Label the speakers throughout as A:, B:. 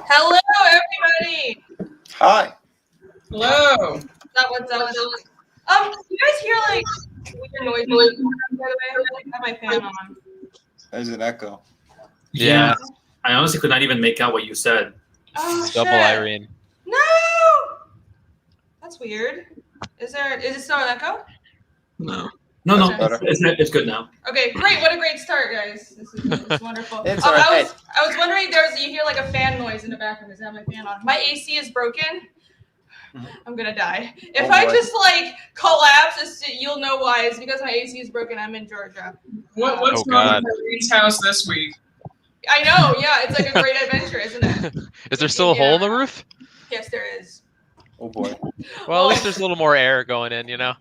A: Hello, everybody.
B: Hi.
C: Hello.
A: What's up? You guys hear like weird noises? By the way, I have my fan on.
B: There's an echo.
D: Yeah. I honestly could not even make out what you said.
A: Oh,
E: Double
A: shit.
E: Irene.
A: No. That's weird. Is it still an echo?
D: No,
A: Okay.
D: it's good now.
A: Okay, great. What a great start, guys. This is wonderful.
B: It's all right.
A: I was wondering, you hear like a fan noise in the background. Is that my fan on? My AC is broken. I'm gonna die. If I just like collapse, you'll know why. It's because my AC is broken. I'm in Georgia.
C: What's wrong with Irene's house this week?
A: I know. Yeah, it's like a great adventure, isn't it?
E: Is there still a hole in the roof?
A: Yes, there is.
B: Oh boy.
E: Well, at least there's a little more air going in, you know?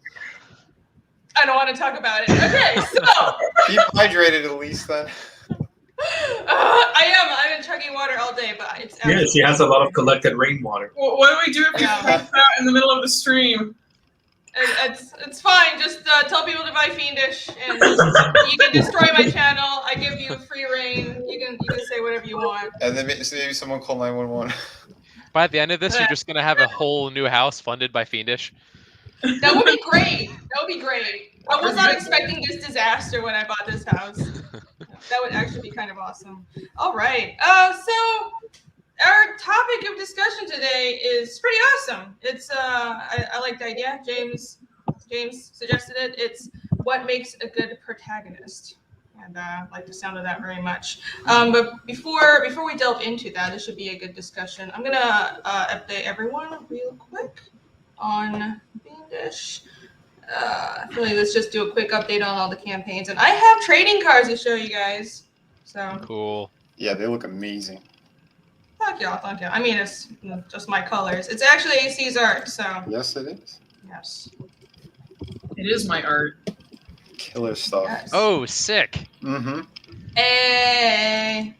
A: I don't want to talk about it. Okay, so.
B: Keep hydrated at least then.
A: I've been chugging water all day, but it's.
D: Yeah, she has a lot of collected rainwater.
C: Well, what do we do if you pass out in the middle of the stream?
A: It's fine. Just tell people to buy Fiendish, and you can destroy my channel. I give you free reign. You can say whatever you want.
B: And then maybe someone call 911.
E: By the end of this, you're just going to have a whole new house funded by Fiendish.
A: That would be great. That would be great. I was not expecting this disaster when I bought this house. That would actually be kind of awesome. All right. So our topic of discussion today is pretty awesome. It's I like the idea. James suggested it. It's what makes a good protagonist. And I like the sound of that very much. But before we delve into that, this should be a good discussion. I'm gonna update everyone real quick on Fiendish. I feel like let's just do a quick update on all the campaigns. And I have trading cards to show you guys. So
E: Cool.
B: Yeah, they look amazing.
A: Thank you. I mean, it's just my colors. It's actually AC's art, so.
B: Yes, it is.
A: Yes.
C: It is my art.
B: Killer stuff.
A: Yes.
E: Oh, sick.
B: Mm-hmm.
A: Hey.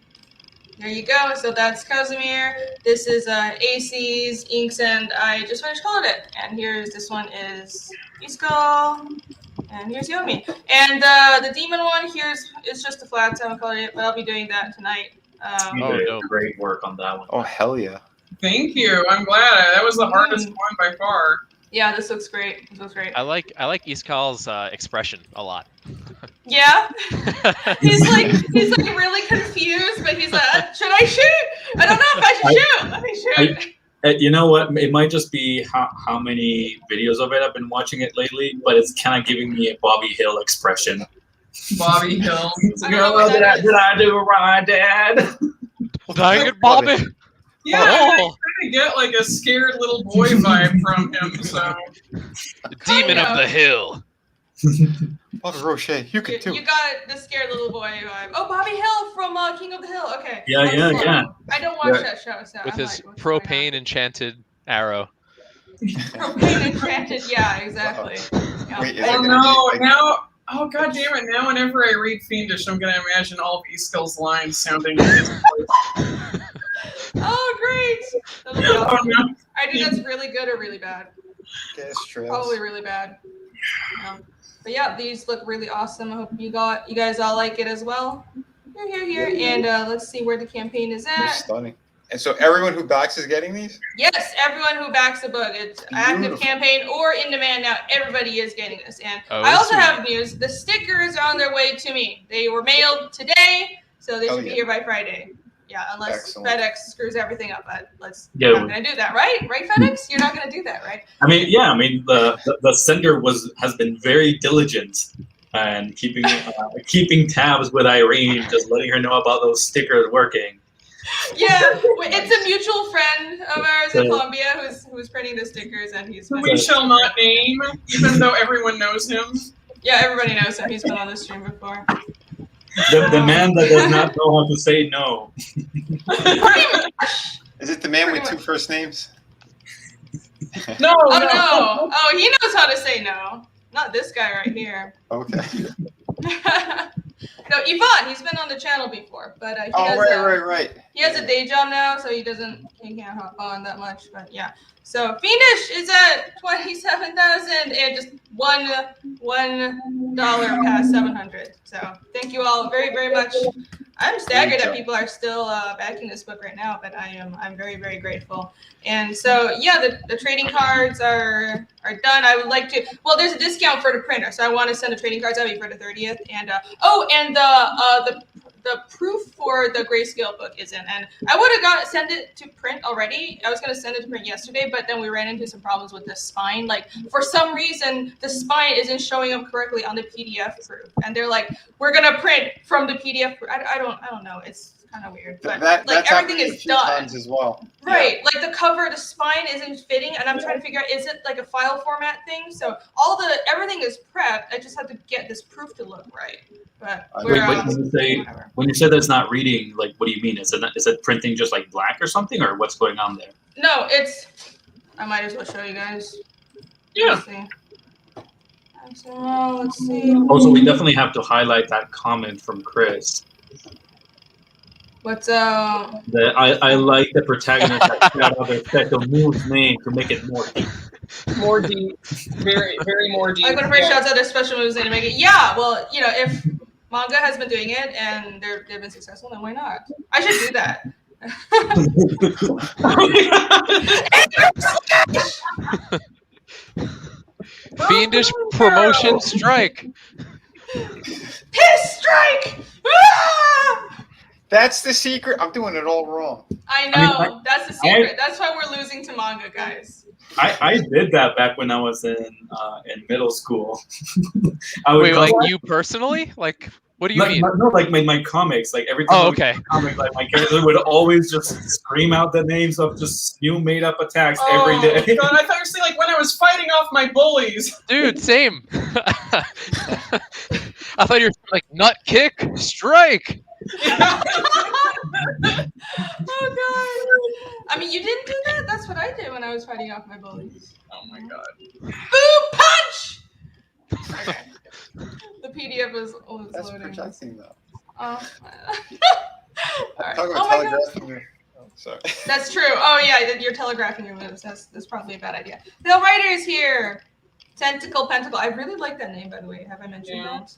A: There you go. So that's Casimir. This is AC's inks, and I just finished colored it. And this one is Iskal, and here's Yomi. And the demon one is just a flat. So I haven't colored it, but I'll be doing that tonight.
D: You did great work on that one.
B: Oh, hell yeah.
C: Thank you. I'm glad. That was the hardest one by far.
A: Yeah, this looks great.
E: I like Iskal's expression a lot.
A: Yeah, he's like really confused, but he's like, should I shoot? I don't know if I should shoot. Let me shoot.
D: You know what? It might just be how many videos of it I've been watching it lately, but it's kind of giving me a Bobby Hill expression.
C: Bobby Hill.
D: Did I do it right, Dad?
E: Dang it, Bobby!
C: Yeah, I kind of get like a scared little boy vibe from him. So,
E: the demon of the hill.
B: Bobby Roche, you could too.
A: You got the scared little boy vibe. Oh, Bobby Hill from King of the Hill. Okay.
D: Yeah.
A: I don't watch that show, so
E: With
A: I'm
E: his
A: like,
E: propane enchanted arrow.
A: Propane enchanted. Yeah, exactly. Yeah.
B: Wait,
C: oh god damn it! Now whenever I read Fiendish, I'm gonna imagine all of Eastkill's lines sounding like his voice.
A: Oh, great! That'll be awesome.
C: Oh, no.
A: I think that's really good or really bad. Probably really bad. But yeah, these look really awesome. I hope you guys all like it as well. Here. And let's see where the campaign is
B: They're
A: at.
B: stunning. And so everyone who backs is getting these?
A: Yes, everyone who backs the book. It's active campaign or in demand now. Everybody is getting this. And I also have news. The stickers are on their way to me. They were mailed today, so they should be here by Friday. Yeah, unless FedEx screws everything up. But you're not going to do that, right? Right, FedEx? You're not going to do that, right?
D: I mean, the sender has been very diligent and keeping tabs with Irene, just letting her know about those stickers working.
A: Yeah, it's a mutual friend of ours in Colombia who's printing the stickers, and
C: we shall not name, even though everyone knows him.
A: Yeah, everybody knows him. He's been on the stream before.
D: The man that does not know how to say no.
B: Is it the man with two first names?
C: No.
A: Oh, he knows how to say no. Not this guy right here.
B: Okay.
A: No, Yvonne, he's been on the channel before, but he
B: Oh,
A: has
B: right.
A: he has a day job now, so he can't hop on that much. But yeah, so Fiendish is at 27,000 and just $1 past 700. So thank you all very, very much. I'm staggered that people are still backing this book right now, but I'm very, very grateful. And so yeah, the trading cards are done. I would like to. Well, there's a discount for the printer, so I want to send the trading cards out before the 30th. And the proof for the grayscale book is in, and I would have send it to print already. I was going to send it to print yesterday, but then we ran into some problems with the spine. Like for some reason, the spine isn't showing up correctly on the PDF proof, and they're like, "We're going to print from the PDF." I don't know. It's kind of weird, but like everything is done
B: as well.
A: Right, like the cover, the spine isn't fitting, and I'm trying to figure out, is it like a file format thing? So everything is prepped. I just have to get this proof to look right. But
D: when you say that's not reading, like, what do you mean? Is it printing just like black or something, or what's going on there?
A: No, I might as well show you guys.
C: Yeah.
A: Let's see.
D: Also, we definitely have to highlight that comment from Chris.
A: What's
D: That I like the protagonist that shout out their special moves name to make it more deep.
C: More deep. Very, very more deep.
A: I'm gonna first shout out their special moves to make it. Yeah, well, if manga has been doing it and they've been successful, then why not? I should do that.
E: Fiendish promotion strike.
A: Piss strike! Ah!
B: That's the secret. I'm doing it all wrong.
A: I know. That's the secret. That's why we're losing to manga, guys.
D: I did that back when I was in middle school. I would
E: Wait, like you personally? Like, what do you mean?
D: No, like my comics. Like every time I would make a comic, like my character would always just scream out the names of just new made up attacks every day.
C: God, I thought you were saying like when I was fighting off my bullies.
E: Dude, same. I thought you were like nut kick, strike.
A: Oh god! I mean, you didn't do that. That's what I did when I was fighting off my bullies.
C: Oh my god!
A: Boom punch! Okay. The PDF is loading.
B: That's projecting though.
A: All right.
B: Talk about
A: Oh my god!
B: telegraphing your- oh, sorry.
A: That's true. Oh yeah, you're telegraphing your moves. That's probably a bad idea. The writer is here. Tentacle Pentacle. I really like that name, by the way. Have I mentioned that?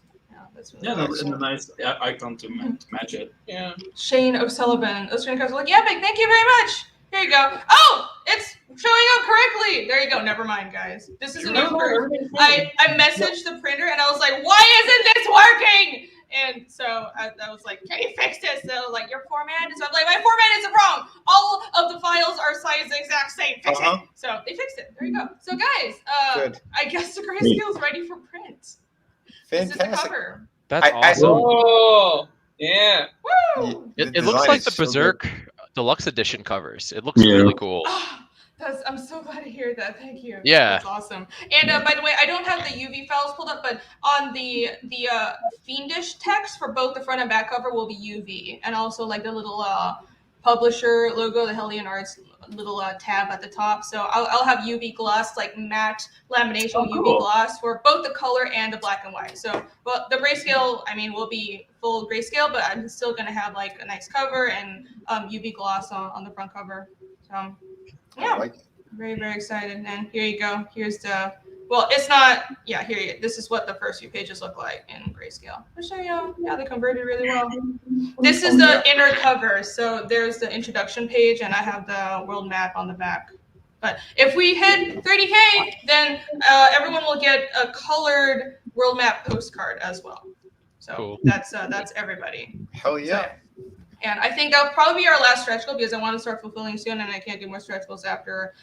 A: That's really nice.
D: And a nice icon to match it.
C: Yeah.
A: Shane O'Sullivan. Australian cards are like, yeah, big, thank you very much. Here you go. Oh, it's showing up correctly. There you go. Never mind, guys. This is a new proof. I messaged the printer and I was like, why isn't this working? And so I was like, can you fix this? So like, your format is. I'm like, my format isn't wrong. All of the files are sized the exact same. Fix it. So they fixed it. There you go. So guys,
B: Good.
A: I guess the grayscale is ready for print.
B: Fantastic.
A: This is the cover.
E: That's awesome.
C: Oh, yeah.
A: Woo!
E: It looks like the Berserk Deluxe Edition covers. It looks really cool.
A: I'm so glad to hear that. Thank you.
E: Yeah.
A: That's awesome. And by the way, I don't have the UV files pulled up, but on the Fiendish text for both the front and back cover will be UV, and also like the little publisher logo, the Hellion Arts little tab at the top. So I'll have UV gloss, like matte lamination UV gloss for both the color and the black and white. So, well, the grayscale, I mean, will be full grayscale, but I'm still gonna have like a nice cover and UV gloss on the front cover. So, yeah,
B: I like it.
A: Very, very excited. And here you go. Here's the. Well, it's not. Yeah, here you. This is what the first few pages look like in grayscale. I'll show you. Yeah, they converted really well. This is the inner cover. So there's the introduction page, and I have the world map on the back. But if we hit 30K, then everyone will get a colored world map postcard as well. So
E: cool.
A: That's everybody.
B: Hell yeah.
A: So, and I think that'll probably be our last stretch goal because I want to start fulfilling soon, and I can't do more stretch goals after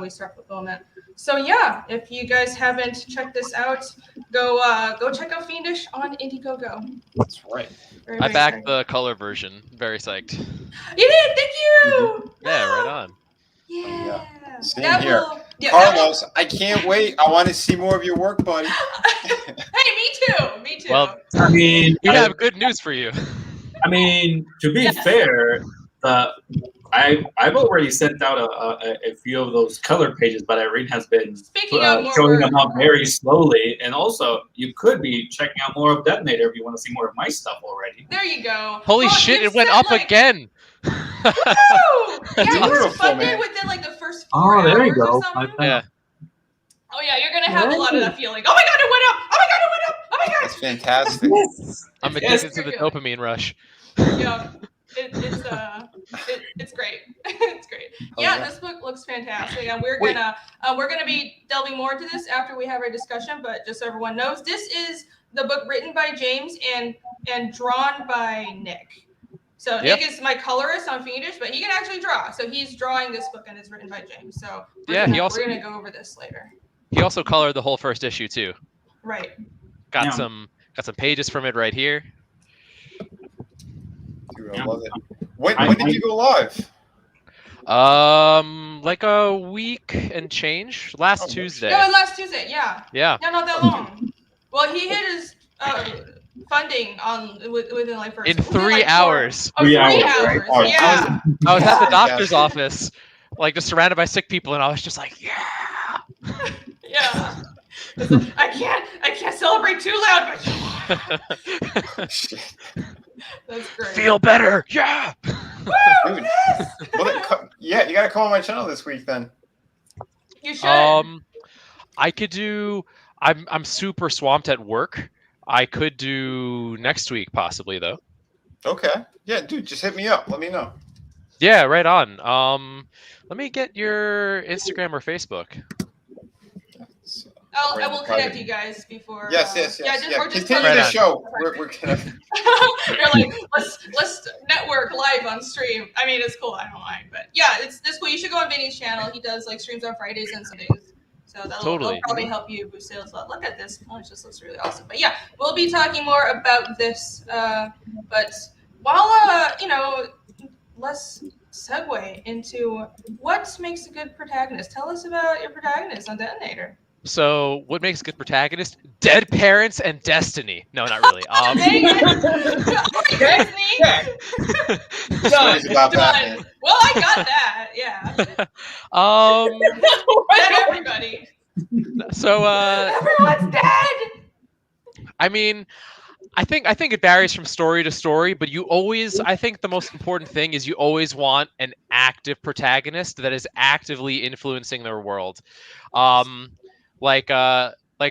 A: we start fulfillment. So yeah, if you guys haven't checked this out, go check out Fiendish on Indiegogo.
B: That's right.
A: Very,
E: I
A: very
E: backed
A: excited.
E: the color version. Very psyched.
A: You did. Thank you.
E: Yeah, right on.
A: Yeah.
B: Same
A: That
B: here.
A: will- yeah,
B: Carlos, I can't wait. I want to see more of your work, buddy.
A: Hey, me too. Me too.
E: Well,
D: I mean,
E: we have good news for you.
D: I mean, to be fair, I I've already sent out a few of those color pages, but Irene has been
A: Speaking of more
D: showing
A: work,
D: them out very slowly. And also, you could be checking out more of Detonator if you want to see more of my stuff already.
A: there you go.
E: Holy
A: Well,
E: shit!
A: you've
E: It went
A: said,
E: up
A: like,
E: again.
A: Woo! Yeah, you were
B: Beautiful,
A: funded
B: man.
A: within like the first 4
D: Oh, there you
A: hours or
D: go.
A: something.
E: Yeah.
A: Oh yeah, you're gonna have a lot of that feeling. Oh my god, it went up! Oh my god, it went up! Oh my god!
B: That's fantastic.
E: I'm
C: Yes,
E: addicted to the
A: you're
E: dopamine rush.
A: Yeah, it's great. It's great.
B: Oh,
A: Yeah,
B: yeah.
A: this book looks fantastic, and we're
B: Wait.
A: gonna be delving more into this after we have our discussion. But just so everyone knows, this is the book written by James and drawn by Nick. So
E: Yep.
A: Nick is my colorist on Fiendish, but he can actually draw. So he's drawing this book, and it's written by James. So
E: Yeah,
A: we're gonna go over this later.
E: He also colored the whole first issue too.
A: Right.
E: Got
D: Yeah.
E: some pages from it right here.
B: Dude, I love it. When did you go live?
E: Like a week and change. Last
B: Oh,
E: Tuesday.
A: No, last Tuesday. Yeah.
E: Yeah.
A: Yeah, not that long. Well, he hit his funding within like
E: In 3
A: like
E: hours.
A: 3
D: hours,
A: hours.
B: right? Oh,
A: Yeah.
E: I was at the
B: Yeah.
E: doctor's office, like just surrounded by sick people, and I was just like, yeah.
A: Yeah. It's like, I can't celebrate too loud, but
B: Shit.
A: that's great.
E: Feel better. Yeah.
A: Woo!
B: Dude.
A: Yes!
B: Well, then, yeah, you gotta come on my channel this week then.
A: You should.
E: I could do. I'm super swamped at work. I could do next week possibly though.
B: Okay. Yeah, dude, just hit me up. Let me know.
E: Yeah, right on. Let me get your Instagram or Facebook.
A: I will connect you guys before.
B: Yes.
A: Yeah, or just
B: Continue
E: Right
B: the
E: on.
B: show. We're gonna.
A: You're like, let's network live on stream. I mean, it's cool. I don't mind, but yeah, it's this cool. You should go on Vinny's channel. He does like streams on Fridays and Sundays, so that'll probably help you boost sales a lot. Look at this. Oh, it just looks really awesome. But yeah, we'll be talking more about this. But while let's segue into what makes a good protagonist. Tell us about your protagonist on Detonator.
E: So, what makes a good protagonist? Dead parents and destiny. No, not really.
A: Disney.
B: Stories about that, man.
A: Well, I got that. Yeah. Dead everybody.
E: So,
A: Everyone's dead.
E: I mean, I think it varies from story to story, but you always, I think the most important thing is you always want an active protagonist that is actively influencing their world. Like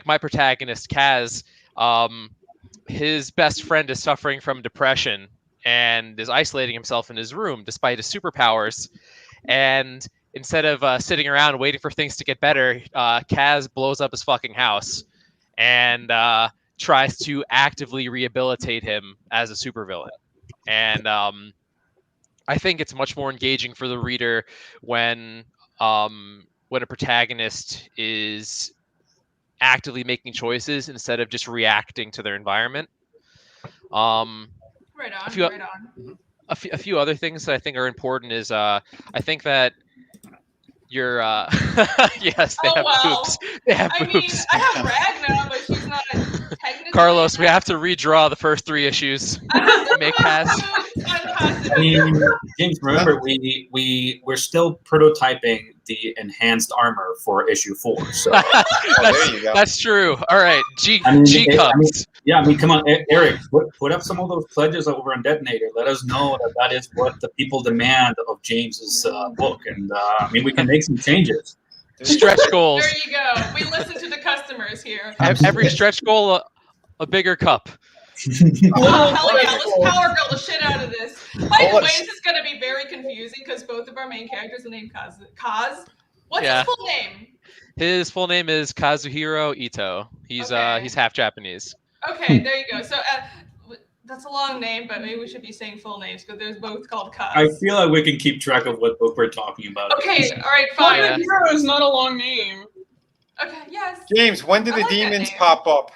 E: my protagonist Kaz, his best friend is suffering from depression and is isolating himself in his room despite his superpowers. And instead of sitting around waiting for things to get better, Kaz blows up his fucking house and tries to actively rehabilitate him as a supervillain. And I think it's much more engaging for the reader when a protagonist is actively making choices instead of just reacting to their environment.
A: Right on.
E: A few other things that I think are important is I think that your yes, they have boobs. They have
A: I mean,
E: boobs.
A: I have Ragna, but she's not technically.
E: Carlos, we have to redraw the first 3 issues to make Kaz.
D: I mean, James, remember we're still prototyping the enhanced armor for issue 4. So
B: there you go.
E: That's true. All right, G cups.
D: I mean, come on, Eric, put up some of those pledges over on Detonator. Let us know that is what the people demand of James's book, and I mean, we can make some changes.
E: Stretch goals.
A: There you go. We listen to the customers here.
E: Every stretch goal, a bigger cup.
A: Oh, hell yeah. Let's power girl the shit out of this. By the way, this is going to be very confusing because both of our main characters are named Kaz. What's his full name?
E: His full name is Kazuhiro Ito. He's half Japanese.
A: Okay, there you go. So that's a long name, but maybe we should be saying full names because there's both called Kaz.
D: I feel like we can keep track of what book we're talking about.
A: Okay, all right, fine.
C: Hero is not a long name.
A: Okay, yes.
B: James, when did the
A: like that
B: demons
A: name.
B: pop up?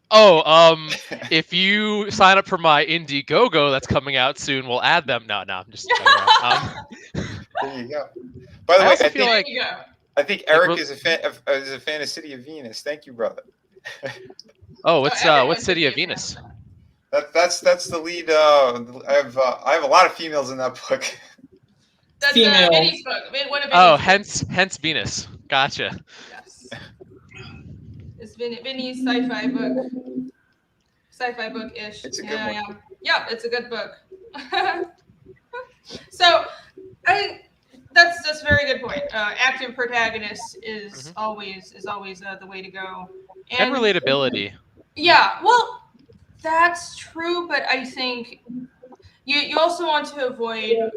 E: Oh, if you sign up for my Indiegogo that's coming out soon, we'll add them. No, I'm just.
B: There you go. By the way,
E: also feel like
B: I think Eric is a fan of City of Venus. Thank you, brother.
E: what's City of Venus?
B: That's the lead. I have a lot of females in that book.
A: That's
C: female.
A: Vinny's book. One of
E: Oh,
A: Vinny's
E: hence Venus. Gotcha.
A: books. Yes. It's Vinny's sci-fi book. Sci-fi book-ish.
B: It's a good
A: yeah,
B: one.
A: Yeah, it's a good book. So, that's a very good point. Active protagonist is always the way to go.
E: And relatability.
A: Yeah, well, that's true, but I think you also want to avoid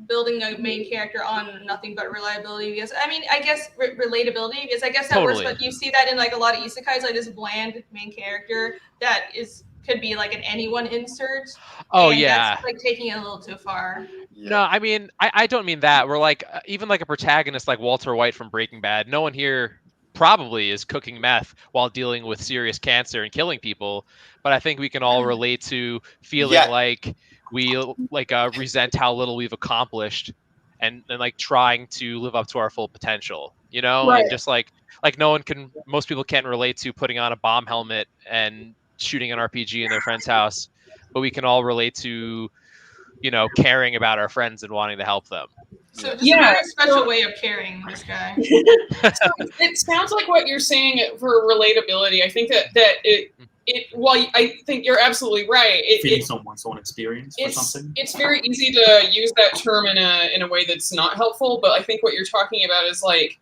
A: building a main character on nothing but reliability, because I mean, I guess relatability, because I guess that works,
E: Totally.
A: but you see that in like a lot of isekais, like this bland main character that could be like an anyone insert.
E: Oh
A: and
E: yeah.
A: that's like taking it a little too far.
B: Yeah.
E: No, I mean, I don't mean that. We're like, even like a protagonist like Walter White from Breaking Bad, no one here probably is cooking meth while dealing with serious cancer and killing people. But I think we can all relate to feeling
B: Yeah.
E: like we like resent how little we've accomplished and like trying to live up to our full potential, you know?
C: Right.
E: And just like most people can't relate to putting on a bomb helmet and shooting an RPG in their friend's house, but we can all relate to, you know, caring about our friends and wanting to help them.
A: So just
C: Yeah,
A: a very special way of carrying this guy.
C: So it sounds like what you're saying for relatability. I think that it while I think you're absolutely right.
D: Feeling someone's own experience or something.
C: It's very easy to use that term in a way that's not helpful, but I think what you're talking about is like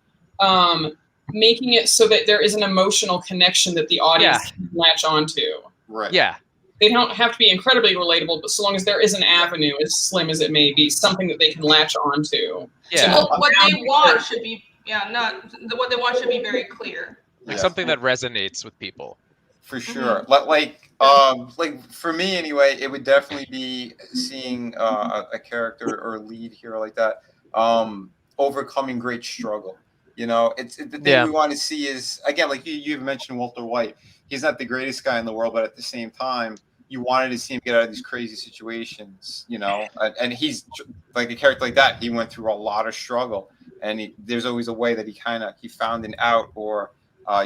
C: making it so that there is an emotional connection that the audience can latch onto.
B: Right.
E: Yeah.
C: They don't have to be incredibly relatable, but so long as there is an avenue, as slim as it may be, something that they can latch onto.
E: Yeah.
A: Well, what they want should be what they want should be very clear.
E: Like
B: Yeah.
E: something that resonates with people.
B: For sure. Like for me anyway, it would definitely be seeing a character or a lead hero like that overcoming great struggle. You know, it's the thing we want to see is, again, like you've mentioned Walter White. He's not the greatest guy in the world, but at the same time, you wanted to see him get out of these crazy situations, you know, and he's like a character like that. He went through a lot of struggle, and there's always a way that he found an out or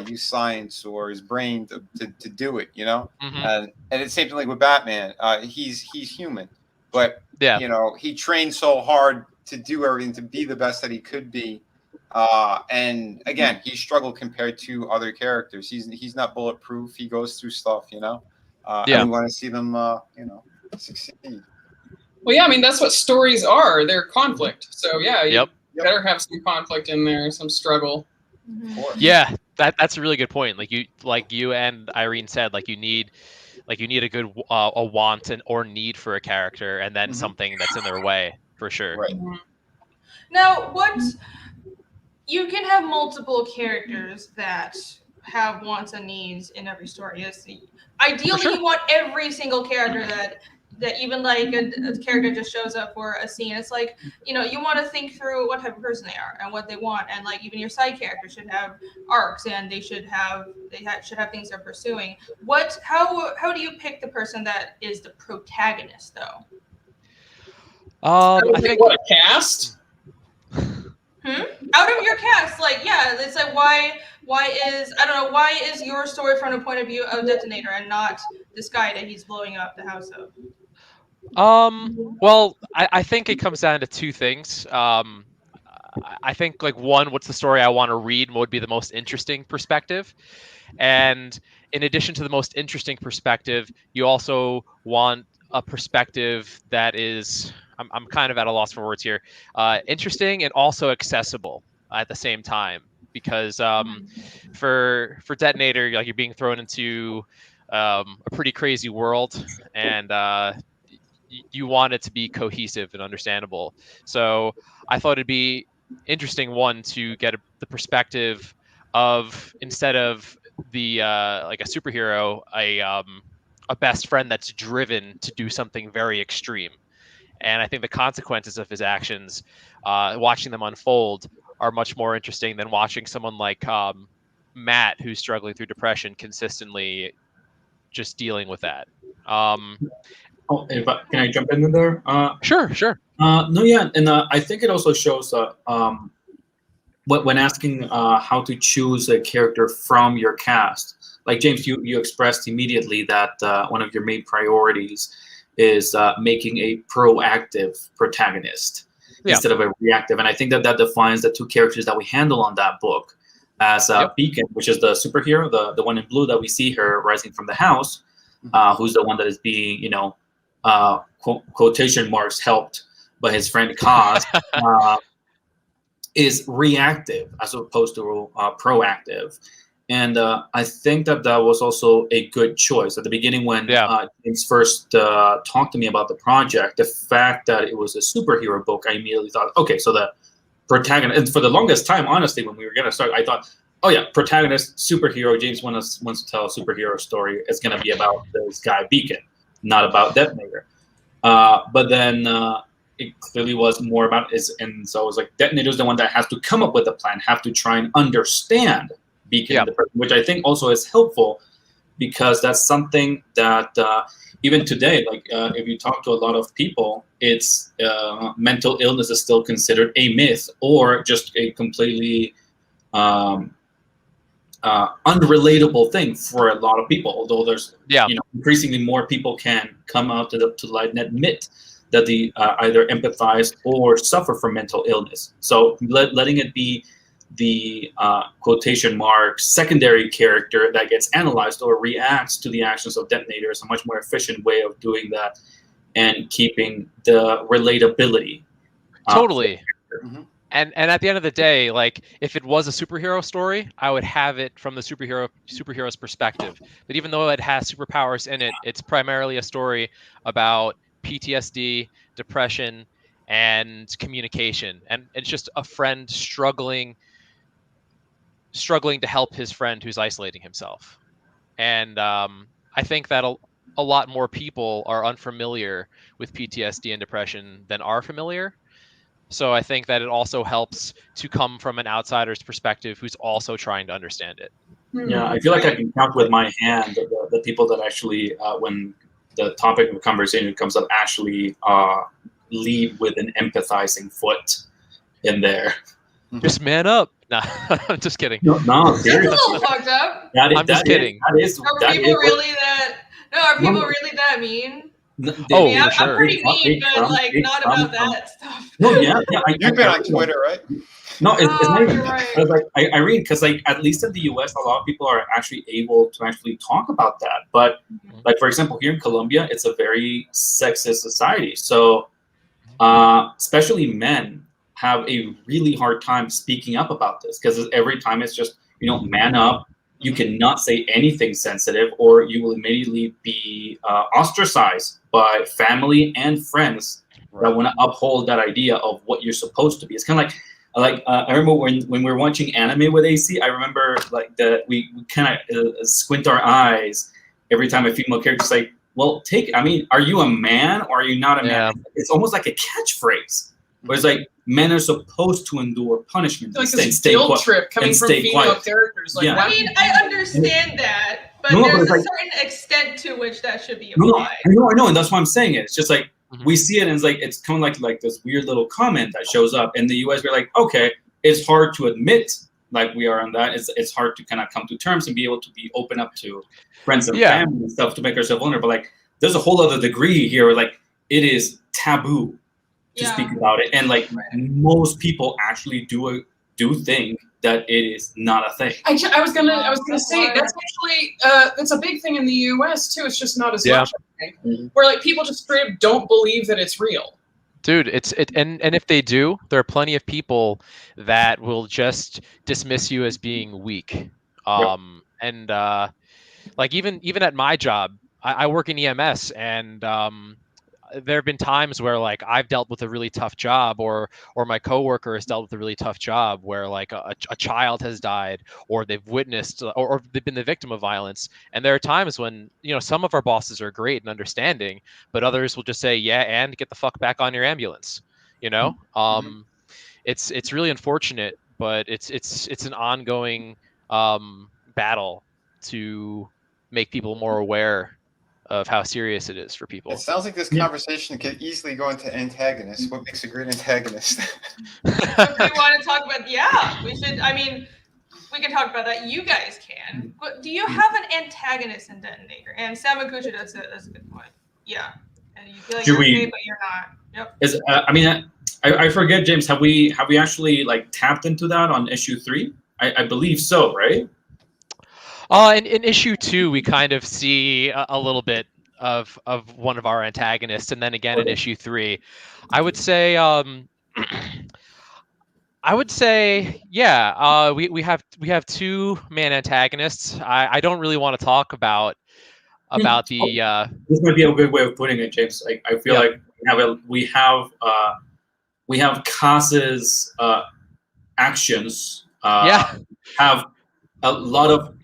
B: use science or his brain to do it, you know. And it's the same thing like with Batman. He's human, but you know, he trained so hard to do everything, to be the best that he could be. And again, he struggled compared to other characters. He's not bulletproof. He goes through stuff, you know. And we want to see them, you know, succeed.
C: Well, yeah, I mean that's what stories are. They're conflict. So yeah, you better have some conflict in there, some struggle.
B: Of course.
E: Yeah, that's a really good point. Like you and Irene said, like you need a good a want or need for a character, and then something that's in their way for sure.
B: Right.
A: Now, you can have multiple characters that have wants and needs in every story. Ideally, you want every single character that even like a character just shows up for a scene. It's like, you know, you want to think through what type of person they are and what they want, and like even your side characters should have arcs and they should have things they're pursuing. How do you pick the person that is the protagonist though?
C: I think what a cast.
A: Out of your cast, like it's like why is your story from the point of view of Detonator and not this guy that he's blowing up the house of?
E: Well, I think it comes down to two things. I think like one, what's the story I want to read would be the most interesting perspective, and in addition to the most interesting perspective, you also want a perspective that is, I'm kind of at a loss for words here, interesting and also accessible at the same time, because for Detonator, like you're being thrown into a pretty crazy world, and you want it to be cohesive and understandable. So I thought it'd be interesting, one, to get the perspective of, instead of the like a superhero, a best friend that's driven to do something very extreme. And I think the consequences of his actions, watching them unfold, are much more interesting than watching someone like Matt, who's struggling through depression consistently, just dealing with that.
D: Can I jump in there?
E: Sure.
D: No, yeah, and I think it also shows that when asking how to choose a character from your cast, like James, you expressed immediately that one of your main priorities is making a proactive protagonist.
E: Yeah.
D: instead of a reactive. And I think that defines the two characters that we handle on that book as Beacon, which is the superhero, the one in blue that we see her rising from the house, who's the one that is being, quotation marks, helped by his friend Kaz, is reactive as opposed to proactive. And I think that was also a good choice. At the beginning, when James first talked to me about the project, the fact that it was a superhero book, I immediately thought, okay, so the protagonist, and for the longest time, honestly, when we were going to start, I thought, oh yeah, protagonist, superhero, James wants to tell a superhero story. It's going to be about this guy Beacon, not about Detonator. But then it clearly was more about and so it was like Detonator is the one that has to come up with a plan, have to try and understand Beacon, which I think also is helpful because that's something that even today, like if you talk to a lot of people, it's mental illness is still considered a myth or just a completely unrelatable thing for a lot of people. Although there's increasingly more people can come out to the light and admit that they either empathize or suffer from mental illness. So letting it be the quotation marks secondary character that gets analyzed or reacts to the actions of Detonator is a much more efficient way of doing that and keeping the relatability.
E: Totally. And at the end of the day, like if it was a superhero story, I would have it from the superhero's perspective. But even though it has superpowers in it, it's primarily a story about PTSD, depression, and communication. And it's just a friend struggling to help his friend who's isolating himself. And I think that a lot more people are unfamiliar with PTSD and depression than are familiar. So I think that it also helps to come from an outsider's perspective who's also trying to understand it.
D: Yeah, I feel like I can count with my hand the people that actually, when the topic of conversation comes up, actually lead with an empathizing foot in there.
E: Just man up. Nah, I'm just kidding.
D: No,
A: That's a little fucked up.
E: I'm just kidding.
A: Are people really that mean?
E: Oh,
A: I mean, I'm
E: sure.
A: pretty mean, but like not about that stuff.
D: No, yeah.
B: You've been on Twitter, right?
D: No, it's not even
A: you're right.
D: like I read because like at least in the U.S. a lot of people are actually able to actually talk about that. But like for example, here in Colombia, it's a very sexist society. So especially men have a really hard time speaking up about this because every time it's just man up. You cannot say anything sensitive, or you will immediately be ostracized by family and friends that want to uphold that idea of what you're supposed to be. It's kind of like I remember when we were watching anime with AC. I remember like that we kind of squint our eyes every time a female character is like, "Well, are you a man or are you not a man?" It's almost like a catchphrase. Where it's like men are supposed to endure punishment.
C: Like this guilt trip coming from female characters. Like,
A: I mean, I understand that, but there's a certain extent to which that should be applied.
D: I know, and that's why I'm saying it. It's just like we see it, and it's kind of like this weird little comment that shows up in the U.S. We're like, okay, it's hard to admit like we are on that. It's hard to kind of come to terms and be able to be open up to friends and family and stuff to make ourselves vulnerable. But like, there's a whole other degree here where like it is taboo to speak about it, and like most people actually do think that it is not a thing.
C: I was gonna say that's actually it's a big thing in the U.S. too. It's just not as much, I think, where like people just straight up don't believe that it's real.
E: Dude, and if they do, there are plenty of people that will just dismiss you as being weak. And like even at my job, I work in EMS, and there have been times where like I've dealt with a really tough job, or my coworker has dealt with a really tough job where like a child has died, or they've witnessed, or they've been the victim of violence. And there are times when some of our bosses are great and understanding, but others will just say, yeah, and get the fuck back on your ambulance. It's really unfortunate, but it's an ongoing battle to make people more aware of how serious it is for people.
B: It sounds like this conversation could easily go into antagonist. What makes a great antagonist?
A: If we want to talk about, we should. I mean, we can talk about that. You guys can. But do you have an antagonist in Detonator? And Samaguchi, that's a good point. Yeah. And you feel like you're okay, but you're not. Yep.
D: I forget, James. Have we actually like tapped into that on issue 3? I believe so, right?
E: In issue 2, we kind of see a little bit of one of our antagonists, and then again in issue 3. I would say, yeah. We have 2 main antagonists. I don't really want to talk about the.
D: This might be a good way of putting it, James. I feel
E: Yeah.
D: like we have Kaz's actions
E: Yeah.
D: have a lot of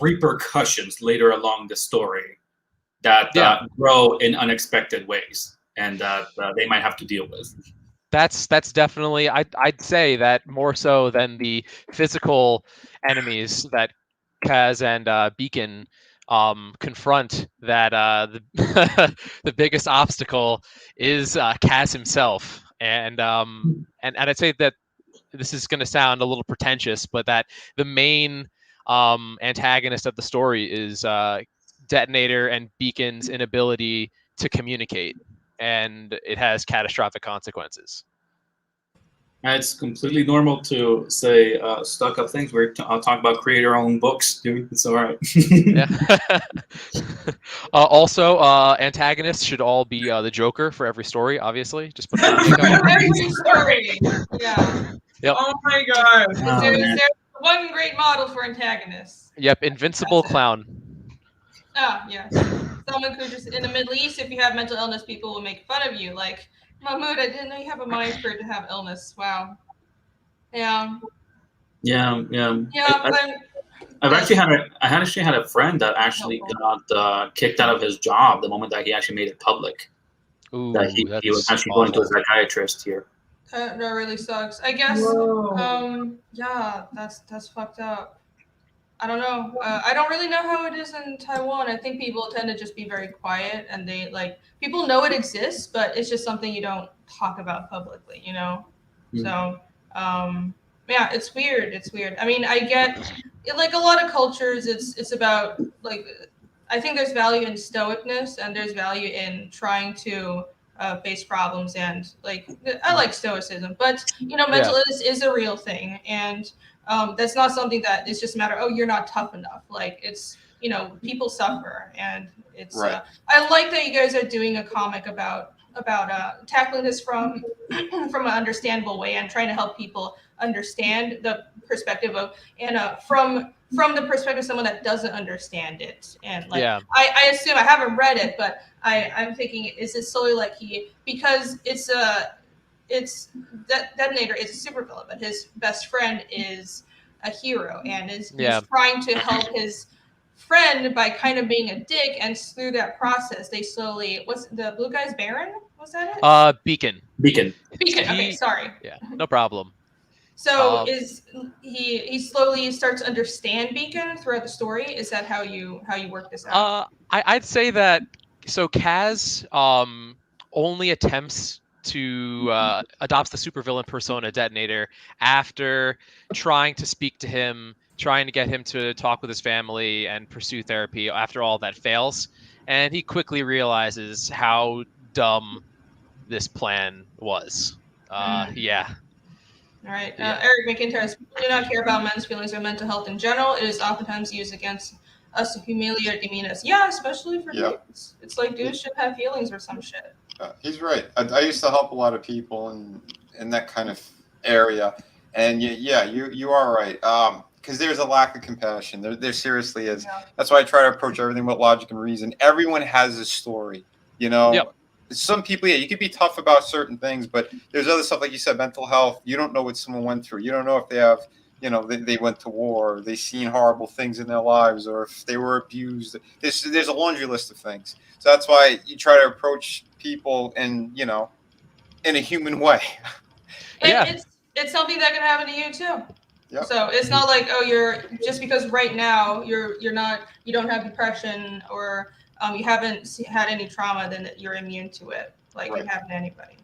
D: repercussions later along the story that grow in unexpected ways, and that they might have to deal with.
E: That's definitely, I'd say that more so than the physical enemies that Kaz and Beacon confront. That the the biggest obstacle is Kaz himself, and I'd say that this is going to sound a little pretentious, but that the main antagonist of the story is Detonator and Beacon's inability to communicate, and it has catastrophic consequences.
D: It's completely normal to say stuck-up things. I'll talk about creator-owned books, dude. It's all right.
E: Yeah. Also, antagonists should all be the Joker for every story. Obviously, just put that on
A: Every story. Yeah.
E: Yep.
C: Oh my god.
A: There's one great model for antagonists.
E: Yep, invincible clown.
A: Ah, yes. Someone who just in the Middle East, if you have mental illness, people will make fun of you. Like, Mahmoud, I didn't know you have a mind for it to have illness. Wow. Yeah.
D: Yeah.
A: Yeah.
D: I actually had a friend that actually got kicked out of his job the moment that he actually made it public.
E: Ooh,
D: that he was actually going to a psychiatrist here.
A: That really sucks. I guess. Yeah, that's fucked up. I don't know. I don't really know how it is in Taiwan. I think people tend to just be very quiet, and they people know it exists, but it's just something you don't talk about publicly, you know. So, yeah, it's weird. It's weird. I mean, I get like a lot of cultures. It's about like I think there's value in stoicness, and there's value in trying to face problems, and I like stoicism, but mental illness is a real thing, and that's not something that is just a matter. Oh, you're not tough enough. Like it's people suffer, and it's.
B: Right.
A: I like that you guys are doing a comic about tackling this from from an understandable way and trying to help people understand the perspective of from the perspective of someone that doesn't understand it. And I assume I haven't read it, but I'm thinking, is it solely because it's Detonator is a supervillain, but his best friend is a hero, and he's trying to help his friend by kind of being a dick, and through that process they slowly what's the blue guy's Baron? Was that it?
E: Beacon.
A: Okay, sorry.
E: Yeah, no problem.
A: So is he slowly starts to understand Beacon throughout the story? Is that how you work this out?
E: I'd say that Kaz only attempts to adopts the supervillain persona Detonator after trying to speak to him, trying to get him to talk with his family and pursue therapy. After all that fails, and he quickly realizes how dumb this plan was. Yeah.
A: All right. Eric McIntyre, people do not care about men's feelings or mental health in general. It is oftentimes used against us to humiliate or demean us. Yeah, especially for dudes. It's like dudes should have feelings or some shit.
B: He's right. I used to help a lot of people in that kind of area, and you are right. Because there's a lack of compassion. There seriously is. Yeah. That's why I try to approach everything with logic and reason. Everyone has a story, Yep. Some people, you could be tough about certain things, but there's other stuff, like you said, mental health. You don't know what someone went through. You don't know if they have, they went to war, or they've seen horrible things in their lives, or if they were abused. There's a laundry list of things. So that's why you try to approach people in a human way.
A: It's something that can happen to you too. Yep. So it's not like, oh, you're just because right now you don't have depression, or you haven't had any trauma, then you're immune to it. It can happen to anybody.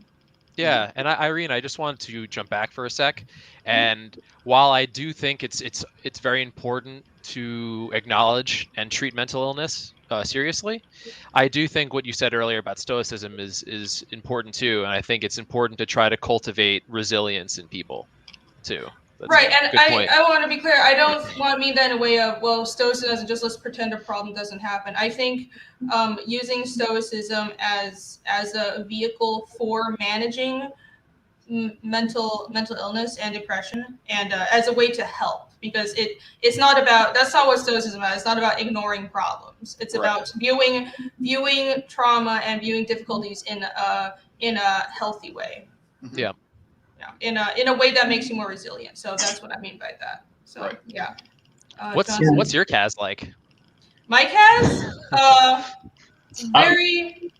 E: Yeah, and Irene, I just wanted to jump back for a sec. And while I do think it's very important to acknowledge and treat mental illness, seriously. I do think what you said earlier about stoicism is important too, and I think it's important to try to cultivate resilience in people too. That's
A: Right,
E: a
A: and
E: good point.
A: I want to be clear. I don't want to mean that in a way of, well, stoicism doesn't just let's pretend a problem doesn't happen. I think using stoicism as a vehicle for managing mental illness and depression, and as a way to help, because it's not about, that's not what stoicism is. It's not about ignoring problems. It's about viewing trauma and viewing difficulties in a healthy way.
E: Yeah.
A: Yeah, in a way that makes you more resilient. So that's what I mean by that. So yeah.
E: What's your Kaz like?
A: My Kaz? Very.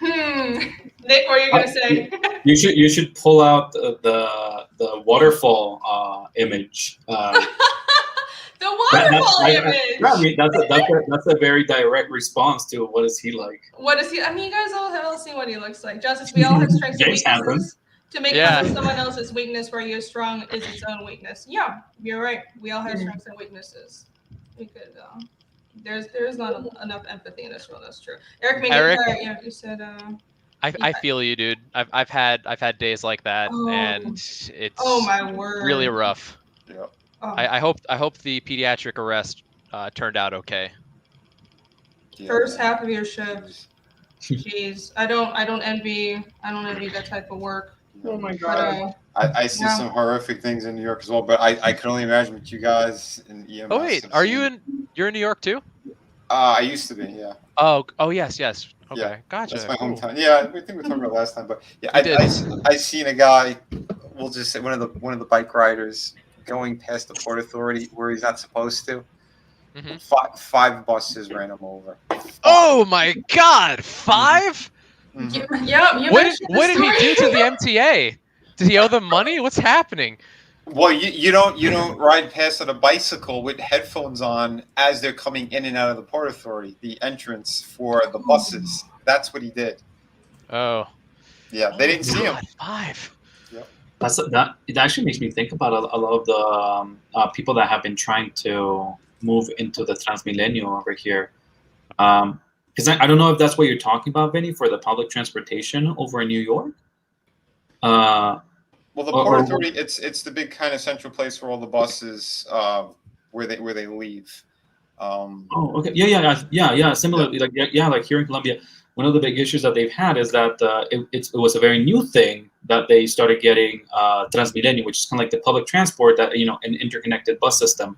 A: Nick, what are you gonna say?
D: You should pull out the waterfall image.
A: The waterfall image.
D: I mean, that's a very direct response to what is he like.
A: What is he? I mean, you guys all have seen what he looks like. Justice, we all have strengths and weaknesses. To make fun of someone else's weakness where you're strong is its own weakness. Yeah, you're right. We all have strengths and weaknesses. We could. There's not enough empathy in this world. That's true. Eric, yeah, you said.
E: I feel you, dude. I've had days like that, and it's
A: my word,
E: really rough.
B: Yeah.
E: I hope the pediatric arrest turned out okay.
A: First half of your shift. Jeez, I don't envy that type of work.
C: Oh my god.
B: I see some horrific things in New York as well, but I can only imagine what you guys in EMS.
E: Oh wait, you're in New York too?
B: I used to be, yeah.
E: Oh yes. Okay,
B: yeah,
E: gotcha.
B: That's my
E: cool.
B: hometown. Yeah, I think we talked about it last time, but yeah, I seen a guy. We'll just say one of the bike riders going past the Port Authority where he's not supposed to. Mm-hmm. Five buses ran him over.
E: Oh my God! 5?
B: Mm-hmm.
A: Yeah.
E: What did he do to the MTA? Did he owe them money? What's happening?
B: Well, you don't ride past on a bicycle with headphones on as they're coming in and out of the Port Authority, the entrance for the buses. That's what he did.
E: Oh.
B: Yeah, they didn't see him.
E: 5.
B: Yep.
D: It actually makes me think about a lot of the people that have been trying to move into the Transmilenio over here. Because I don't know if that's what you're talking about, Vinny, for the public transportation over in New York.
B: Well, the Port Authority, it's the big kind of central place where all the buses where they leave.
D: Okay. Yeah. Similarly, like here in Colombia, one of the big issues that they've had is that it was a very new thing that they started getting Transmilenio, which is kind of like the public transport that an interconnected bus system,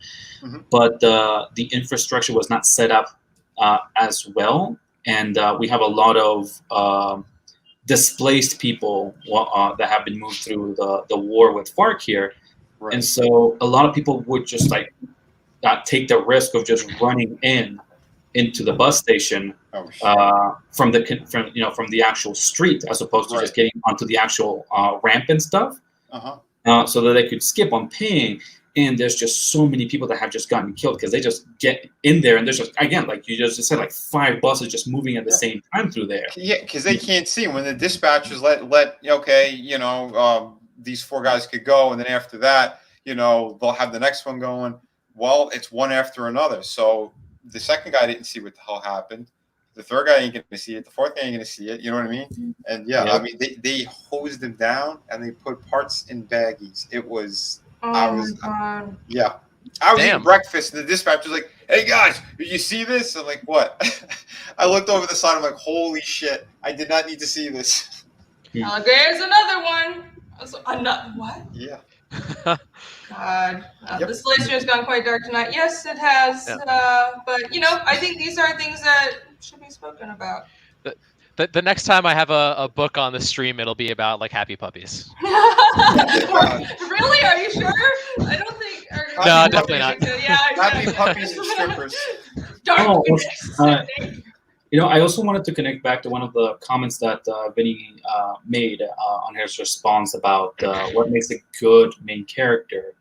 D: but the infrastructure was not set up as well, and we have a lot of displaced people that have been moved through the war with FARC here, and so a lot of people would just like take the risk of just running into the bus station from the actual street, as opposed to just getting onto the actual ramp and stuff, so that they could skip on paying. And there's just so many people that have just gotten killed because they just get in there and there's just, again, like you just said, like 5 buses just moving at the same time through there.
B: Yeah, because they can't see when the dispatchers these 4 guys could go, and then after that, they'll have the next one going. Well, it's one after another. So the second guy didn't see what the hell happened. The third guy ain't going to see it. The fourth guy ain't going to see it. You know what I mean? And I mean, they hosed them down and they put parts in baggies. It was... I was eating breakfast, and the dispatcher was like, "Hey guys, did you see this?" I'm like, "What?" I looked over the side. I'm like, "Holy shit! I did not need to see this."
A: There's another one. What?
B: Yeah.
A: God, this live stream has gone quite dark tonight. Yes, it has. But I think these are things that should be spoken about.
E: The next time I have a book on the stream, it'll be about like happy puppies.
A: Really? Are you sure? I don't think.
E: No, definitely not.
B: Happy puppies and strippers.
D: I also wanted to connect back to one of the comments that Vinny made on his response about what makes a good main character.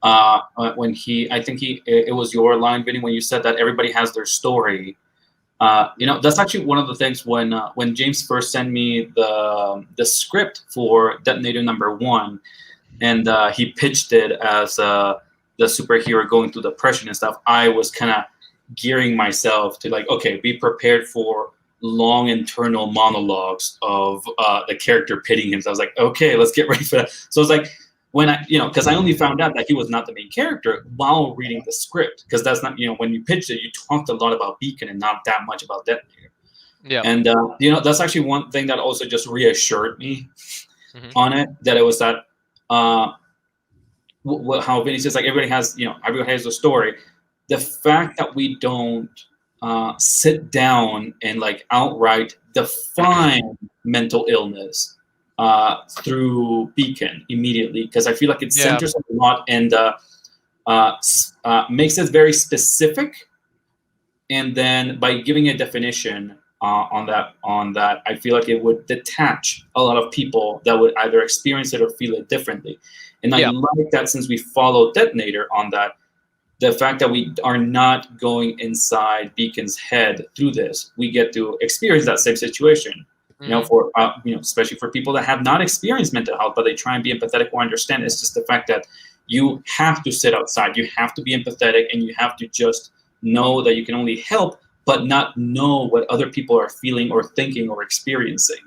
D: When it was your line, Vinny, when you said that everybody has their story. That's actually one of the things when James first sent me the script for Detonator #1, and he pitched it as the superhero going through depression and stuff. I was kind of gearing myself to like, okay, be prepared for long internal monologues of the character pitting him. So I was like, okay, let's get ready for that. So it's like when I, because I only found out that he was not the main character while reading the script, because that's not, when you pitched it, you talked a lot about Beacon and not that much about Detonator.
E: Yeah.
D: And that's actually one thing that also just reassured me on it, that it was that how Vinny says, like, everybody has a story. The fact that we don't sit down and like outright define mental illness through Beacon immediately, because I feel like it centers a lot and makes it very specific, and then by giving a definition on that, I feel like it would detach a lot of people that would either experience it or feel it differently. And I like that, since we follow Detonator on that, the fact that we are not going inside Beacon's head through this, we get to experience that same situation. For especially for people that have not experienced mental health, but they try and be empathetic or understand. It's just the fact that you have to sit outside, you have to be empathetic, and you have to just know that you can only help, but not know what other people are feeling or thinking or experiencing.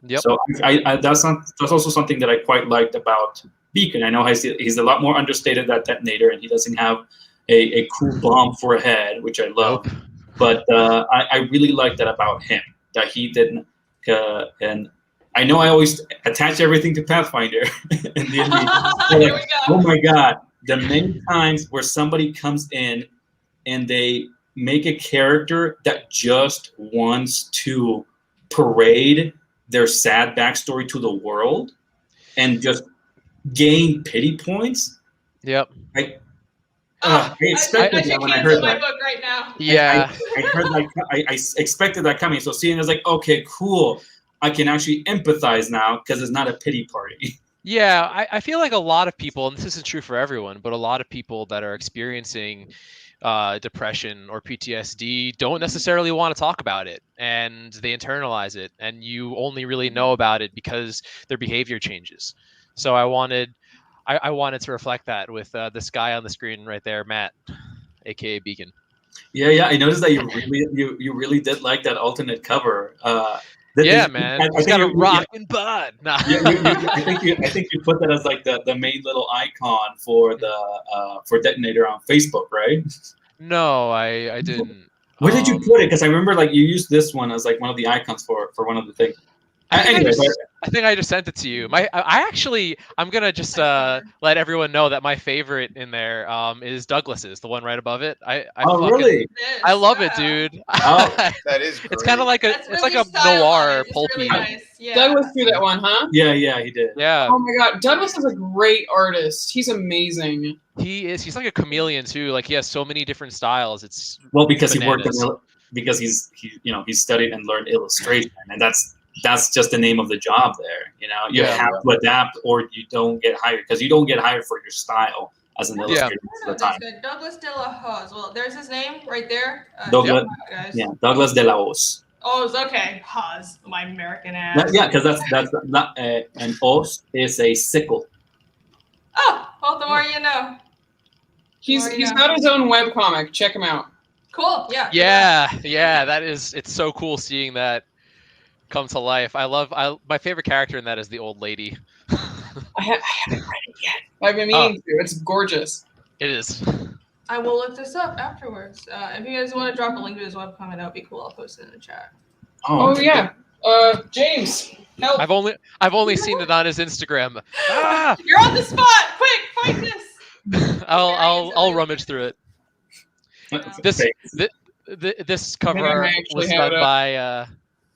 E: Yep.
D: So that's also something that I quite liked about Beacon. I know he's a lot more understated than Detonator, and he doesn't have a cool bomb for a head, which I love. But I really like that about him, that he didn't. And I know I always attach everything to Pathfinder. And then oh my God, the many times where somebody comes in and they make a character that just wants to parade their sad backstory to the world and just gain pity points.
E: Yep.
D: I expected that when I heard that.
A: Book right now.
E: Yeah.
D: I heard I expected that coming. So seeing it, I was like, okay, cool. I can actually empathize now because it's not a pity party.
E: Yeah, I feel like a lot of people, and this isn't true for everyone, but a lot of people that are experiencing depression or PTSD don't necessarily want to talk about it, and they internalize it, and you only really know about it because their behavior changes. So I wanted to reflect that with this guy on the screen right there, Matt, aka Beacon.
D: Yeah, I noticed that you really did like that alternate cover.
E: Man, he's got a rockin' bud. Nah.
D: I think you put that as like the main little icon for for Detonator on Facebook, right?
E: No, I didn't.
D: Where did you put it? Because I remember like you used this one as like one of the icons for one of the things.
E: I think I just sent it to you. I'm gonna just let everyone know that my favorite in there is Douglas's, the one right above it.
D: Really?
E: I love it, dude.
B: Oh, that is great.
E: It's kind of like
A: It's
E: like a
A: stylized.
E: noir
A: It's
E: pulpy.
A: really nice. Yeah.
C: Douglas threw that one, huh?
D: Yeah, he did.
E: Yeah.
C: Oh my God, Douglas is a great artist. He's amazing.
E: He's like a chameleon too. Like he has so many different styles. It's
D: because
E: bananas.
D: because he's studied and learned illustration, and that's just the name of the job there. You have to adapt or you don't get hired, because you don't get hired for your style as an illustrator at the time.
A: Good. Douglas de la Hoz. Well, there's his name right there.
D: Douglas de la Hoz.
A: Oh, it's okay. Hoz, my American ass.
D: Yeah, because that's not an hoz is a sickle.
A: Oh, well, the more you know.
C: He's got his own webcomic. Check him out.
A: Cool. Yeah.
E: Yeah. It's so cool seeing that come to life. My favorite character in that is the old lady.
C: I haven't read it yet. I've been meaning to. It's gorgeous.
E: It is.
A: I will look this up afterwards. If you guys want to drop a link to his webcomic, that would be cool. I'll post it in the chat.
C: Oh yeah. James, help.
E: I've only seen it on his Instagram. Ah!
A: You're on the spot. Quick, find this.
E: I'll rummage through it. This cover was done by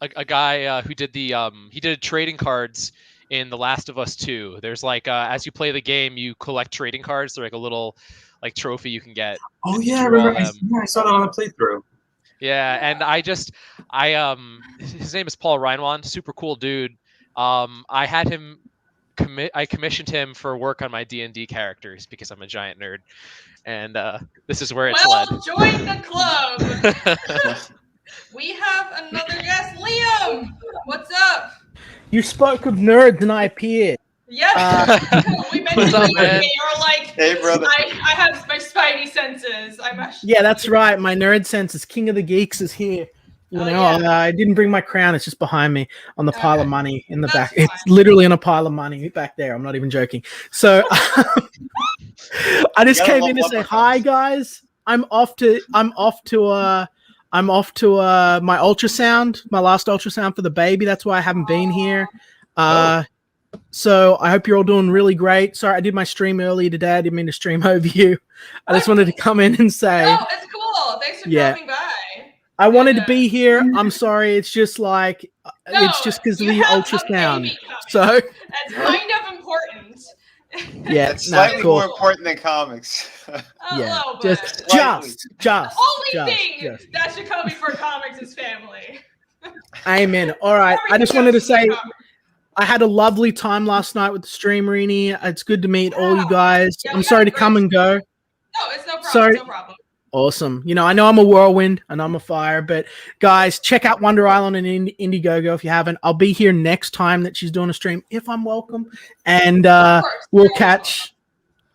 E: a guy who did he did trading cards in The Last of Us 2. There's like as you play the game, you collect trading cards. They're like a little like trophy you can get.
D: Oh yeah, I remember. I saw that on a playthrough.
E: Yeah, and his name is Paul Reinwan, super cool dude. I had him I commissioned him for work on my D&D characters because I'm a giant nerd, and this is where it's led.
A: Join the club. We have another guest, Liam. What's up?
F: You spoke of nerds and I appeared.
A: Yes. We mentioned
E: What's up,
A: you
E: man?
A: and me are like,
B: Hey, brother.
A: I have my spidey senses. I'm actually.
F: Yeah, that's right. My nerd sense is King of the Geeks is here. You
A: Oh,
F: know,
A: yeah.
F: I didn't bring my crown. It's just behind me on the pile of
A: Okay.
F: money in the
A: That's
F: back. It's
A: fine.
F: literally in a pile of money back there. I'm not even joking. So I just
B: gotta
F: came
B: love
F: in to say
B: leprechauns.
F: hi, guys. I'm off to my ultrasound, my last ultrasound for the baby. That's why I haven't been here. So I hope you're all doing really great. Sorry, I did my stream earlier today. I didn't mean to stream over you. I just wanted to come in and say,
A: Oh, it's cool. Thanks for
F: Yeah.
A: coming by.
F: I wanted to be here. I'm sorry. It's just like,
A: No,
F: it's just because of
A: you
F: the
A: have a
F: ultrasound.
A: baby coming.
F: So,
A: That's kind of important.
F: yeah,
B: It's
F: no,
B: slightly
F: cool.
B: more important than comics.
A: A
F: Yeah,
A: little bit.
F: just.
A: The only thing that should come before comics is family.
F: Amen. All right. I just wanted to say, I had a lovely time last night with the stream, Rini. It's good to meet all you guys.
A: Yeah,
F: I'm
A: we
F: sorry
A: had
F: to
A: a
F: come
A: great
F: and go.
A: No, it's no problem.
F: Sorry.
A: No problem.
F: Awesome. You know, I know I'm a whirlwind and I'm a fire, but guys, check out Wonder Island and Indiegogo if you haven't. I'll be here next time that she's doing a stream if I'm welcome. And
A: Of course.
F: we'll
A: You're
F: catch.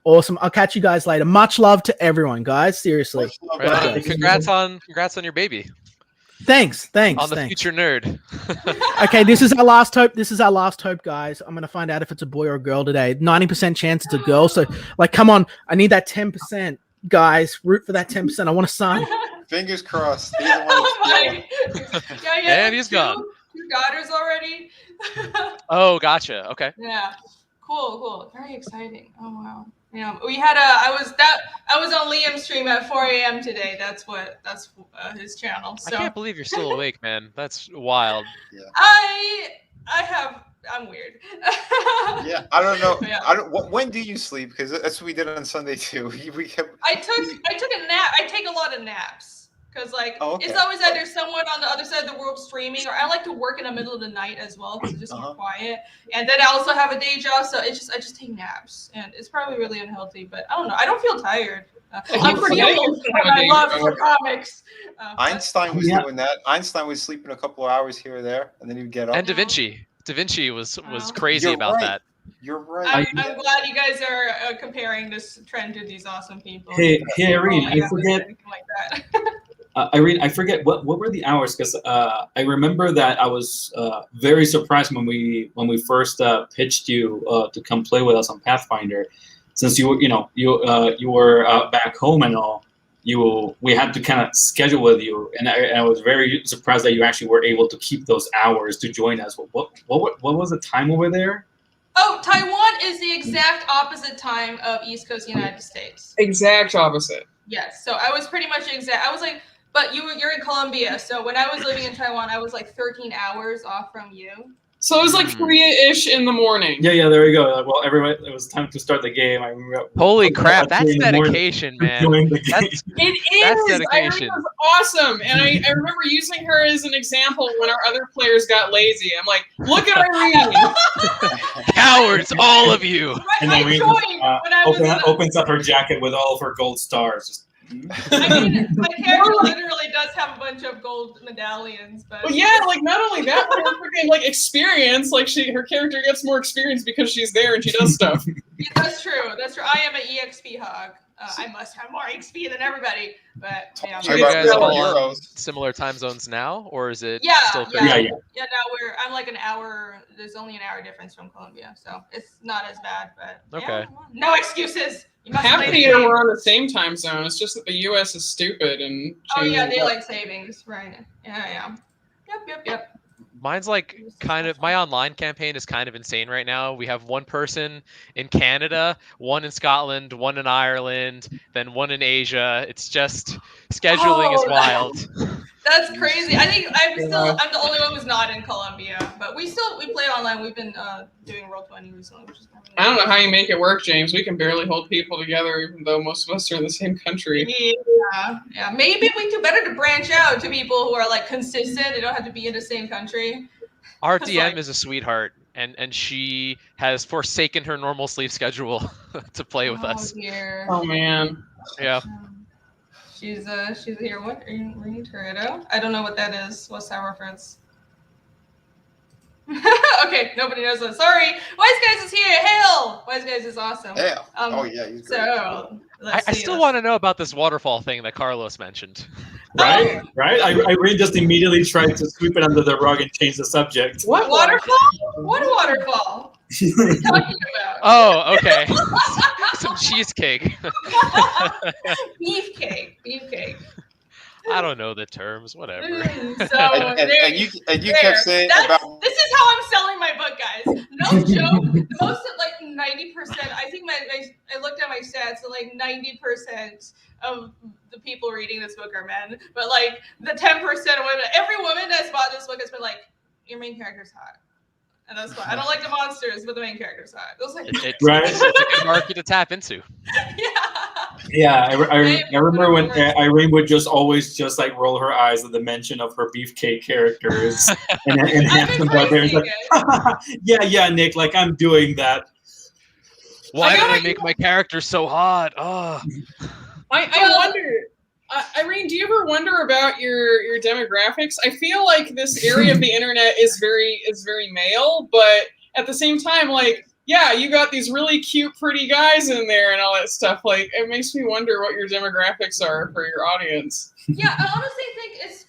F: Awesome. I'll catch you guys later. Much love to everyone, guys. Seriously.
E: Right on.
F: Okay.
E: Congrats on your baby.
F: Thanks.
E: On the future nerd.
F: Okay, this is our last hope. This is our last hope, guys. I'm gonna find out if it's a boy or a girl today. 90% chance it's a girl. So, like, come on, I need that 10%, guys. Root for that 10%. I want a son.
B: Fingers crossed.
A: Oh my. Yeah,
E: And he's gone.
A: Two daughters already.
E: Oh, gotcha. Okay.
A: Yeah. Cool. Very exciting. Oh wow. Yeah, we had I was on Liam's stream at 4 a.m. today. That's his channel. So
E: I can't believe you're still awake, man. That's wild.
A: I'm weird.
B: Yeah, I don't know.
A: Yeah.
B: When do you sleep? Because that's what we did on Sunday too. We kept.
A: I took a nap. I take a lot of naps because
B: okay.
A: It's always either someone on the other side of the world streaming, or I like to work in the middle of the night as well because it's just more quiet. And then I also have a day job, so I just take naps, and it's probably really unhealthy. But I don't know. I don't feel tired. I'm pretty old. I love for comics.
B: Einstein was doing that. Einstein was sleeping a couple of hours here or there, and then he'd get up.
E: And Da Vinci was crazy about that.
B: You're right.
A: I'm glad you guys are comparing this trend to these awesome people.
D: Hey, Irene, I forget.
A: Like that.
D: Irene, I forget what were the hours, because I remember that I was very surprised when we first pitched you to come play with us on Pathfinder, since you were back home and all. We had to kind of schedule with you, and I was very surprised that you actually were able to keep those hours to join us. What was the time over there?
A: Oh, Taiwan is the exact opposite time of East Coast United States.
C: Exact opposite.
A: Yes, so I was pretty much exact. I was like, but you're in Colombia, so when I was living in Taiwan, I was like 13 hours off from you.
C: So it was like 3-ish in the morning.
D: Yeah, there we go. Well, everybody, it was time to start the game.
E: Holy crap, that's dedication, man.
C: It is.
E: That's dedication.
C: Irene was awesome, and I remember using her as an example when our other players got lazy. I'm like, look at Irene.
E: Cowards, all of you.
D: And then Irene opens up her jacket with all of her gold stars. Just,
A: I mean, my character literally does have a bunch of gold medallions, but
C: yeah, like not only that, but her freaking like experience. Like her character gets more experience because she's there and she does stuff.
A: Yeah, that's true. I am an EXP hog. I must have more XP than everybody, but yeah.
E: Are you guys all on similar time zones now, or is it still?
A: Yeah. Now I'm like an hour. There's only an hour difference from Colombia, so it's not as bad. But
E: okay,
A: no excuses.
C: Half the year we're on the same time zone. It's just that the U.S. is stupid and.
A: Oh yeah, daylight savings, right? Yeah. Yep.
E: Mine's like my online campaign is kind of insane right now. We have one person in Canada, one in Scotland, one in Ireland, then one in Asia. It's just scheduling is wild.
A: That's crazy. I think I'm the only one who's not in Colombia, but we play online. We've been doing Roll20 recently, which is kind of
C: I don't know how you make it work, James. We can barely hold people together, even though most of us are in the same country.
A: Yeah. Maybe we do better to branch out to people who are like consistent. They don't have to be in the same country.
E: Our DM is a sweetheart, and she has forsaken her normal sleep schedule to play with us.
A: Dear.
C: Oh man.
E: Yeah.
A: She's here. What are you reading Toretto? I don't know what that is. What's that reference? Okay, nobody knows that. Sorry. Wise Guys is here. Wise Guys is awesome.
B: Yeah. Oh yeah, he's great.
A: So
E: I still want to know about this waterfall thing that Carlos mentioned.
D: Right? Right? Irene just immediately tried to sweep it under the rug and change the subject.
C: What
A: Waterfall? What waterfall? What are you talking about?
E: Oh, okay. Some cheesecake.
A: Beefcake.
E: I don't know the terms. Whatever.
A: So
B: And you kept saying about.
A: This is how I'm selling my book, guys. No joke. Most of like 90%. I think I looked at my stats, and like 90% of the people reading this book are men. But like the 10% of women, every woman that's bought this book has been like, your main character's hot. And that's why I don't like the monsters, but the main character's hot. It was like,
E: Right. It's a good market to tap into.
A: Yeah.
D: Yeah, I remember when Irene would just always just like roll her eyes at the mention of her Beefcake characters and Handsome Barbarians. Like, yeah, Nick, like I'm doing that.
E: Why did I make my character so hot? Oh.
C: I wonder, Irene, do you ever wonder about your demographics? I feel like this area of the internet is very male, but at the same time, like, yeah, you got these really cute, pretty guys in there and all that stuff. Like, it makes me wonder what your demographics are for your audience.
A: Yeah, I honestly think it's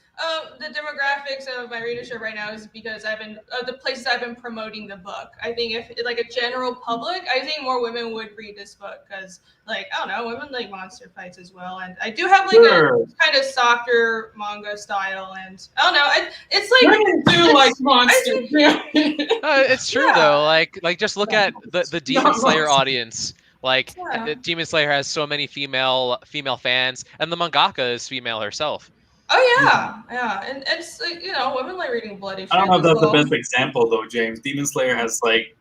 A: the demographics of my readership right now is because I've been the places I've been promoting the book. I think if like a general public, I think more women would read this book because, like, I don't know, women like monster fights as well, and I do have like a kind of softer manga style, and I don't know, it's like
C: Women do like monsters.
E: It's true though. Like just look at the Demon Slayer audience. Like Demon Slayer has so many female fans, and the mangaka is female herself.
A: Oh yeah, and it's like, you know, women like reading bloody shit.
D: I don't know if that's the best example though, James. Demon Slayer has like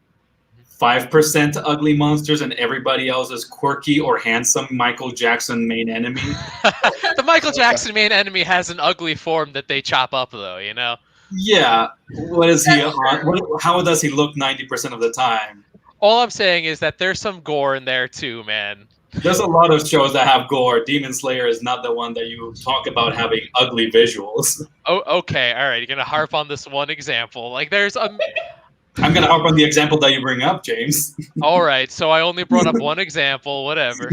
D: 5% ugly monsters, and everybody else is quirky or handsome. Michael Jackson main enemy.
E: The Michael Jackson main enemy has an ugly form that they chop up, though. You know.
D: Yeah. What is he on? How does he look 90% of the time?
E: All I'm saying is that there's some gore in there too, man.
D: There's a lot of shows that have gore. Demon Slayer is not the one that you talk about having ugly visuals.
E: Oh, okay, all right. You're gonna harp on this one example. Like, there's a.
D: I'm gonna harp on the example that you bring up, James.
E: All right, so I only brought up one example. Whatever.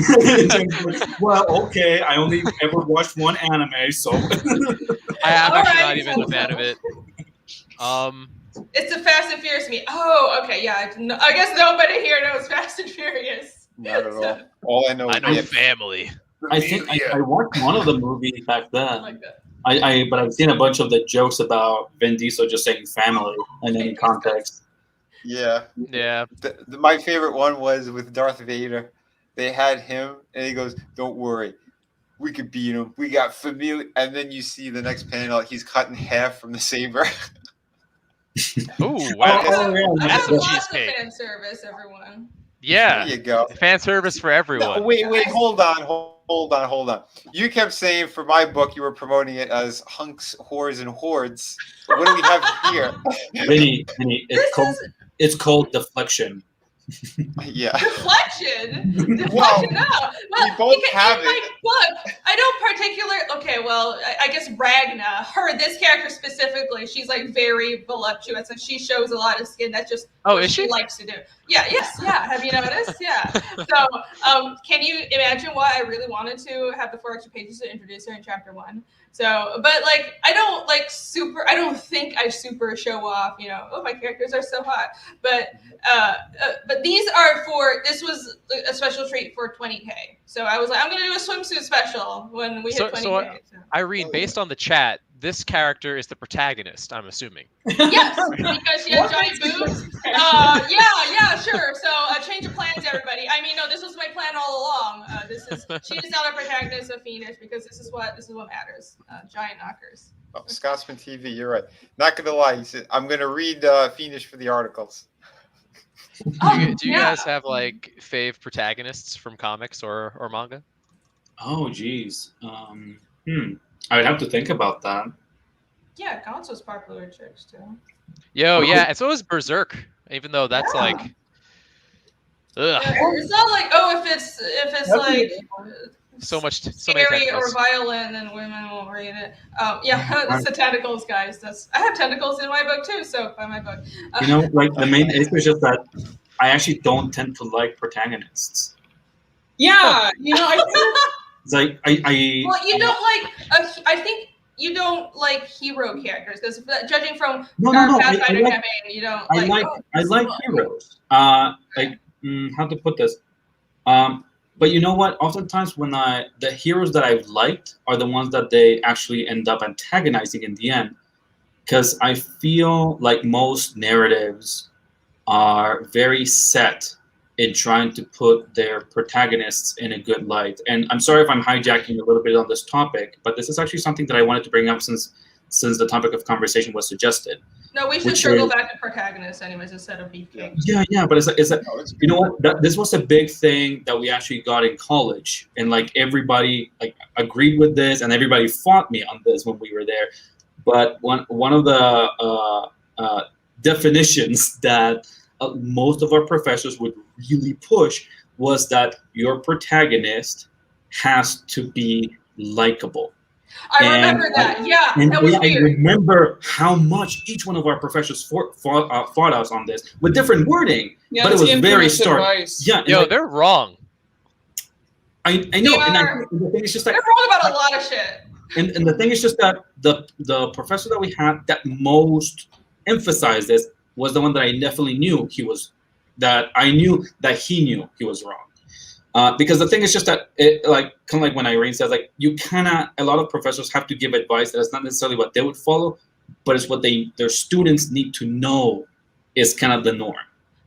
D: Well, okay. I only ever watched one anime, so.
E: I'm actually not even a fan of it.
A: It's the Fast and Furious me. Oh, okay, yeah. I guess nobody here knows Fast and Furious.
B: Not at all. All I know is
E: family.
D: I think I watched one of the movies back then.
A: I like that.
D: But I've seen a bunch of the jokes about Vin Diesel just saying family in any context.
B: Yeah.
E: Yeah.
B: My favorite one was with Darth Vader. They had him, and he goes, "Don't worry, we could beat him. We got familia." And then you see the next panel, he's cut in half from the saber.
E: Ooh, wow. That's some
A: lots of
E: cheesecake.
A: fan service, everyone.
E: Yeah.
B: There you go.
E: Fan service for everyone.
B: No, wait, hold on. You kept saying for my book you were promoting it as hunks, whores, and hordes. What do we have here?
D: Vinny, it's called deflection.
B: Yeah.
A: Deflection.
B: Well,
A: No. Well,
B: we both have
A: in
B: it.
A: my book, I don't particular. Okay, well, I guess Ragna, this character specifically, she's like very voluptuous, and she shows a lot of skin. That's just what
E: is she?
A: likes to do. Yeah. Have you noticed? Yeah. So, can you imagine why I really wanted to have the 4 extra pages to introduce her in chapter 1? So, but like, I don't think I super show off, you know, oh, my characters are so hot. But this was a special treat for 20K. So I was like, I'm going to do a swimsuit special when we hit 20K.
E: Irene, based on the chat, this character is the protagonist, I'm assuming.
A: Yes, because she has giant boobs. Yeah, sure. So change of plans, everybody. I mean, no, this was my plan all along. She is now the protagonist of Fiendish because this is what matters. Giant knockers.
B: Oh, Scotsman TV, you're right. Not gonna lie, he said, I'm gonna read Fiendish for the articles.
E: Do you guys have like fave protagonists from comics or manga?
D: Oh, geez. I would have to think about that.
A: Yeah, Gaunt's was popular at church too.
E: Yeah, and so is Berserk, even though that's like. Ugh.
A: It's not like if it's like
E: so many
A: scary or
E: tentacles.
A: violent, then women won't read it. That's the tentacles, guys. I have tentacles in my book too, so buy my book.
D: You know, like the main issue is just that I actually don't tend to like protagonists.
C: Yeah, you know, I think
D: It's like I
A: Well, you don't like. I think you don't like hero characters because judging from
D: no,
A: our
D: I
A: Pathfinder
D: like,
A: campaign, you don't
D: I like
A: oh,
D: I
A: this is
D: like
A: fun.
D: heroes. Like how to put this? But you know what? Oftentimes when the heroes that I've liked are the ones that they actually end up antagonizing in the end, because I feel like most narratives are very set in trying to put their protagonists in a good light. And I'm sorry if I'm hijacking a little bit on this topic, but this is actually something that I wanted to bring up since the topic of conversation was suggested.
A: No, we should
D: which
A: circle
D: is-
A: back to protagonists anyways instead of Beefcake.
D: Yeah, but it's like
B: No, it's
D: you know what? This was a big thing that we actually got in college, and like everybody like agreed with this, and everybody fought me on this when we were there. But one of the definitions that most of our professors would really push was that your protagonist has to be likable.
A: I
D: And
A: remember that. Yeah,
D: And
A: that was
D: I
A: weird.
D: remember how much each one of our professors fought us on this with different wording,
C: yeah,
D: but it
C: it's
D: was very
C: infamous
D: stark.
C: advice.
D: Yeah, and
E: Yo,
D: like,
E: they're wrong.
D: I know,
A: They
D: and
A: are-
D: the thing is just
A: They're
D: that,
A: wrong about a lot of shit.
D: and the thing is just that the professor that we had that most emphasized this was the one that I definitely knew he was he knew he was wrong. Because the thing is just that it like kind of like when Irene says like you cannot, a lot of professors have to give advice that is not necessarily what they would follow, but it's what their students need to know is kind of the norm.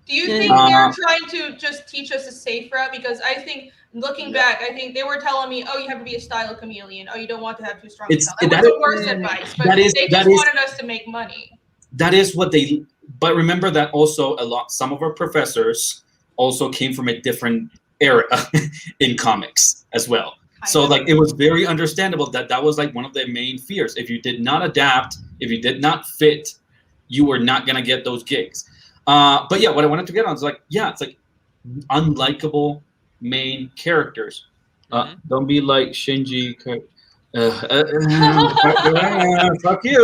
A: Do you think they're trying to just teach us a safe route? Because I think, looking back, I think they were telling me, "Oh, you have to be a style chameleon. Oh, you don't want to have too strong a style." That was the worst advice, but they just wanted us to make money.
D: That is what they. But remember that also some of our professors also came from a different era in comics as well. So like it was very understandable that was like one of their main fears. If you did not adapt, if you did not fit, you were not gonna get those gigs. But yeah, what I wanted to get on is like, yeah, it's like unlikable main characters. Don't be like Shinji. Fuck you.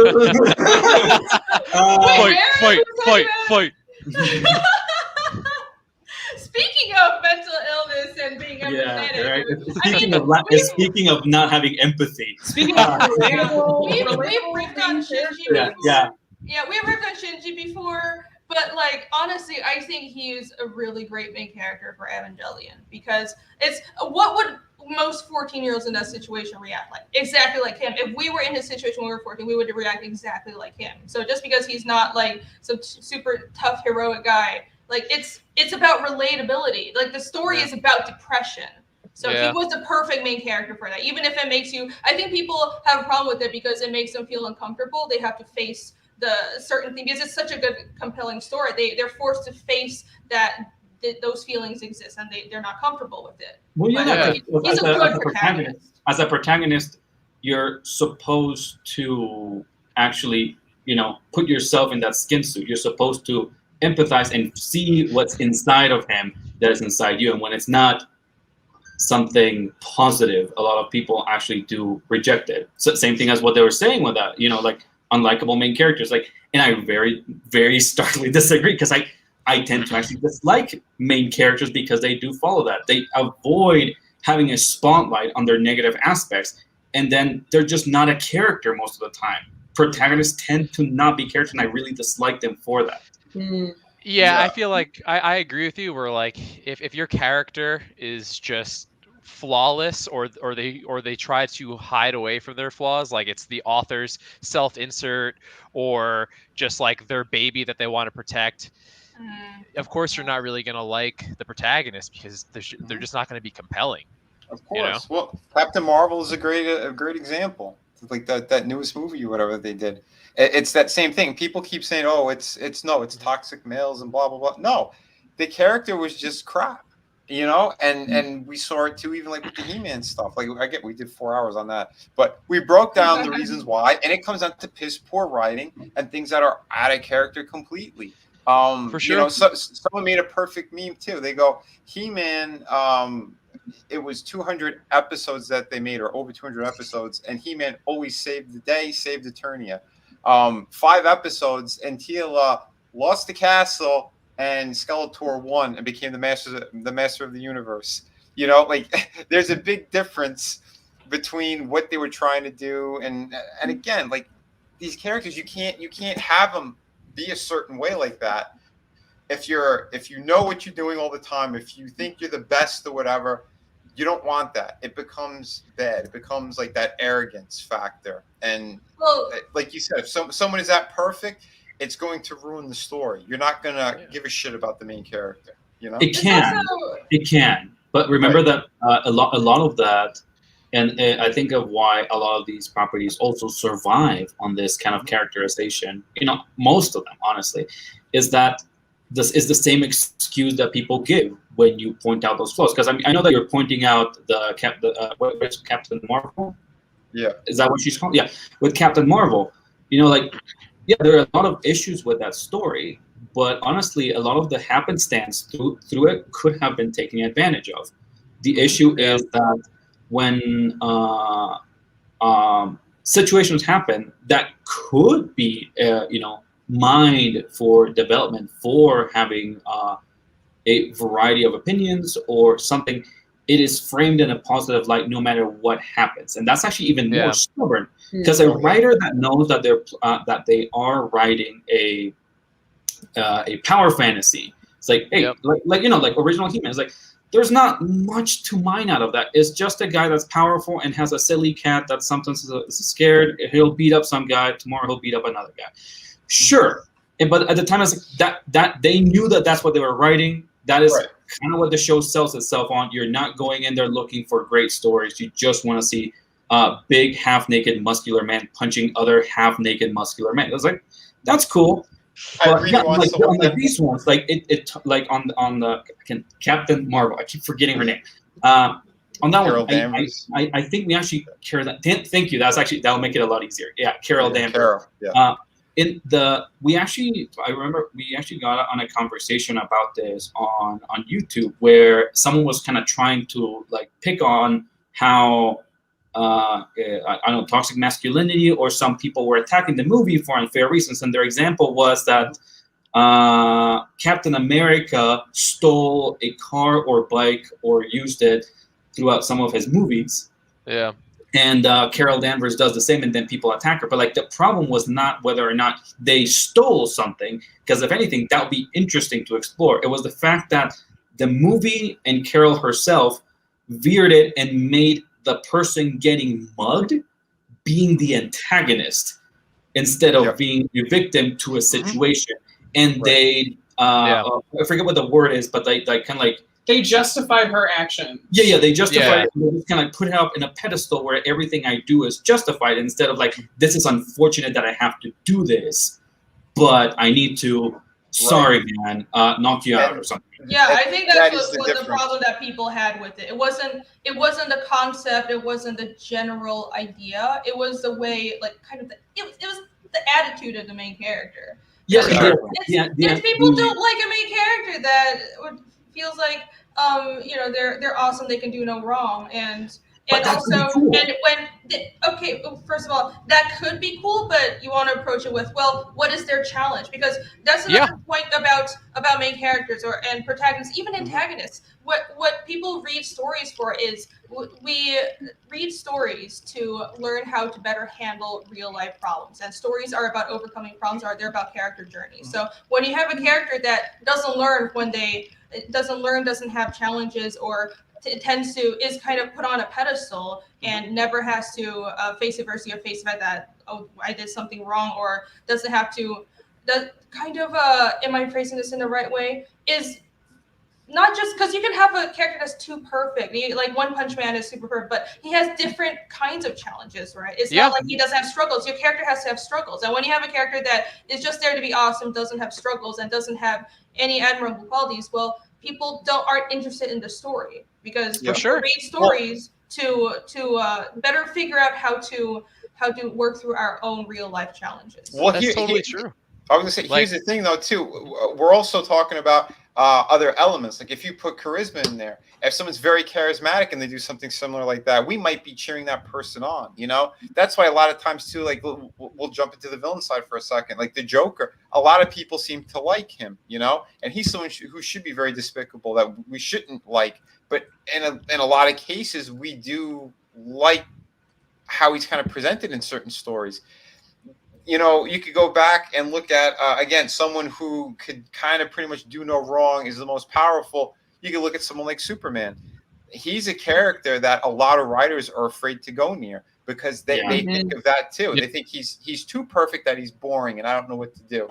E: Fight.
A: Speaking of mental illness and being empathetic,
D: Right. Speaking of not having empathy.
C: Speaking of relatable,
A: we've ripped on Shinji before. Yeah, we've ripped on Shinji before, but like honestly, I think he is a really great main character for Evangelion because it's what would most 14-year-olds in that situation react like? Exactly like him. If we were in his situation when we were 14, we would react exactly like him. So just because he's not like some super tough heroic guy, like it's about relatability. Like the story is about depression. So he was the perfect main character for that. Even if it makes you, I think people have a problem with it because it makes them feel uncomfortable. They have to face the certain thing because it's such a good, compelling story. They're forced to face that those feelings exist and they're not comfortable with it.
D: Well, yeah,
A: he's a good protagonist.
D: As a protagonist, you're supposed to actually, put yourself in that skin suit. You're supposed to empathize and see what's inside of him that is inside you. And when it's not something positive, a lot of people actually do reject it. So same thing as what they were saying with that, like unlikable main characters. Like, and I very, very starkly disagree because I tend to actually dislike main characters because they do follow that. They avoid having a spotlight on their negative aspects, and then they're just not a character most of the time. Protagonists tend to not be characters, and I really dislike them for that.
E: Yeah, I feel like I agree with you. Where like if your character is just flawless or they try to hide away from their flaws, like it's the author's self-insert or just like their baby that they want to protect, of course you're not really going to like the protagonist because they're just not going to be compelling.
B: Of course. Well, Captain Marvel is a great example. Like that newest movie or whatever they did. It's that same thing. People keep saying, "Oh, it's toxic males and blah blah blah." No, the character was just crap, And we saw it too, even like with the He-Man stuff. Like we did 4 hours on that, but we broke down the reasons why, and it comes down to piss poor writing and things that are out of character completely.
E: For sure.
B: So someone made a perfect meme too. They go, He-Man. It was 200 episodes that they made, or over 200 episodes, and He-Man always saved the day, saved Eternia. 5 episodes, and Teela lost the castle and Skeletor won and became the master of the universe. You know, like there's a big difference between what they were trying to do, and again, like these characters, you can't have them be a certain way like that. If you know what you're doing all the time, if you think you're the best or whatever, you don't want that. It becomes bad. It becomes like that arrogance factor. And like you said, if someone is that perfect, it's going to ruin the story. You're not gonna give a shit about the main character. You know,
D: it can. But remember that a lot of that, and I think of why a lot of these properties also survive on this kind of characterization. You know, most of them, honestly, is that this is the same excuse that people give when you point out those flaws. Because I know that you're pointing out what's Captain Marvel.
B: Yeah,
D: is that what she's called? Yeah, with Captain Marvel, you know, like, yeah, there are a lot of issues with that story, but honestly, a lot of the happenstance through it could have been taken advantage of. The issue is that when situations happen that could be, mined for development, for having a variety of opinions or something, it is framed in a positive light no matter what happens, and that's actually even more stubborn, because a writer that knows that they are writing a power fantasy, it's like, hey, like original He-Man, it's like there's not much to mine out of that. It's just a guy that's powerful and has a silly cat that sometimes is scared. He'll beat up some guy. Tomorrow he'll beat up another guy. Sure, but at the time, it's like that they knew that that's what they were writing. That is kind of what the show sells itself on. You're not going in there looking for great stories. You just want to see big half-naked muscular man punching other half-naked muscular men. It was like, that's cool. But yeah, like these ones, like it like on the Captain Marvel. I keep forgetting her name. On that
B: Carol
D: one, I think we actually Carol. Thank you. That'll make it a lot easier. Yeah, Carol Danvers.
B: Carol, yeah.
D: I remember we actually got on a conversation about this on YouTube, where someone was kind of trying to like pick on how I don't know, toxic masculinity, or some people were attacking the movie for unfair reasons, and their example was that Captain America stole a car or bike or used it throughout some of his movies.
E: Yeah.
D: And Carol Danvers does the same, and then people attack her. But like the problem was not whether or not they stole something, because if anything, that would be interesting to explore. It was the fact that the movie and Carol herself veered it and made the person getting mugged being the antagonist instead of being a victim to a situation. And they, I forget what the word is, but they kind of like,
C: they justified her action.
D: Yeah, they justified it. They just kind of put it up in a pedestal where everything I do is justified, instead of like, this is unfortunate that I have to do this, but I need to, sorry, man, knock you out or something.
A: Yeah, I think that's what the problem that people had with it. It wasn't the concept, it wasn't the general idea. It was the way, like, kind of it was the attitude of the main character.
D: Yes,
A: if people don't like a main character that feels like they're awesome, they can do no wrong, and also cool. And first of all, that could be cool, but you want to approach it with, well, what is their challenge? Because that's another point about main characters and protagonists, even antagonists. What people read stories for is we read stories to learn how to better handle real life problems, and stories are about overcoming problems. They're about character journeys. So when you have a character that doesn't learn doesn't have challenges, or is kind of put on a pedestal and never has to face adversity or face the fact that, oh, I did something wrong, or doesn't have to, am I phrasing this in the right way? Is not just because you can have a character that's too perfect. Like One Punch Man is super perfect, but he has different kinds of challenges, right? It's not like he doesn't have struggles. Your character has to have struggles. And when you have a character that is just there to be awesome, doesn't have struggles, and doesn't have any admirable qualities, well, people aren't interested in the story, because we read stories to better figure out how to work through our own real life challenges.
B: Well,
E: that's totally true.
B: I was gonna say, here's the thing though too. We're also talking about other elements. Like if you put charisma in there, if someone's very charismatic and they do something similar like that, we might be cheering that person on. You know, that's why a lot of times too, like we'll jump into the villain side for a second. Like the Joker, a lot of people seem to like him, you know, and he's someone who should be very despicable that we shouldn't like. But in a lot of cases, we do like how he's kind of presented in certain stories. You know, you could go back and look at, again, someone who could kind of pretty much do no wrong is the most powerful. You could look at someone like Superman. He's a character that a lot of writers are afraid to go near because they think of that too. They think he's too perfect that he's boring and I don't know what to do.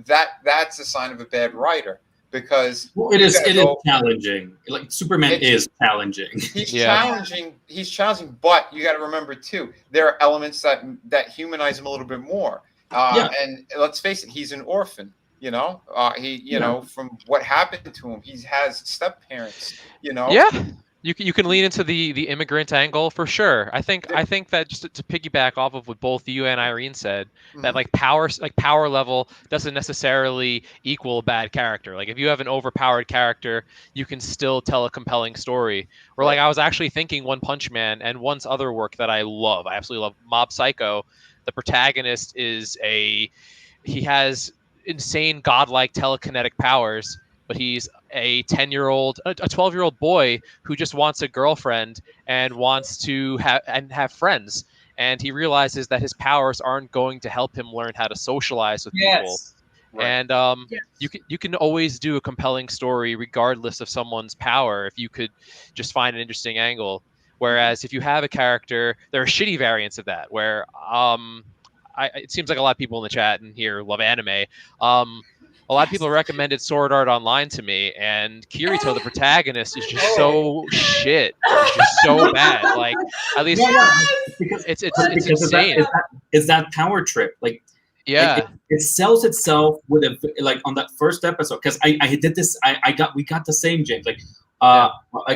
B: That's a sign of a bad writer because
D: it is challenging. Like Superman is challenging.
B: He's challenging. He's challenging, but you got to remember too, there are elements that humanize him a little bit more. And let's face it, he's an orphan. You know, you know, from what happened to him, he has step parents. You know,
E: you can lean into the immigrant angle for sure. I think that just to piggyback off of what both you and Irene said, that like power level doesn't necessarily equal a bad character. Like if you have an overpowered character, you can still tell a compelling story. Or like I was actually thinking One Punch Man and One's other work that I absolutely love, Mob Psycho. The protagonist he has insane godlike telekinetic powers, but he's a 12-year-old boy who just wants a girlfriend and wants to have friends, and he realizes that his powers aren't going to help him learn how to socialize with people. And you can always do a compelling story regardless of someone's power if you could just find an interesting angle. Whereas if you have a character, there are shitty variants of that where it seems like a lot of people in the chat and here love anime. A lot of people recommended Sword Art Online to me, and Kirito, the protagonist, is just so shit. It's just so bad. Like, at least it's insane.
D: It's that power trip. Like, it sells itself with on that first episode. Because I did this. We got the same, James. Like,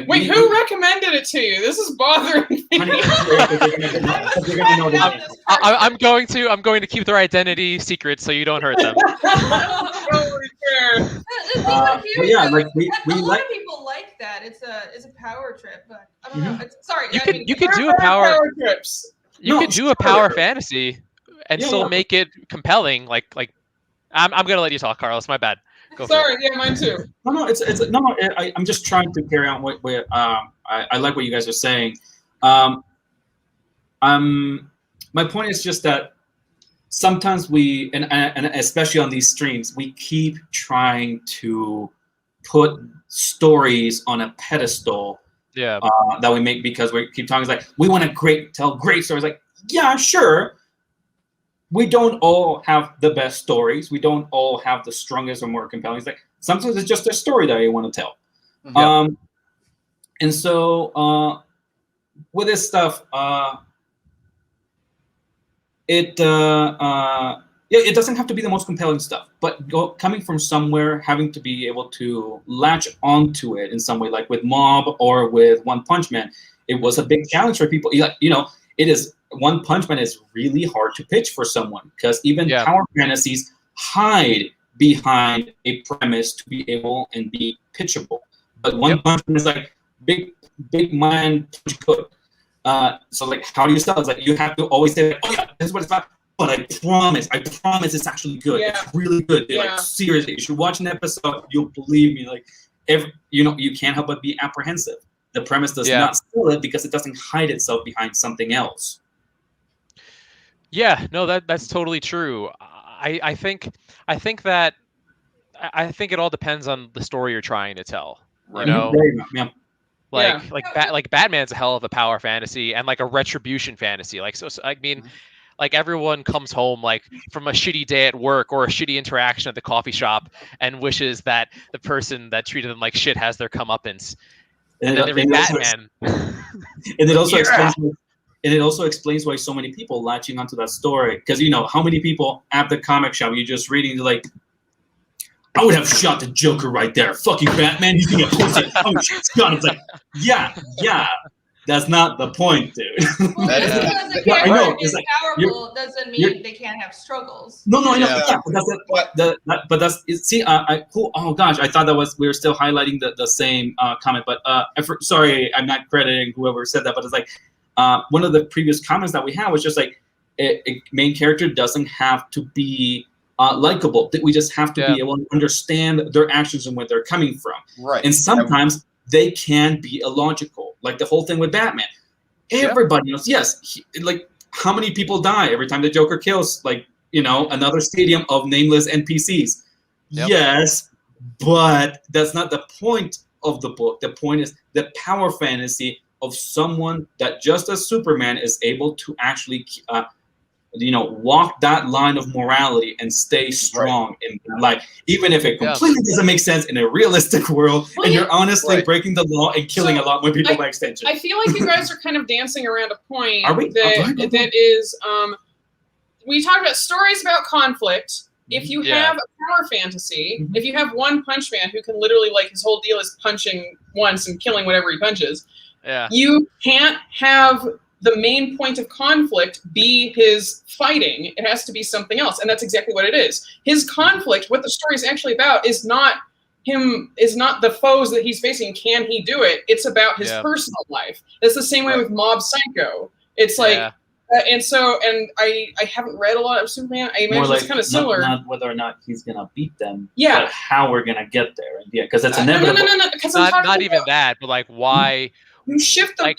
C: wait, who recommended it to you? This is bothering me.
E: I'm going to keep their identity secret so you don't hurt them.
A: A lot of people like that. It's a power trip, but I don't know. Sorry,
E: you could do a power
C: trips.
E: You could do a power fantasy and still make it compelling. Like I'm gonna let you talk, Carlos. My bad.
C: Sorry, mine too.
D: I'm just trying to carry on what I like what you guys are saying. My point is just that sometimes we, and especially on these streams, we keep trying to put stories on a pedestal. That we make because we keep talking like we want to tell great stories. Like, yeah, sure. We don't all have the best stories. We don't all have the strongest or more compelling. It's like sometimes it's just a story that you want to tell. And so with this stuff, it doesn't have to be the most compelling stuff, but coming from somewhere, having to be able to latch onto it in some way, like with Mob or with One Punch Man, it was a big challenge for people. You know, it is. One Punch Man is really hard to pitch for someone because even power fantasies hide behind a premise to be able and be pitchable. But One Punch Man is like big man punch good. So like, how do you sell? It's like you have to always say, like, "Oh yeah, this is what it's about." But I promise it's actually good. It's really good. Like seriously, you should watch an episode. You'll believe me. Like, you can't help but be apprehensive. The premise does not sell it because it doesn't hide itself behind something else.
E: Yeah, no, that's totally true. I think it all depends on the story you're trying to tell. You know, like Batman's a hell of a power fantasy and like a retribution fantasy. Like so I mean, like everyone comes home like from a shitty day at work or a shitty interaction at the coffee shop and wishes that the person that treated them like shit has their comeuppance. And then they read Batman.
D: And it also explains why so many people latching onto that story. Because how many people at the comic shop you're just reading like, I would have shot the Joker right there. Fucking Batman, he's gonna pussy. Oh, shot. It's like, yeah. That's not the point, dude.
A: Well,
B: That
A: just
B: is-
A: because the
D: Yeah, I know,
A: character
D: it's
A: is
D: like,
A: powerful doesn't mean they can't have struggles.
D: No, I know.
E: Yeah.
D: Yeah, but that's see. Cool. Oh gosh, I thought we were still highlighting the same comment. But sorry, I'm not crediting whoever said that. But it's like one of the previous comments that we had was just like a main character doesn't have to be likable. We just have to be able to understand their actions and where they're coming from.
B: Right.
D: And sometimes they can be illogical, like the whole thing with Batman. Everybody knows. Yes, like how many people die every time the Joker kills, like, you know, another stadium of nameless NPCs?
E: Yep.
D: Yes, but that's not the point of the book. The point is the power fantasy of someone that, just as Superman, is able to actually, walk that line of morality and stay strong in their life, even if it completely doesn't make sense in a realistic world, and you're honestly breaking the law and killing a lot more people by extension.
C: I feel like you guys are kind of dancing around a point
D: Are we?
C: that is, we talked about stories about conflict. If you have a power fantasy, if you have one Punch Man who can literally, like, his whole deal is punching once and killing whatever he punches, you can't have the main point of conflict be his fighting. It has to be something else, and that's exactly what it is. His conflict, what the story is actually about, is not the foes that he's facing. Can he do it? It's about his personal life. It's the same way with Mob Psycho. It's like, and I haven't read a lot of Superman. I imagine it's kind of similar.
D: Not whether or not he's gonna beat them, but how we're gonna get there. Yeah, because it's inevitable.
C: No.
E: Not even that, but like why.
C: You shift the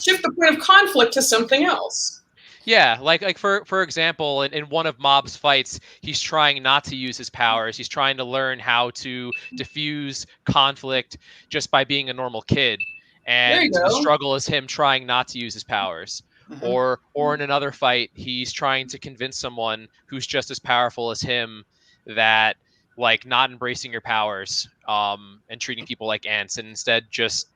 C: shift the point of conflict to something else.
E: Yeah, like for example, in one of Mob's fights, he's trying not to use his powers. He's trying to learn how to diffuse conflict just by being a normal kid. And the struggle is him trying not to use his powers. Or in another fight, he's trying to convince someone who's just as powerful as him that, like, not embracing your powers and treating people like ants, and instead just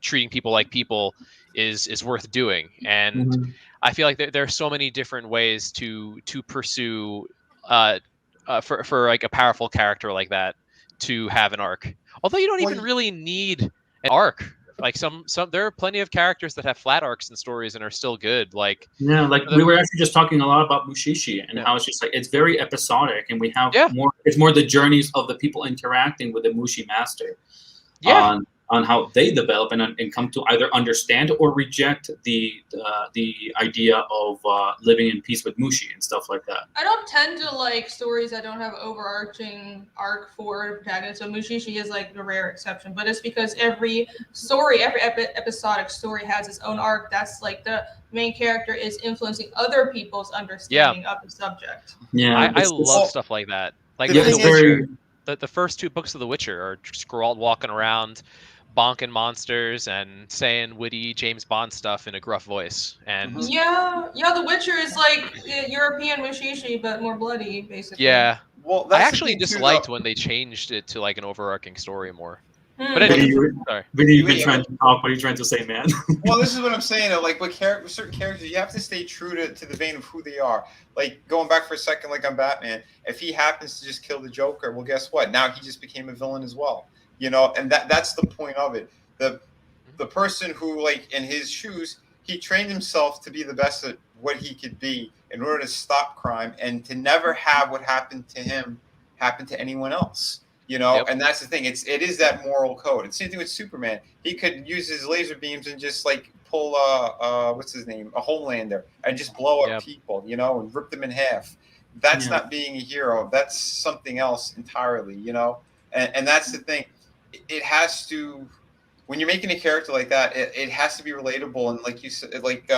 E: treating people like people is worth doing. And I feel like there are so many different ways to pursue for like a powerful character like that to have an arc. Although you don't even really need an arc. Like some there are plenty of characters that have flat arcs in stories and are still good. Like
D: we were actually just talking a lot about Mushishi and how it's just like it's very episodic, and we have more. It's more the journeys of the people interacting with the Mushi master. On how they develop and come to either understand or reject the idea of living in peace with Mushi and stuff like that.
A: I don't tend to like stories that don't have overarching arc for the protagonist. So Mushishi is like the rare exception, but it's because every story, every episodic story has its own arc. That's like the main character is influencing other people's understanding of the subject.
E: Yeah, I love stuff like that. Like the first two books of The Witcher are Geralt walking around, bonking monsters and saying witty James Bond stuff in a gruff voice. And
A: The Witcher is like European Mushishi, but more bloody, basically.
E: Yeah.
B: Well,
E: I actually disliked when they changed it to like an overarching story more. But
D: anyway, sorry. You've been trying to talk. What are you trying to say, man?
B: Well, this is what I'm saying. Like with certain characters, you have to stay true to the vein of who they are. Like going back for a second, like on Batman, if he happens to just kill the Joker, well, guess what? Now he just became a villain as well. You know, and that's the point of it. The person who, like, in his shoes, he trained himself to be the best at what he could be in order to stop crime and to never have what happened to him happen to anyone else. You know, and that's the thing. It is that moral code. It's the same thing with Superman. He could use his laser beams and just like pull what's his name, a Homelander, and just blow up people, you know, and rip them in half. That's not being a hero. That's something else entirely, you know. And that's the thing. It has to, when you're making a character like that, it has to be relatable. And like you said, like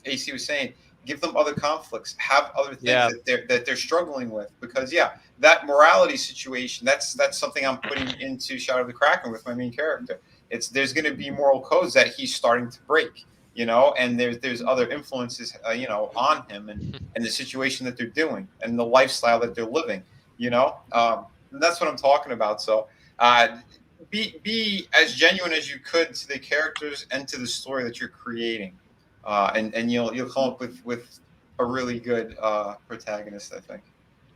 B: AC was saying, give them other conflicts, have other things that they're struggling with. Because that morality situation, that's something I'm putting into Shadow of the Kraken with my main character. There's going to be moral codes that he's starting to break, you know, and there's other influences, you know, on him and the situation that they're doing and the lifestyle that they're living, you know. And that's what I'm talking about. So be as genuine as you could to the characters and to the story that you're creating, and you'll come up with a really good protagonist, I think.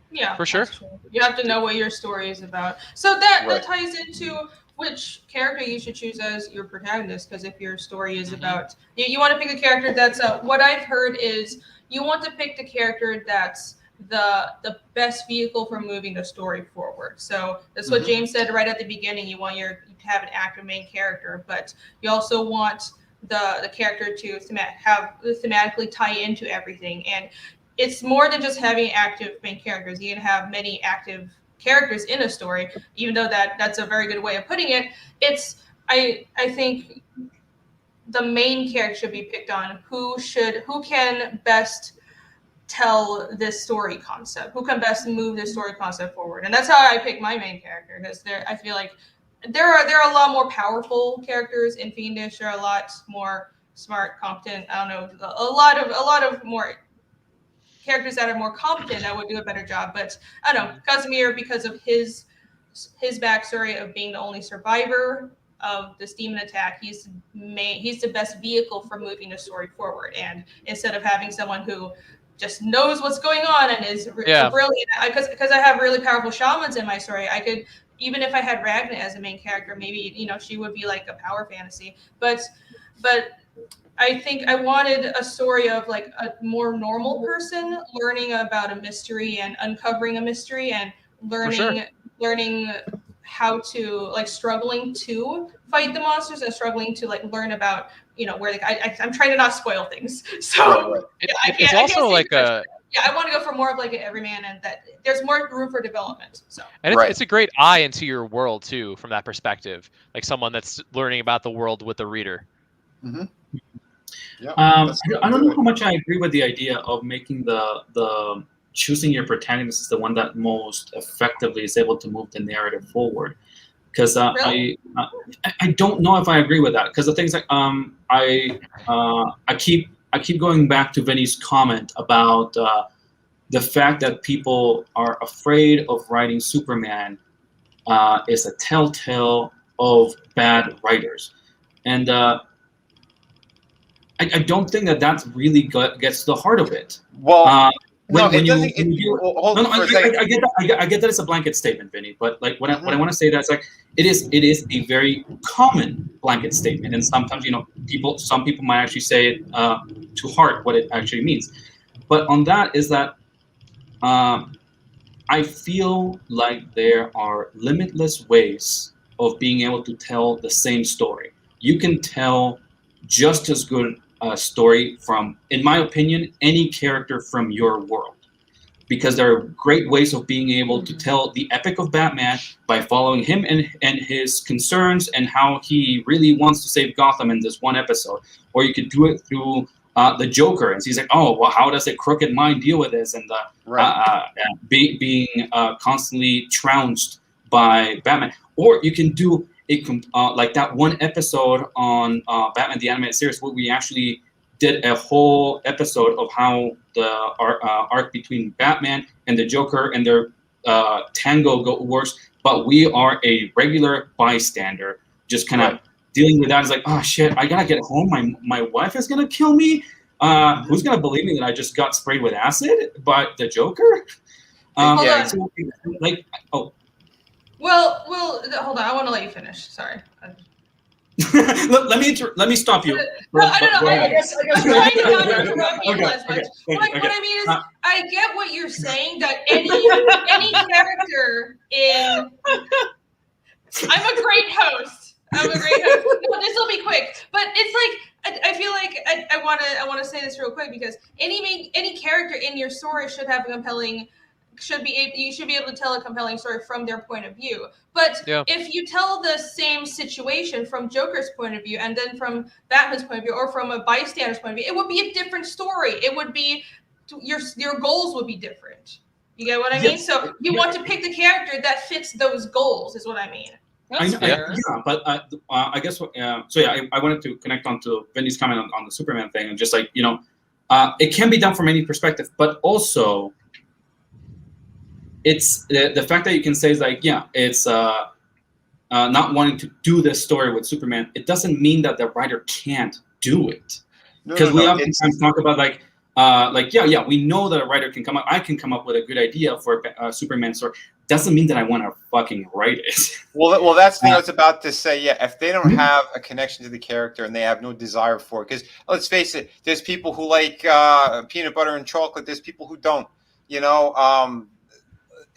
A: Yeah,
E: for sure.
A: You have to know what your story is about. So that ties into which character you should choose as your protagonist, because if your story is about you want to pick a character that's what I've heard is you want to pick the character that's the best vehicle for moving the story forward. So that's what James said right at the beginning. You want to have an active main character, but you also want the character to thematically tie into everything. And it's more than just having active main characters. You can have many active characters in a story, even though that's a very good way of putting it. It's I think the main character should be picked on who can best tell this story concept, who can best move this story concept forward. And that's how I pick my main character, because I feel like there are a lot more powerful characters in Fiendish. There are a lot more smart, competent, I don't know, a lot of more characters that are more competent that would do a better job. But I don't know, Casimir, because of his backstory of being the only survivor of this demon attack, he's the best vehicle for moving the story forward. And instead of having someone who just knows what's going on and is brilliant, because I have really powerful shamans in my story, I could, even if I had Ragna as a main character, maybe she would be like a power fantasy. But I think I wanted a story of like a more normal person learning about a mystery and uncovering a mystery and learning how to struggling to fight the monsters and struggling to learn about where I'm trying to not spoil things. So
E: it's also like a
A: I want to go for more of like an everyman, and that there's more room for development. So
E: and it's a great eye into your world too from that perspective, like someone that's learning about the world with the reader.
D: Yeah, I don't know how much I agree with the idea of making the choosing your protagonist is the one that most effectively is able to move the narrative forward. Because I don't know if I agree with that. Because the things like I keep going back to Vinny's comment about the fact that people are afraid of writing Superman is a telltale of bad writers, and I don't think that really gets to the heart of it.
B: Well,
D: I get that it's a blanket statement, Vinny. But like what I want to say that's like it is a very common blanket statement, and sometimes some people might actually say it to heart what it actually means. But on that is that I feel like there are limitless ways of being able to tell the same story. You can tell just as good a story from, in my opinion, any character from your world. Because there are great ways of being able to tell the epic of Batman by following him and his concerns and how he really wants to save Gotham in this one episode. Or you could do it through the Joker, and he's like, oh, well, how does a crooked mind deal with this? And being constantly trounced by Batman. Or you can do like that one episode on Batman the Animated Series where we actually did a whole episode of how the arc between Batman and the Joker and their tango works, but we are a regular bystander, just kind of dealing with that. It's like, oh shit, I gotta get home. My wife is gonna kill me. Who's gonna believe me that I just got sprayed with acid by the Joker?
A: Hold on.
D: So, like, oh.
A: Well, hold on. I want to let you finish. Sorry.
D: let me stop you.
A: No, I don't know. I'm trying to not interrupt you as much. What I mean is, I get what you're saying. That any character in, I'm a great host. No, this will be quick. But it's like I feel like I want to say this real quick because any character in your story should have a compelling. You should be able to tell a compelling story from their point of view. But if you tell the same situation from Joker's point of view and then from Batman's point of view or from a bystander's point of view, it would be a different story. It would be your goals would be different. You get what I mean? So you want to pick the character that fits those goals is what I mean.
C: That's fair.
D: But I guess I wanted to connect on to Vinny's comment on the Superman thing and just like it can be done from any perspective, but also it's the fact that you can say is like, it's not wanting to do this story with Superman. It doesn't mean that the writer can't do it. Because we oftentimes talk about we know that a writer can come up. I can come up with a good idea for a Superman story, doesn't mean that I want to fucking write it.
B: Well, that's the thing I was about to say. Yeah, if they don't have a connection to the character and they have no desire for it, because let's face it, there's people who like peanut butter and chocolate. There's people who don't. You know,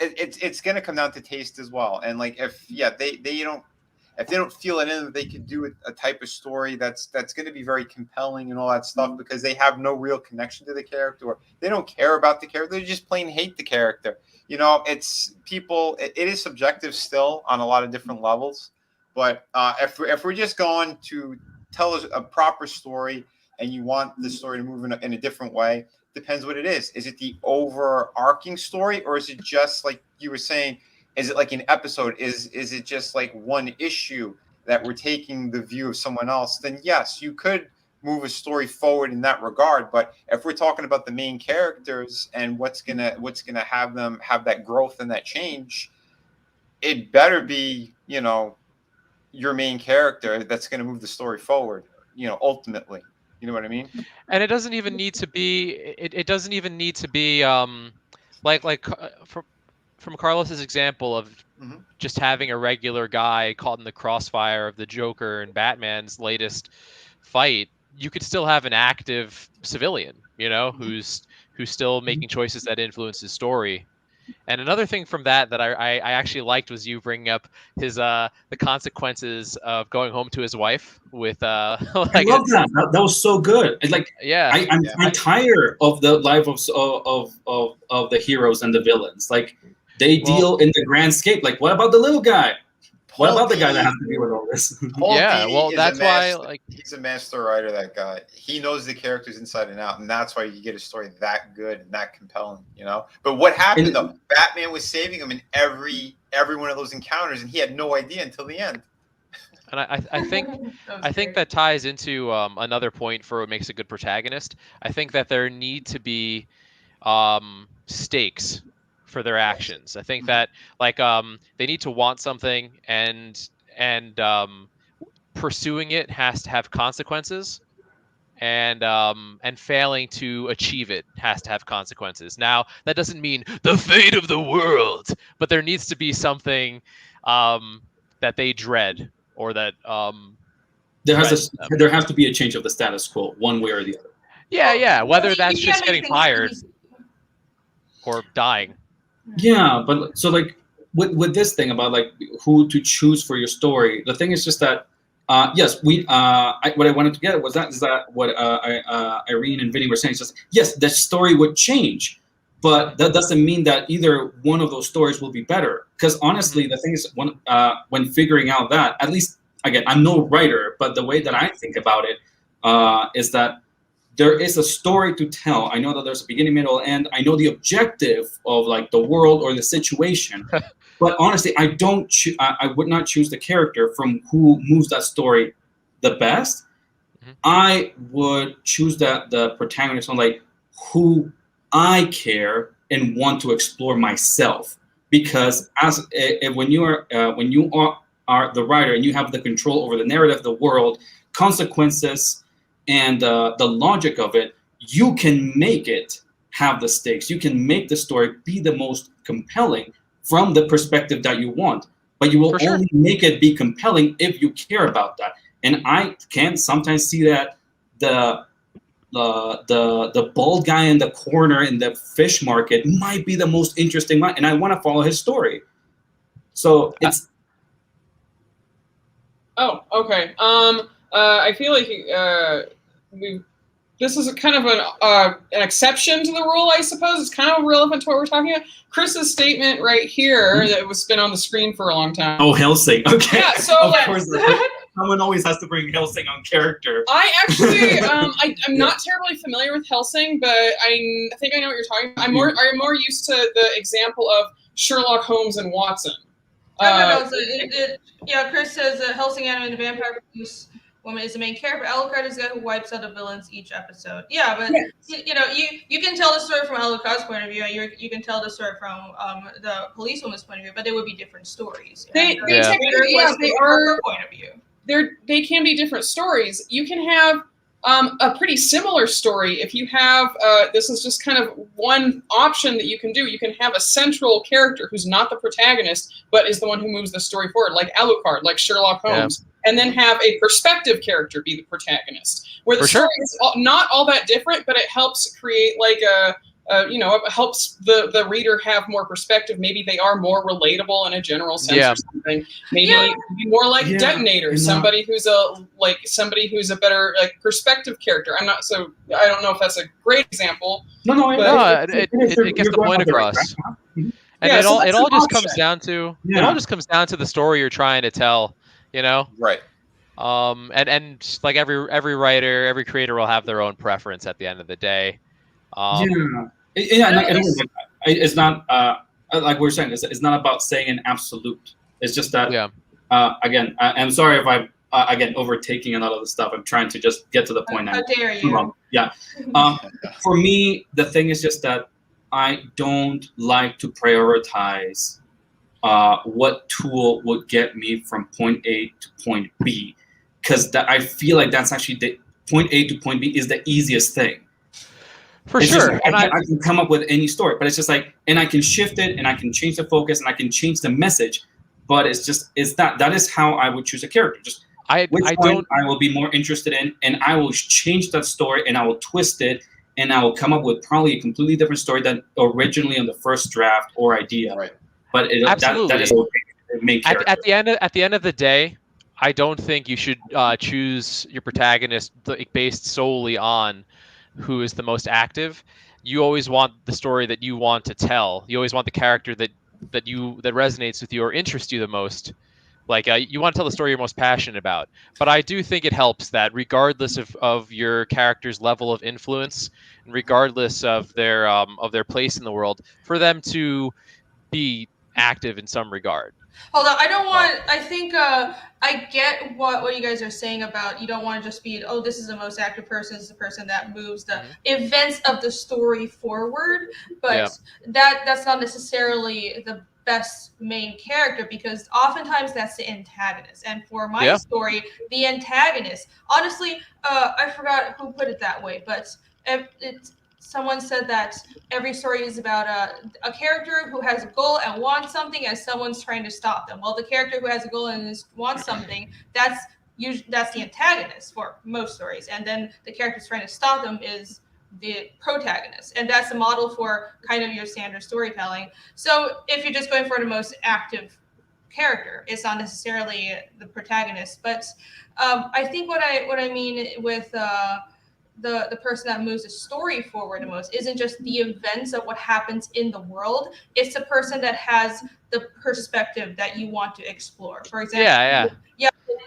B: it's gonna come down to taste as well. And like if they don't feel it in them, they could do a type of story that's going to be very compelling and all that stuff because they have no real connection to the character or they don't care about the character. They just plain hate the character. You know, it's people. It is subjective still on a lot of different levels. But if we're just going to tell us a proper story and you want the story to move in a different way, depends what it is. Is it the overarching story or is it just like you were saying? Is it like an episode? Is it just like one issue that we're taking the view of someone else? Then yes, you could move a story forward in that regard. But if we're talking about the main characters and what's gonna have them have that growth and that change, it better be, you know, your main character that's gonna move the story forward, you know, ultimately. You know what I mean?
E: And it doesn't even need to be. It doesn't even need to be from Carlos's example of just having a regular guy caught in the crossfire of the Joker and Batman's latest fight. You could still have an active civilian, you know, who's still making choices that influence his story. And another thing from that I actually liked was you bringing up his the consequences of going home to his wife with
D: I love that. That was so good. It's like I'm tired of the life of the heroes and the villains. Like they deal in the grand scape. Like what about the little guy? What about the guy that has to deal with all this?
E: Yeah, well, that's why, like,
B: he's a master writer. That guy, he knows the characters inside and out, and that's why you get a story that good and that compelling, you know. But what happened though? Batman was saving him in every one of those encounters, and he had no idea until the end.
E: And I think that ties into another point for what makes a good protagonist. I think that there need to be stakes for their actions. I think that like they need to want something and pursuing it has to have consequences, and failing to achieve it has to have consequences. Now that doesn't mean the fate of the world, but there needs to be something that they dread or that
D: there has to be a change of the status quo one way or the other.
E: Yeah, whether that's just getting fired or dying.
D: Yeah, but so like with this thing about like who to choose for your story, the thing is just that yes, what I wanted to get was that what Irene and Vinny were saying. It's just yes, the story would change, but that doesn't mean that either one of those stories will be better. Because honestly, the thing is when figuring out that, at least again, I'm no writer, but the way that I think about it is that there is a story to tell. I know that there's a beginning, middle, end. I know the objective of like the world or the situation, but honestly, I would not choose the character from who moves that story the best. I would choose the protagonist on like who I care and want to explore myself. Because when you are the writer and you have the control over the narrative, the world, consequences, and the logic of it, you can make it have the stakes. You can make the story be the most compelling from the perspective that you want. But you will only make it be compelling if you care about that. And I can sometimes see that the bald guy in the corner in the fish market might be the most interesting one, and I want to follow his story. So it's.
C: Oh, okay. I feel like this is kind of an exception to the rule, I suppose. It's kind of relevant to what we're talking about. Chris's statement right here that was been on the screen for a long time.
D: Oh, Hellsing. Okay.
C: Yeah. So
D: of course, someone always has to bring Hellsing on character.
C: I actually, I'm not terribly familiar with Hellsing, but I think I know what you're talking about. I'm more used to the example of Sherlock Holmes and Watson.
A: Chris says Hellsing animated vampire police woman is the main character. Alucard is the guy who wipes out the villains each episode. Yeah, but you know, you can tell the story from Alucard's point of view, and you can tell the story from the policewoman's point of view, but they would be different stories.
C: They are point of view. They can be different stories. You can have a pretty similar story. If you have, this is just kind of one option that you can do. You can have a central character who's not the protagonist, but is the one who moves the story forward, like Alucard, like Sherlock Holmes, and then have a perspective character be the protagonist, where the story is not all that different, but it helps create like it helps the reader have more perspective. Maybe they are more relatable in a general sense or something. Maybe be more like Detonator, somebody who's a better like perspective character. I don't know if that's a great example.
E: It gets the point across. And it all just comes down to the story you're trying to tell, you know?
B: Right.
E: And like every writer, every creator will have their own preference at the end of the day.
D: It's not like we're saying. It's not about saying an absolute. It's just that. Again, I'm sorry if I'm again overtaking a lot of the stuff. I'm trying to just get to the point now.
A: How dare you?
D: For me, the thing is just that I don't like to prioritize what tool would get me from point A to point B, because I feel like that's actually the point A to point B is the easiest thing.
E: For sure.
D: Like, I can come up with any story, but it's just like, and I can shift it and I can change the focus and I can change the message, but that is how I would choose a character. Just I will be more interested in, and I will change that story and I will twist it and I will come up with probably a completely different story than originally on the first draft or idea.
B: Right.
D: But that is the main character.
E: At the end of the day, I don't think you should choose your protagonist based solely on who is the most active. You always want the story that you want to tell. You always want the character that resonates with you or interests you the most. Like you want to tell the story you're most passionate about. But I do think it helps that regardless of your character's level of influence, and regardless of their place in the world, for them to be active in some regard.
A: Hold on, I think I get what you guys are saying about you don't want to just be, oh, this is the most active person, this is the person that moves the events of the story forward, but that's not necessarily the best main character, because oftentimes that's the antagonist. And for my story, the antagonist, honestly, I forgot who put it that way, but someone said that every story is about a character who has a goal and wants something, and someone's trying to stop them. Well, the character who has a goal and wants something, that's the antagonist for most stories. And then the character who's trying to stop them is the protagonist. And that's the model for kind of your standard storytelling. So if you're just going for the most active character, it's not necessarily the protagonist. But I think what I mean with the person that moves the story forward the most isn't just the events of what happens in the world. It's the person that has the perspective that you want to explore. For example,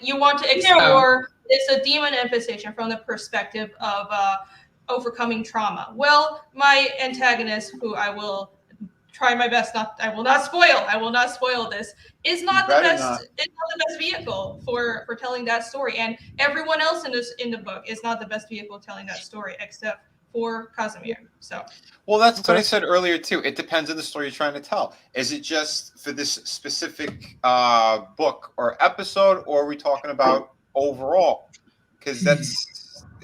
A: you want to explore it's a demon infestation from the perspective of overcoming trauma. Well, my antagonist, who I will try my best I will not spoil this, is not the best. It's not the best vehicle for telling that story, and everyone else in the book is not the best vehicle telling that story except for Casimir. So,
B: well, that's what I said earlier too. It depends on the story you're trying to tell. Is it just for this specific book or episode, or are we talking about overall? Because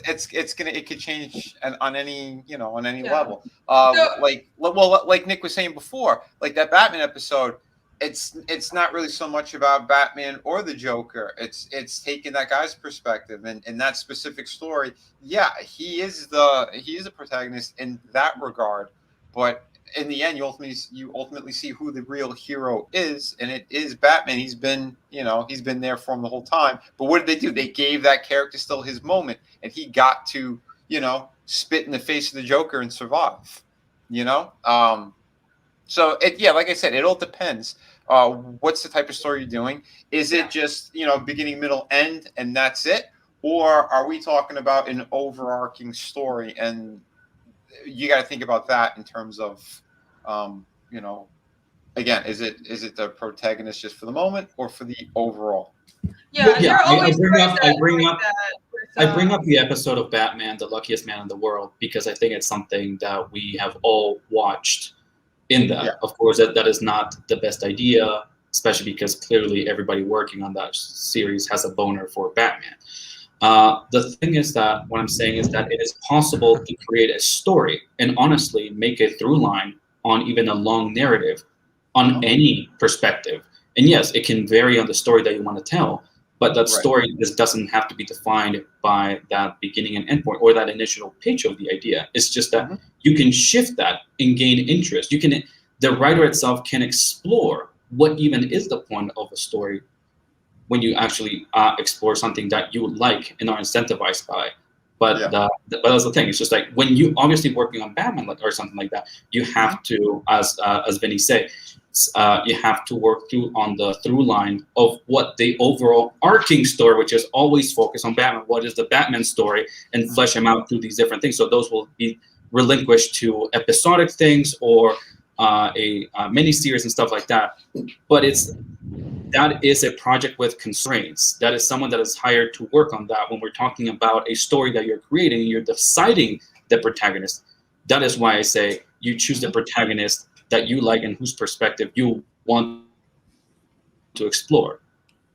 B: it could change on any level. Like Nick was saying before, like that Batman episode, it's not really so much about Batman or the Joker. It's taking that guy's perspective, and in that specific story, he is a protagonist in that regard. But in the end, you ultimately see who the real hero is, and it is Batman. He's been there for him the whole time. But what did they do? They gave that character still his moment, and he got to, spit in the face of the Joker and survive. So like I said, it all depends. What's the type of story you're doing? Is it just beginning, middle, end, and that's it, or are we talking about an overarching story? And you got to think about that in terms of, again, is it the protagonist just for the moment or for the overall?
D: I bring up the episode of Batman, the luckiest man in the world, because I think it's something that we have all watched in that. Yeah. Of course, that is not the best idea, especially because clearly everybody working on that series has a boner for Batman. The thing is that what I'm saying is that it is possible to create a story and honestly make a through line on even a long narrative on any perspective. And yes, it can vary on the story that you want to tell, but that story just doesn't have to be defined by that beginning and end point or that initial pitch of the idea. It's just that you can shift that and gain interest. The writer itself can explore what even is the point of a story when you actually explore something that you like and are incentivized by. But but that's the thing. It's just like when you obviously working on Batman or something like that, you have to, as Vinny said, you have to work through on the through line of what the overall arcing story, which is always focused on Batman. What is the Batman story, and flesh them out through these different things. So those will be relinquished to episodic things or a mini series and stuff like that. But that is a project with constraints. That is someone that is hired to work on that. When we're talking about a story that you're creating, you're deciding the protagonist. That is why I say you choose the protagonist that you like and whose perspective you want to explore.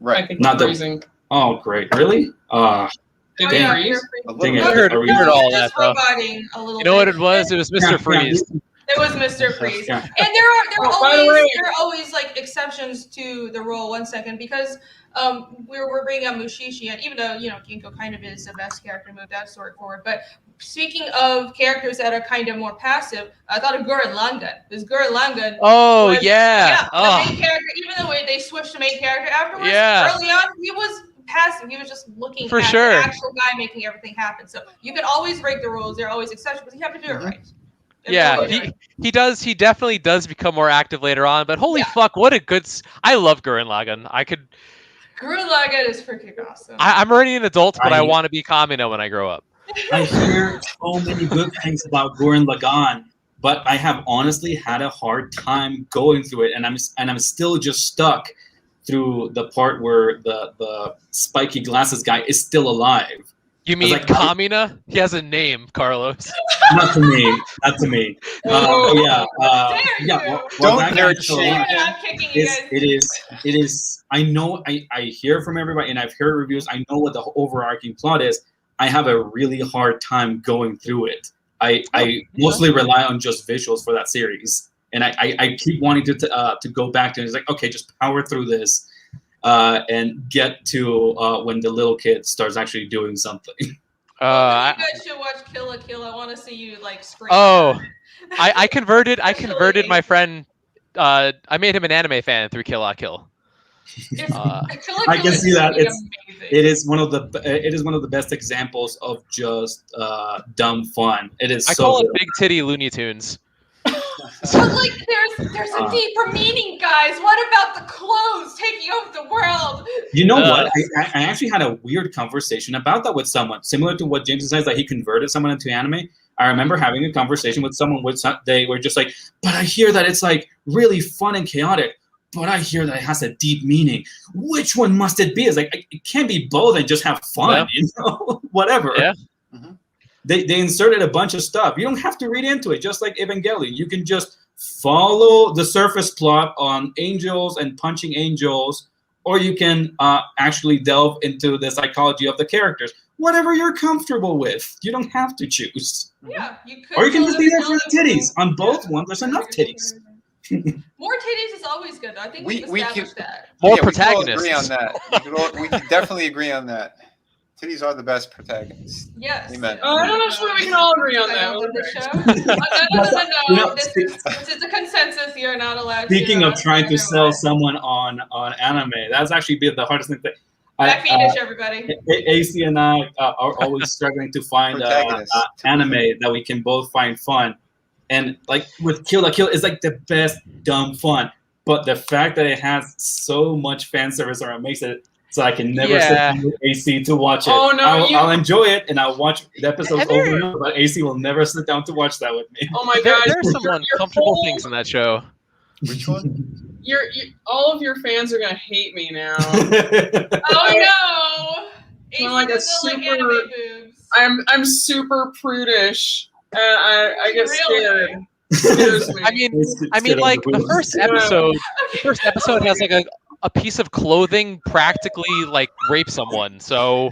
C: I think
D: Not
C: freezing.
D: Oh, great! Really?
C: Did we
D: Dang.
C: freeze?
D: Dang it.
E: We heard all that though.
A: A little
E: You know what
A: bit.
E: it was? It was Mr. Freeze.
A: It was Mr. Freeze.
D: Yeah.
A: And there
C: By the
A: are
C: way-
A: always like exceptions to the rule. 1 second, because we're bringing up Mushishi, and even though Ginkgo kind of is the best character to move that story forward, but speaking of characters that are kind of more passive, I thought of Gurren Lagann. This Gurren Lagann.
E: Oh
A: was,
E: yeah.
A: the main character. Even the way they switched the main character afterwards.
E: Yeah.
A: Early on, he was passive. He was just looking
E: For
A: at
E: sure.
A: the actual guy making everything happen. So you can always break the rules. There are always exceptions, but you have to do it right.
E: Yeah, he does. He definitely does become more active later on. But holy fuck, what a good! I love Gurren Lagann.
A: Gurren Lagann is freaking awesome.
E: I'm already an adult, but I want to be Kamino when I grow up.
D: I hear so many good things about Gurren Lagann, but I have honestly had a hard time going through it, and I'm still just stuck through the part where the spiky glasses guy is still alive.
E: You mean Kamina? He has a name, Carlos.
D: Not to me. Not to me. Yeah.
B: Don't
D: that
B: nerd
D: guy's still
B: shame
D: alive.
A: I'm kicking you guys.
D: It is. I know. I hear from everybody, and I've heard reviews. I know what the overarching plot is. I have a really hard time going through it. I mostly rely on just visuals for that series, and I keep wanting to go back to it. It's like, okay, just power through this. And get to when the little kid starts actually doing something.
A: You guys should watch Kill la Kill. I want to see you like scream.
E: Oh, I converted my friend. I made him an anime fan through Kill la Kill.
D: I can see that it is one of the best examples of just dumb fun. It is.
E: I call it big titty Looney Tunes.
A: But like, there's a deeper meaning, guys. What about the clothes taking over the world?
D: You know what? I actually had a weird conversation about that with someone, similar to what James says, that he converted someone into anime. I remember having a conversation with someone they were just like, but I hear that it's like really fun and chaotic, but I hear that it has a deep meaning. Which one must it be? It's like, it can't be both and just have fun, whatever.
E: Yeah.
D: They inserted a bunch of stuff. You don't have to read into it, just like Evangelion. You can just follow the surface plot on angels and punching angels, or you can actually delve into the psychology of the characters. Whatever you're comfortable with. You don't have to choose.
A: Yeah, you could.
D: Or you can just be there for the titties. On both ones, there's enough titties.
A: More titties is always good. I think we established that.
E: More
B: We
E: protagonists.
B: can all agree on that. We can definitely agree on that. Titties are the best protagonists.
A: Yes.
B: Amen.
C: I'm not sure we can all agree on that.
A: No. This is a consensus. You're not allowed.
D: Speaking of trying to sell someone on anime, that's actually been the hardest thing.
A: Back finish, everybody.
D: AC and I are always struggling to find anime that we can both find fun. And like with Kill la Kill, it's like the best dumb fun. But the fact that it has so much fan service or it makes it so I can never sit down with AC to watch it.
C: Oh, no,
D: I'll enjoy it and I'll watch the episodes over and over, but AC will never sit down to watch that with me.
C: Oh my god,
E: There are some uncomfortable things in that show.
B: Which one?
C: All of your fans are gonna hate me now.
A: Oh no!
C: I'm like a super. I'm super prudish, and I get scared. Scares me.
E: I mean, like the first episode has like a piece of clothing practically like rape someone. So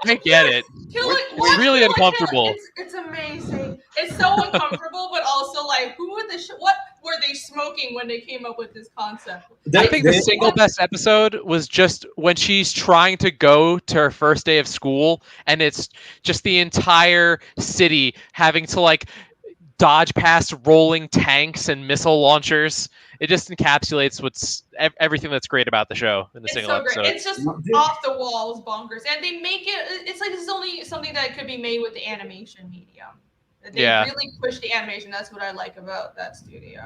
E: I get it.
A: It's
E: really uncomfortable.
A: It's amazing. It's so uncomfortable, but also like, who were what were they smoking when they came up with this concept?
E: I think the single best episode was just when she's trying to go to her first day of school, and it's just the entire city having to like dodge past rolling tanks and missile launchers. It just encapsulates everything that's great about the show in the single episode.
A: It's just off the walls bonkers, and they make it. It's like this is only something that could be made with the animation medium. They really push the animation. That's what I like about that studio.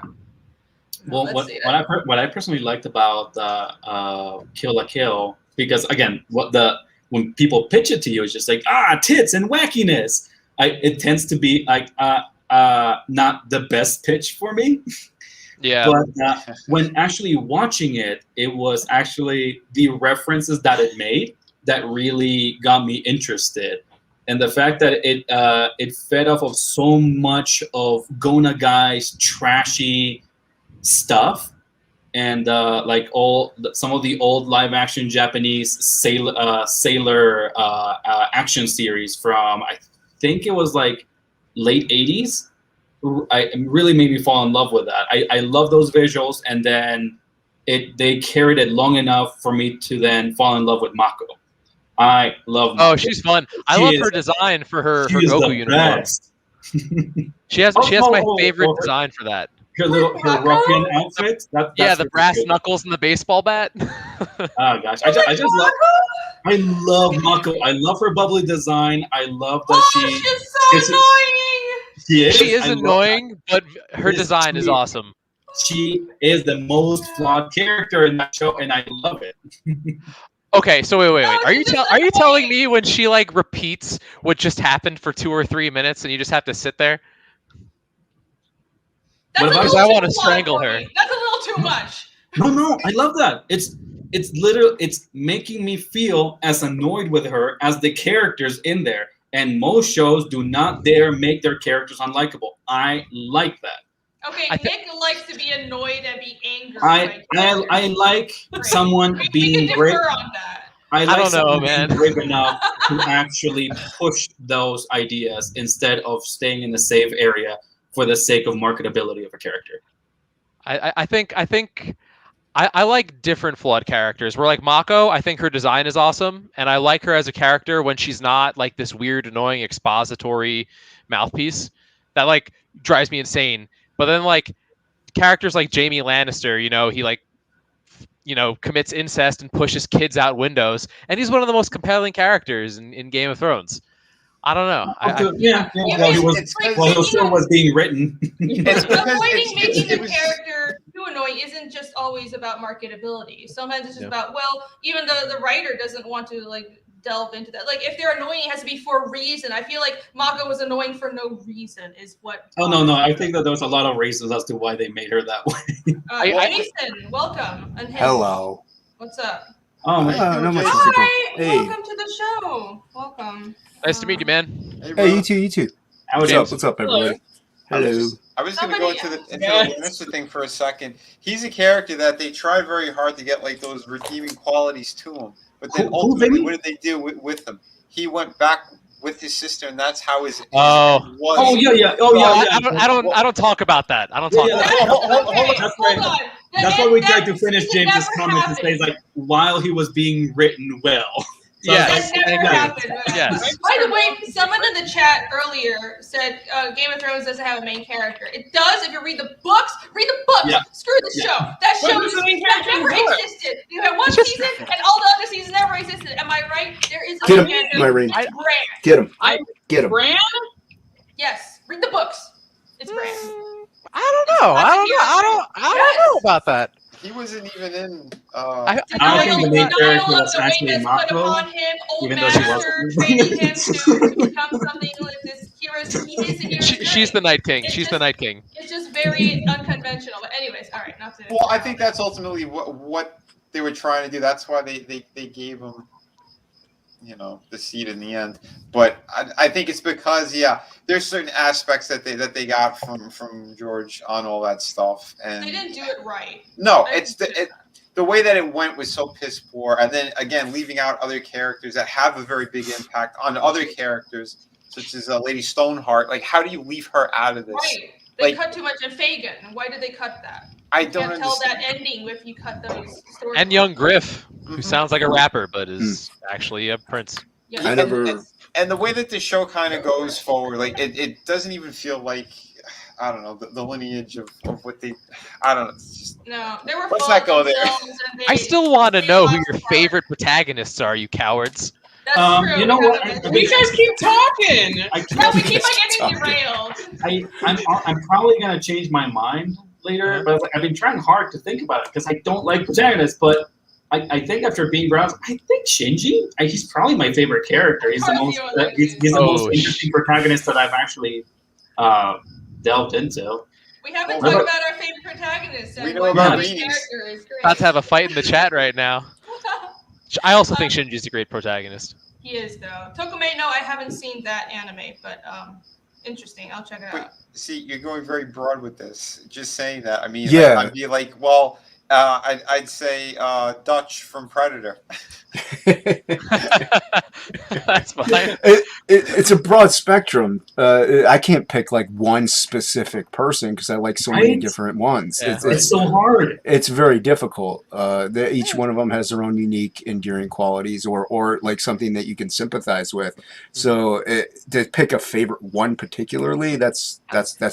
D: Well, what I personally liked about Kill la Kill, because again, when people pitch it to you, it's just like tits and wackiness. It tends to be like not the best pitch for me.
E: Yeah.
D: But when actually watching it, it was actually the references that it made that really got me interested. And the fact that it fed off of so much of Go Nagai's trashy stuff, and like some of the old live action Japanese sailor action series from I think it was like late 80s. I really made me fall in love with that. I love those visuals, and then they carried it long enough for me to then fall in love with Mako. I love Mako.
E: Oh, she's fun. I love her design for her Goku uniform. She has my favorite design for that.
D: Her ruffian outfit. That's
E: the brass knuckles and the baseball bat.
D: Oh gosh, I love Mako. I love her bubbly design. I love that
A: she's so annoying.
E: She is annoying, but her design is awesome.
D: She is the most flawed character in that show, and I love it.
E: Okay, so wait. Are you telling me when she like repeats what just happened for 2 or 3 minutes, and you just have to sit there?
A: Because
E: I want to strangle her.
A: That's a little too much.
D: No, I love that. It's literally making me feel as annoyed with her as the characters in there. And most shows do not dare make their characters unlikable. I like that.
A: Okay, Nick likes to be annoyed and be angry.
D: I like someone being brave.
A: On that.
D: I like
E: don't know,
D: man. Being brave enough to actually push those ideas instead of staying in the safe area for the sake of marketability of a character.
E: I think I like different flawed characters. Where like Mako, I think her design is awesome, and I like her as a character when she's not like this weird, annoying expository mouthpiece that like drives me insane. But then like characters like Jaime Lannister, he like commits incest and pushes kids out windows, and he's one of the most compelling characters in Game of Thrones. I don't know.
D: While he was being written.
A: Avoiding making the character too annoying isn't just always about marketability. Sometimes it's just about, even the writer doesn't want to like delve into that. Like if they're annoying, it has to be for a reason. I feel like Mako was annoying for no reason is what.
D: Oh no, I think that there was a lot of reasons as to why they made her that way.
A: Jason, welcome. And
G: hello.
A: What's up?
G: Oh, no much.
A: Hi, welcome to the show. Welcome.
E: Nice to meet you, man.
G: Hey, you too. What's up, everybody? Hello.
B: I was going to go into the Lannister thing for a second. He's a character that they try very hard to get like those redeeming qualities to him, but then ultimately, what did they do with him? He went back with his sister, and that's how his was.
E: I don't talk about that. I don't talk about that.
A: Hold on.
D: That's why we tried to finish James's comments and say like while he was being written well.
A: So that never happened. Yes. By the way, someone in the chat earlier said Game of Thrones doesn't have a main character. It does if you read the books. Read the books. Yeah. Screw the show. That show never existed. You had one season, and all the other seasons never existed. Am I right? There is a
G: Get him, Irene. Get him. Get him.
C: Bran?
A: Yes. Read the books. It's Bran.
E: I don't know. I don't know about that.
B: He wasn't even in.
D: I think the main character was actually Mako, even though she wasn't.
A: Training him to become something like this hero. He is a hero.
E: She's the Night King. She's the Night King.
A: It's just very unconventional. But anyways, all right. Not to.
B: Well, I think that's ultimately what they were trying to do. That's why they gave him, the seat in the end. But I think it's because there's certain aspects that they got from George on all that stuff, and
A: they didn't do it right.
B: No, the way that it went was so piss poor, and then again leaving out other characters that have a very big impact on other characters, such as Lady Stoneheart. Like, how do you leave her out of this?
A: Right. They cut too much of Fagin. Why did they cut that?
B: I don't
A: can't tell that
B: understand.
A: ending if you cut those stories.
E: And young Griff, who sounds like a rapper but is actually a prince.
A: Yeah.
G: I never.
B: And the way that the show kind of goes forward, like it doesn't even feel like, I don't know, the lineage of what they, I don't know. It's just,
A: No, there were.
B: let's not go there.
E: I still want to know who your favorite protagonists are, you cowards.
A: That's true.
D: You know what?
C: You guys keep talking.
A: No, we keep on getting derailed.
D: I'm probably gonna change my mind later, but I've been trying hard to think about it because I don't like protagonists. But I think after being browsed, I think Shinji. He's probably my favorite character. He's the most. He's the most interesting protagonist that I've actually delved into.
A: We haven't talked about our favorite protagonists.
B: We know about
A: each
B: Beanies.
A: character is great.
E: About to have a fight in the chat right now. I also think Shinji's a great protagonist.
A: He is though. Tokume, no, I haven't seen that anime, but interesting. I'll check it out.
B: see, you're going very broad with this. Just saying that. I mean,
G: Yeah.
B: I'd be like, well, I'd say Dutch from Predator.
E: That's fine.
G: It's a broad spectrum. I can't pick like one specific person because I like so many
D: Right.
G: different ones.
E: Yeah.
D: It's so hard.
G: It's very difficult. Each one of them has their own unique, endearing qualities, or like something that you can sympathize with. So to pick a favorite one particularly, that's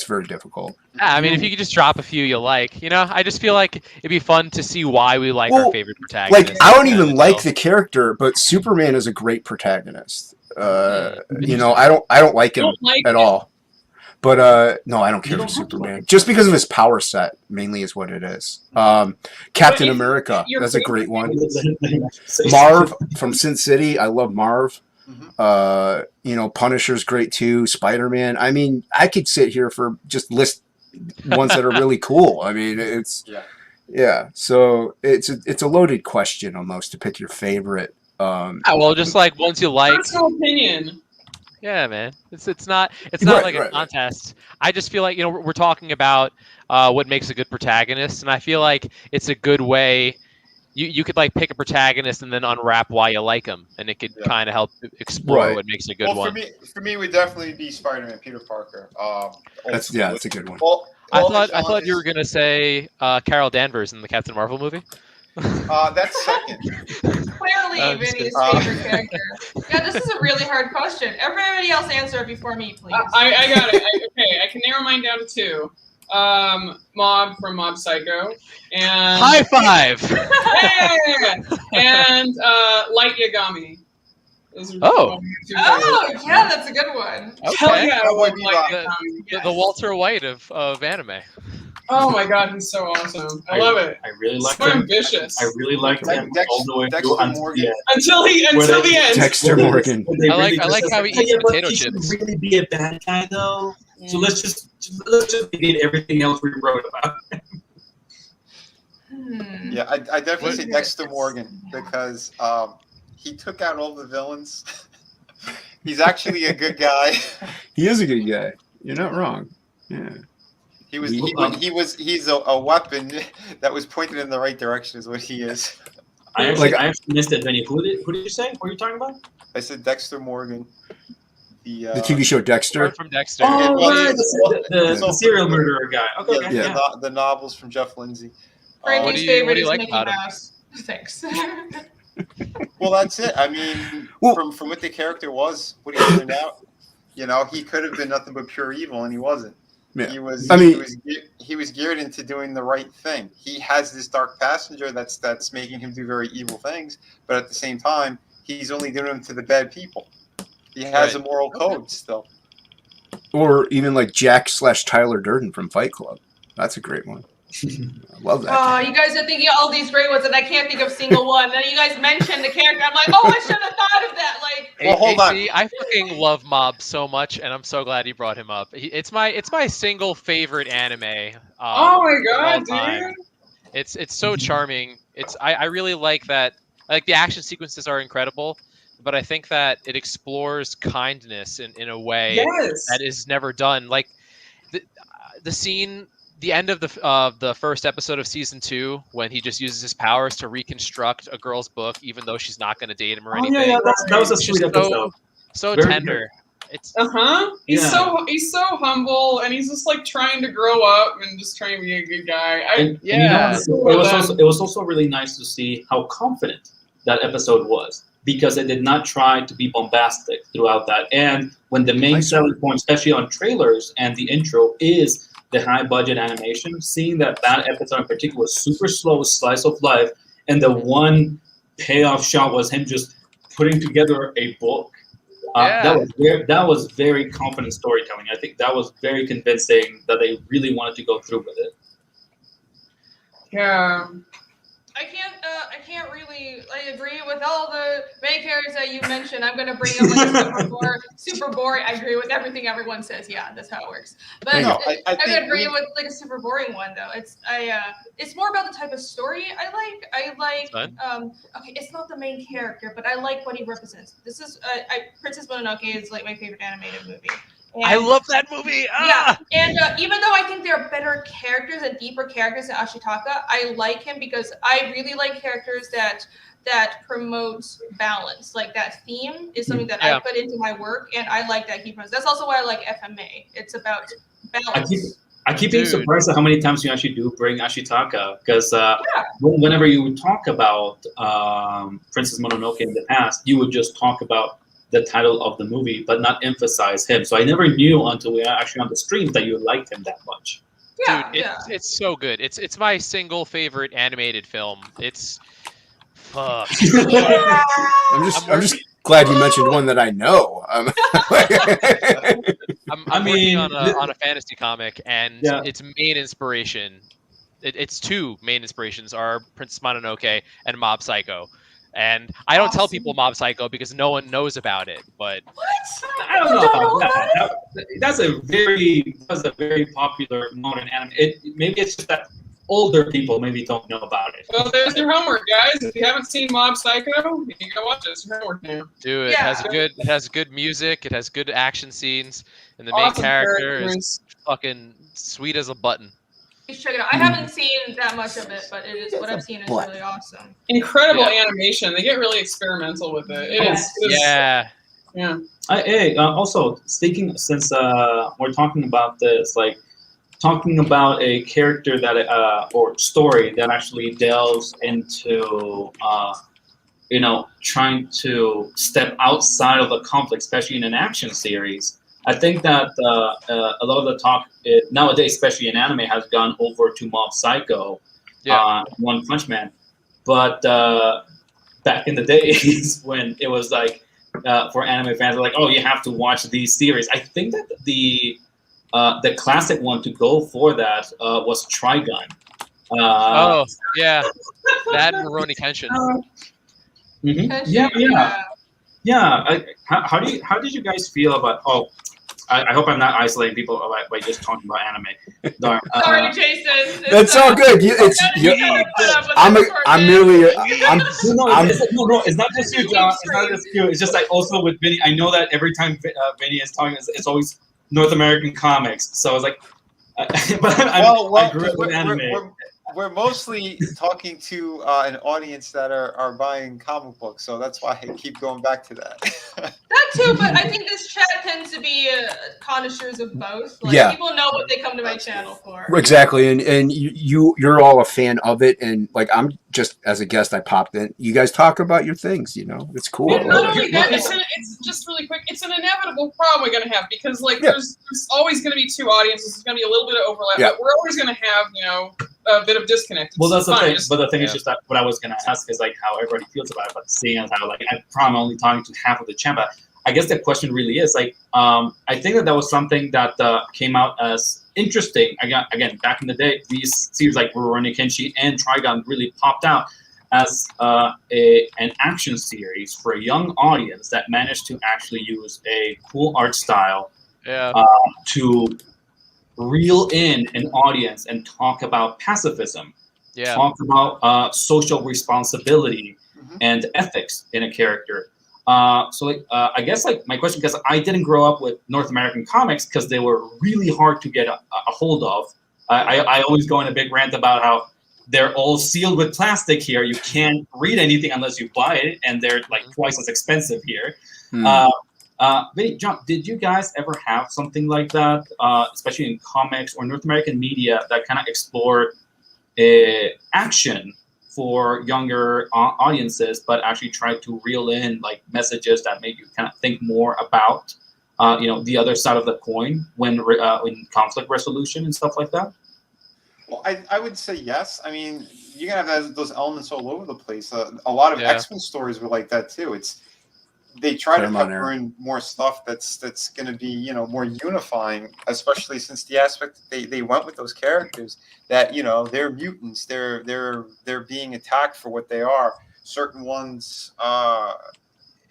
G: very difficult.
E: Yeah, I mean, if you could just drop a few you like, I just feel like it'd be fun to see why we like our favorite protagonist.
G: Like, I don't even like the character, but Superman is a great protagonist. I don't like him at all. But no, I don't care for Superman. Just because of his power set, mainly, is what it is. Captain America, that's a great one. Marv from Sin City, I love Marv. Punisher's great too. Spider-Man. I mean, I could sit here for just list ones that are really cool. I mean, it's So it's a loaded question almost to pick your favorite.
E: Well, just like ones you like.
C: Personal opinion.
E: Yeah, man. It's not like a contest. I just feel like we're talking about what makes a good protagonist, and I feel like it's a good way. You could like pick a protagonist and then unwrap why you like him, and it could kind of help explore what makes a good one.
B: For me, it would definitely be Spider-Man, Peter Parker.
G: That's a good one.
E: I thought you were gonna say Carol Danvers in the Captain Marvel movie.
B: That's second.
A: Clearly, Vinny's favorite character. Yeah, this is a really hard question. Everybody else answer it before me, please.
C: I got it. I can narrow mine down to two. Mob from Mob Psycho, and
E: High five.
C: and Light Yagami.
A: Oh, yeah, that's a good one.
E: Okay.
C: Hell yeah, I love Light
E: the,
C: Yagami. Yes.
E: the Walter White of anime.
C: Oh my god, he's so awesome. I love it.
D: I really like
C: So
D: him.
C: ambitious.
D: I really like him all the way
B: Dexter
D: through until
B: Morgan.
D: the end.
C: Until the end.
G: Dexter Morgan.
E: I like how he eats potato chips.
D: Really be a bad guy though. So let's just negate everything else we wrote about.
B: Yeah, I definitely say Dexter Morgan because he took out all the villains. He's actually a good guy.
G: He is a good guy. You're not wrong. Yeah.
B: He's a weapon that was pointed in the right direction is what he is.
D: I actually missed it, Vinny. Who did you say? What are you talking about?
B: I said Dexter Morgan. The
G: TV show Dexter.
E: From Dexter.
D: Oh,
B: Well,
D: the serial murderer guy. Okay,
B: yeah. The novels from Jeff Lindsay.
A: Frankie's
E: what
A: favorite
E: do you
A: is
E: like
A: Mickey
E: about him?
A: Mouse. Thanks.
B: Well, that's it. I mean, from what the character was, what he turned out, he could have been nothing but pure evil, and he wasn't.
G: Yeah.
B: He was geared into doing the right thing. He has this dark passenger that's making him do very evil things, but at the same time, he's only doing them to the bad people. He has a moral code still.
G: Or even like Jack/Tyler Durden from Fight Club. That's a great one. I love that.
A: Oh, you guys are thinking of all these great ones, and I can't think of a single one. Then you guys mentioned the character. I'm like, oh, I should have thought of that. Like,
B: Well, hold on.
E: I fucking love Mob so much, and I'm so glad you brought him up. It's my single favorite anime.
C: Oh my god,
E: of all time.
C: dude!
E: It's so charming. I really like that. Like the action sequences are incredible, but I think that it explores kindness in a way that is never done. Like the scene the end of the first episode of season 2 when he just uses his powers to reconstruct a girl's book, even though she's not going to date him or anything.
D: Yeah, that was a
E: It's
D: sweet
E: just
D: episode.
E: so
D: Very
E: tender. It's
C: He's
D: Yeah.
C: he's so humble, and he's just like trying to grow up and just trying to be a good guy.
D: And you know,
E: Yeah.
D: it was also really nice to see how confident that episode was, because it did not try to be bombastic throughout that. And when the main selling point, especially on trailers and the intro, is the high budget animation, seeing that episode in particular was super slow, slice of life, and the one payoff shot was him just putting together a book. That was very confident storytelling. I think that was very convincing that they really wanted to go through with it.
C: Yeah.
A: I can't really agree with all the main characters that you mentioned. I'm gonna bring up super boring. I agree with everything everyone says. Yeah, that's how it works. But
B: No,
A: I'm gonna bring it with like a super boring one though. It's more about the type of story I like. Okay, it's not the main character, but I like what he represents. This is Princess Mononoke is like my favorite animated movie. And,
E: I love that movie.
A: Yeah, and even though I think there are better characters and deeper characters than Ashitaka, I like him because I really like characters that promote balance. Like that theme is something that I put into my work, and I like that he promotes. That's also why I like FMA. It's about balance.
D: I keep being surprised at how many times you actually do bring Ashitaka, because whenever you would talk about Princess Mononoke in the past, you would just talk about the title of the movie, but not emphasize him. So I never knew until we were actually on the streams that you liked him that much.
E: Dude, it's so good. It's my single favorite animated film. It's fuck.
G: I'm just glad you mentioned one that I know.
E: I'm working on a fantasy comic, and its main inspiration, its two main inspirations are Princess Mononoke and Mob Psycho. And I don't tell people Mob Psycho because no one knows about it. But
D: I don't know about that. That's a very popular modern anime. Maybe it's just that older people maybe don't know about it.
C: Well, there's your homework, guys. If you haven't seen Mob Psycho, you can go watch it. It's your homework now.
E: Dude, it has good music. It has good action scenes, and the main character is fucking sweet as a button.
A: Check it out. I haven't seen that much of it, but it is what I've seen is really awesome.
C: Incredible animation. They get really experimental with it. It is.
D: Hey, also speaking, since we're talking about this, like talking about a character that or story that actually delves into trying to step outside of the conflict, especially in an action series. I think that a lot of the talk nowadays, especially in anime, has gone over to Mob Psycho, One Punch Man. But back in the days when it was like, for anime fans, like, oh, you have to watch these series. I think that the classic one to go for that was Trigun.
E: That and Rurouni Kenshin.
D: How did you guys feel about? Oh, I hope I'm not isolating people by just talking about anime. Darn.
A: Sorry, Jason.
G: That's all good.
D: It's not just you, John. It's not just you. It's just like also with Vinny. I know that every time Vinny is talking, it's always North American comics. So I was like, but I grew up with anime.
B: We're mostly talking to an audience that are buying comic books, so that's why I keep going back to that.
A: That too, but I think this chat tends to be connoisseurs of both. Like, people know what they come to my channel for.
G: Exactly, and you're all a fan of it, and like I'm just as a guest, I popped in. You guys talk about your things, it's cool.
C: And not only that, it's just really quick. It's an inevitable problem we're gonna have because there's always gonna be two audiences. There's gonna be a little bit of overlap, but we're always gonna have a bit of disconnect.
D: Well, that's the thing. But the thing is just that what I was gonna ask is like how everybody feels about it, but seeing as how like I'm probably only talking to half of the chat, but I guess the question really is like I think that was something that came out as interesting. Again, back in the day, these series like Rurouni Kenshin and Trigun really popped out as an action series for a young audience that managed to actually use a cool art style to reel in an audience and talk about pacifism, talk about social responsibility and ethics in a character. I guess like my question, because I didn't grow up with North American comics because they were really hard to get a hold of I always go in a big rant about how they're all sealed with plastic here. You can't read anything unless you buy it, and they're like twice as expensive here. Vinny, John, did you guys ever have something like that, especially in comics or North American media, that kind of explored action for younger audiences, but actually tried to reel in like messages that make you kind of think more about, the other side of the coin when in conflict resolution and stuff like that?
B: Well, I would say yes. I mean, you're gonna have those elements all over the place. A lot of X-Men stories were like that too. They try to pepper in more stuff that's going to be, more unifying, especially since the aspect they went with those characters that, they're mutants. They're being attacked for what they are. Certain ones,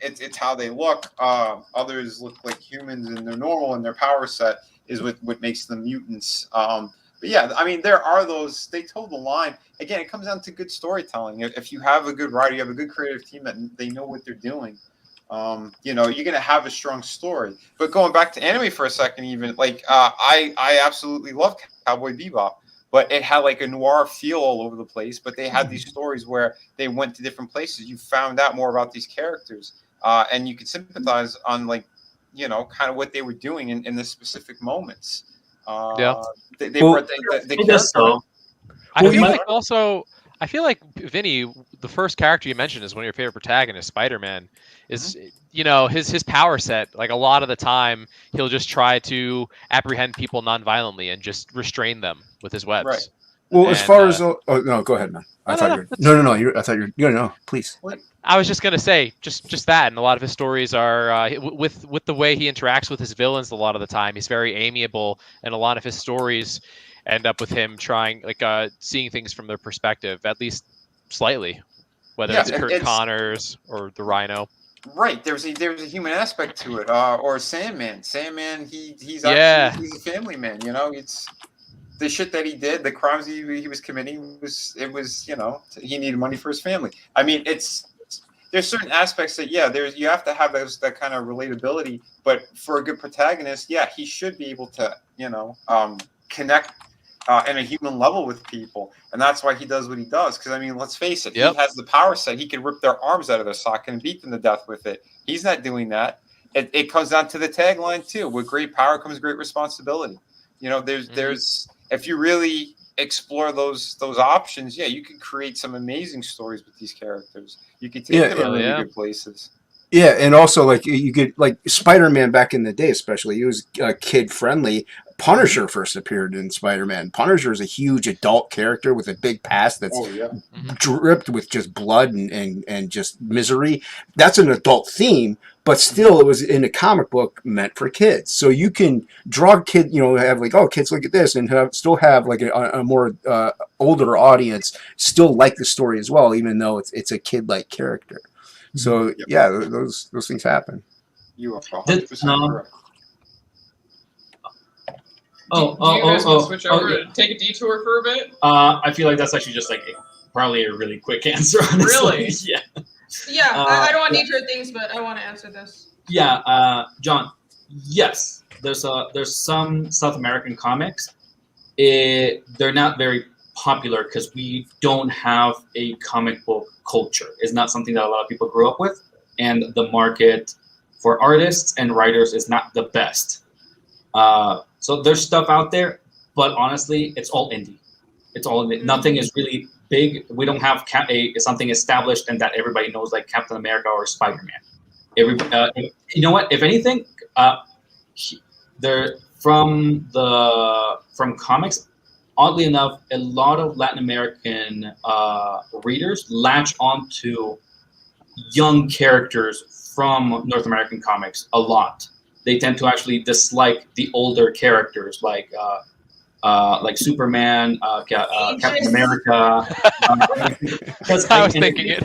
B: it's how they look. Others look like humans and they're normal, and their power set is what makes them mutants. But yeah, I mean, there are those. They told the line. Again, it comes down to good storytelling. If you have a good writer, you have a good creative team that they know what they're doing. You're going to have a strong story. But going back to anime for a second, even I absolutely love Cowboy Bebop, but it had like a noir feel all over the place. But they had these stories where they went to different places. You found out more about these characters, and you could sympathize on kind of what they were doing in the specific moments. They brought the character.
E: I feel like Vinny, the first character you mentioned is one of your favorite protagonists, Spider-Man. Is his power set, like a lot of the time he'll just try to apprehend people non-violently and just restrain them with his webs.
B: Right.
G: Well, as far as no, go ahead, man. I thought no, please.
E: I was just gonna say just that, and a lot of his stories are with the way he interacts with his villains. A lot of the time, he's very amiable, and a lot of his stories end up with him trying seeing things from their perspective, at least slightly, whether it's Kurt Connors or the Rhino.
B: Right, there's a human aspect to it, or Sandman. Sandman, he's a family man. It's the shit that he did, the crimes he was committing he needed money for his family. I mean, there's certain aspects that you have to have that kind of relatability. But for a good protagonist, he should be able to connect in a human level with people, and that's why he does what he does. Because I mean, let's face it, he has the power set. He can rip their arms out of their socket and beat them to death with it. He's not doing that. It comes down to the tagline too: with great power comes great responsibility. There's if you really explore those options, you can create some amazing stories with these characters. You can take them to really good places.
G: Yeah, and also you get Spider-Man back in the day, especially he was kid friendly. Punisher first appeared in Spider-Man. Punisher is a huge adult character with a big past that's dripped with just blood and just misery. That's an adult theme, but still it was in a comic book meant for kids. So you can draw kids, have kids look at this, and still have a more older audience still like the story as well, even though it's a kid-like character. So those things happen.
B: You are 100% correct.
C: Do you guys want to switch over and take a detour for a bit?
D: I feel like that's actually just probably a really quick answer. Honestly.
C: Really?
A: Yeah. I don't want to detour things, but I want to answer this.
D: Yeah, John. Yes, there's some South American comics. They're not very popular because we don't have a comic book culture. It's not something that a lot of people grew up with, and the market for artists and writers is not the best. So there's stuff out there, but honestly, it's all indie. It's all indie. Nothing is really big. We don't have something established and that everybody knows, like Captain America or Spider-Man. You know what? If anything, from comics, oddly enough, a lot of Latin American readers latch onto young characters from North American comics a lot. They tend to actually dislike the older characters like Superman, Captain America.
E: I was thinking it.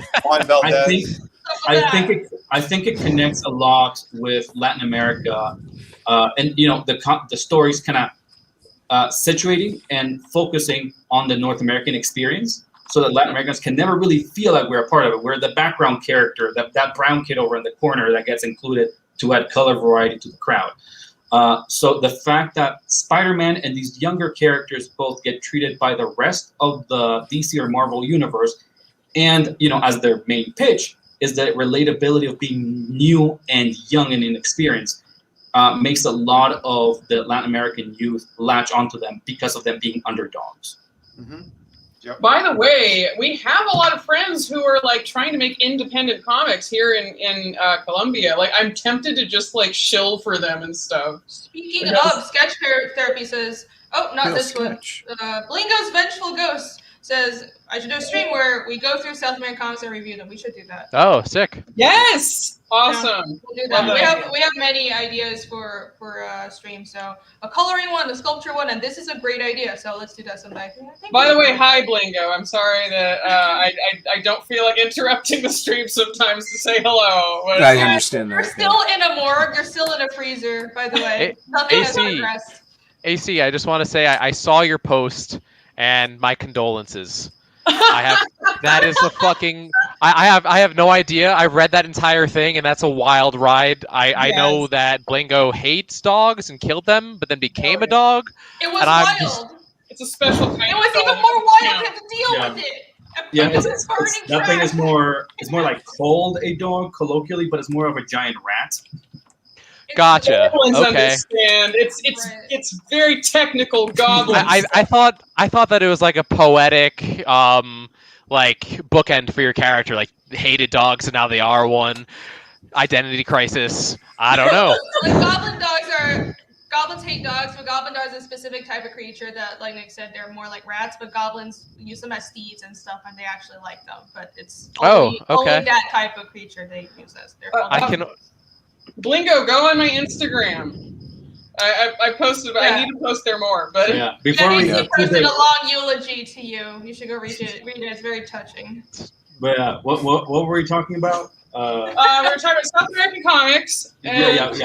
G: I
D: think it connects a lot with Latin America, and the stories kind of situating and focusing on the North American experience, so that Latin Americans can never really feel like we're a part of it. We're the background character, that brown kid over in the corner that gets included to add color variety to the crowd. So the fact that Spider-Man and these younger characters both get treated by the rest of the DC or Marvel universe, and as their main pitch is the relatability of being new and young and inexperienced, makes a lot of the Latin American youth latch onto them because of them being underdogs.
B: Mm-hmm. Yep.
C: By the way, we have a lot of friends who are like trying to make independent comics here in Colombia. Like, I'm tempted to just like shill for them and stuff.
A: Speaking of, Sketch Therapy says, oh, not this
G: Sketch.
A: one. Blingo's Vengeful Ghost says, I should do a stream where we go through South American comics and review them. We should do that.
E: Oh, sick.
C: Yes, awesome.
A: We'll do that. We have many ideas for stream. So a coloring one, a sculpture one, and this is a great idea. So let's do that someday.
C: By the way, hi Blingo. I'm sorry that I don't feel like interrupting the stream sometimes to say hello. But
G: I understand that.
A: You're still in a morgue. You're still in a freezer. By the way, nothing has progressed.
E: AC, I just want to say I saw your post and my condolences. That is a fucking. I have no idea. I read that entire thing, and that's a wild ride. I know that Blingo hates dogs and killed them, but then became a dog.
A: It was wild.
C: It's a special kind.
A: It was even more wild. You have to deal with it.
D: That thing is more. It's more like called a dog colloquially, but it's more of a giant rat.
E: Gotcha. Okay.
C: Understand. It's very technical goblin.
E: I thought that it was like a poetic like bookend for your character, like hated dogs and now they are one. Identity crisis. I don't know.
A: Like goblins hate dogs, but goblin dogs is a specific type of creature that, like Nick said, they're more like rats, but goblins use them as steeds and stuff, and they actually like them. But it's only that type of creature they use as.
C: Blingo, go on my Instagram. I posted, but I need to post there more. But
D: before we
A: posted a long eulogy to you. You should go read it. It's very touching.
D: But what were we talking about?
C: We're talking about South American comics.
B: Back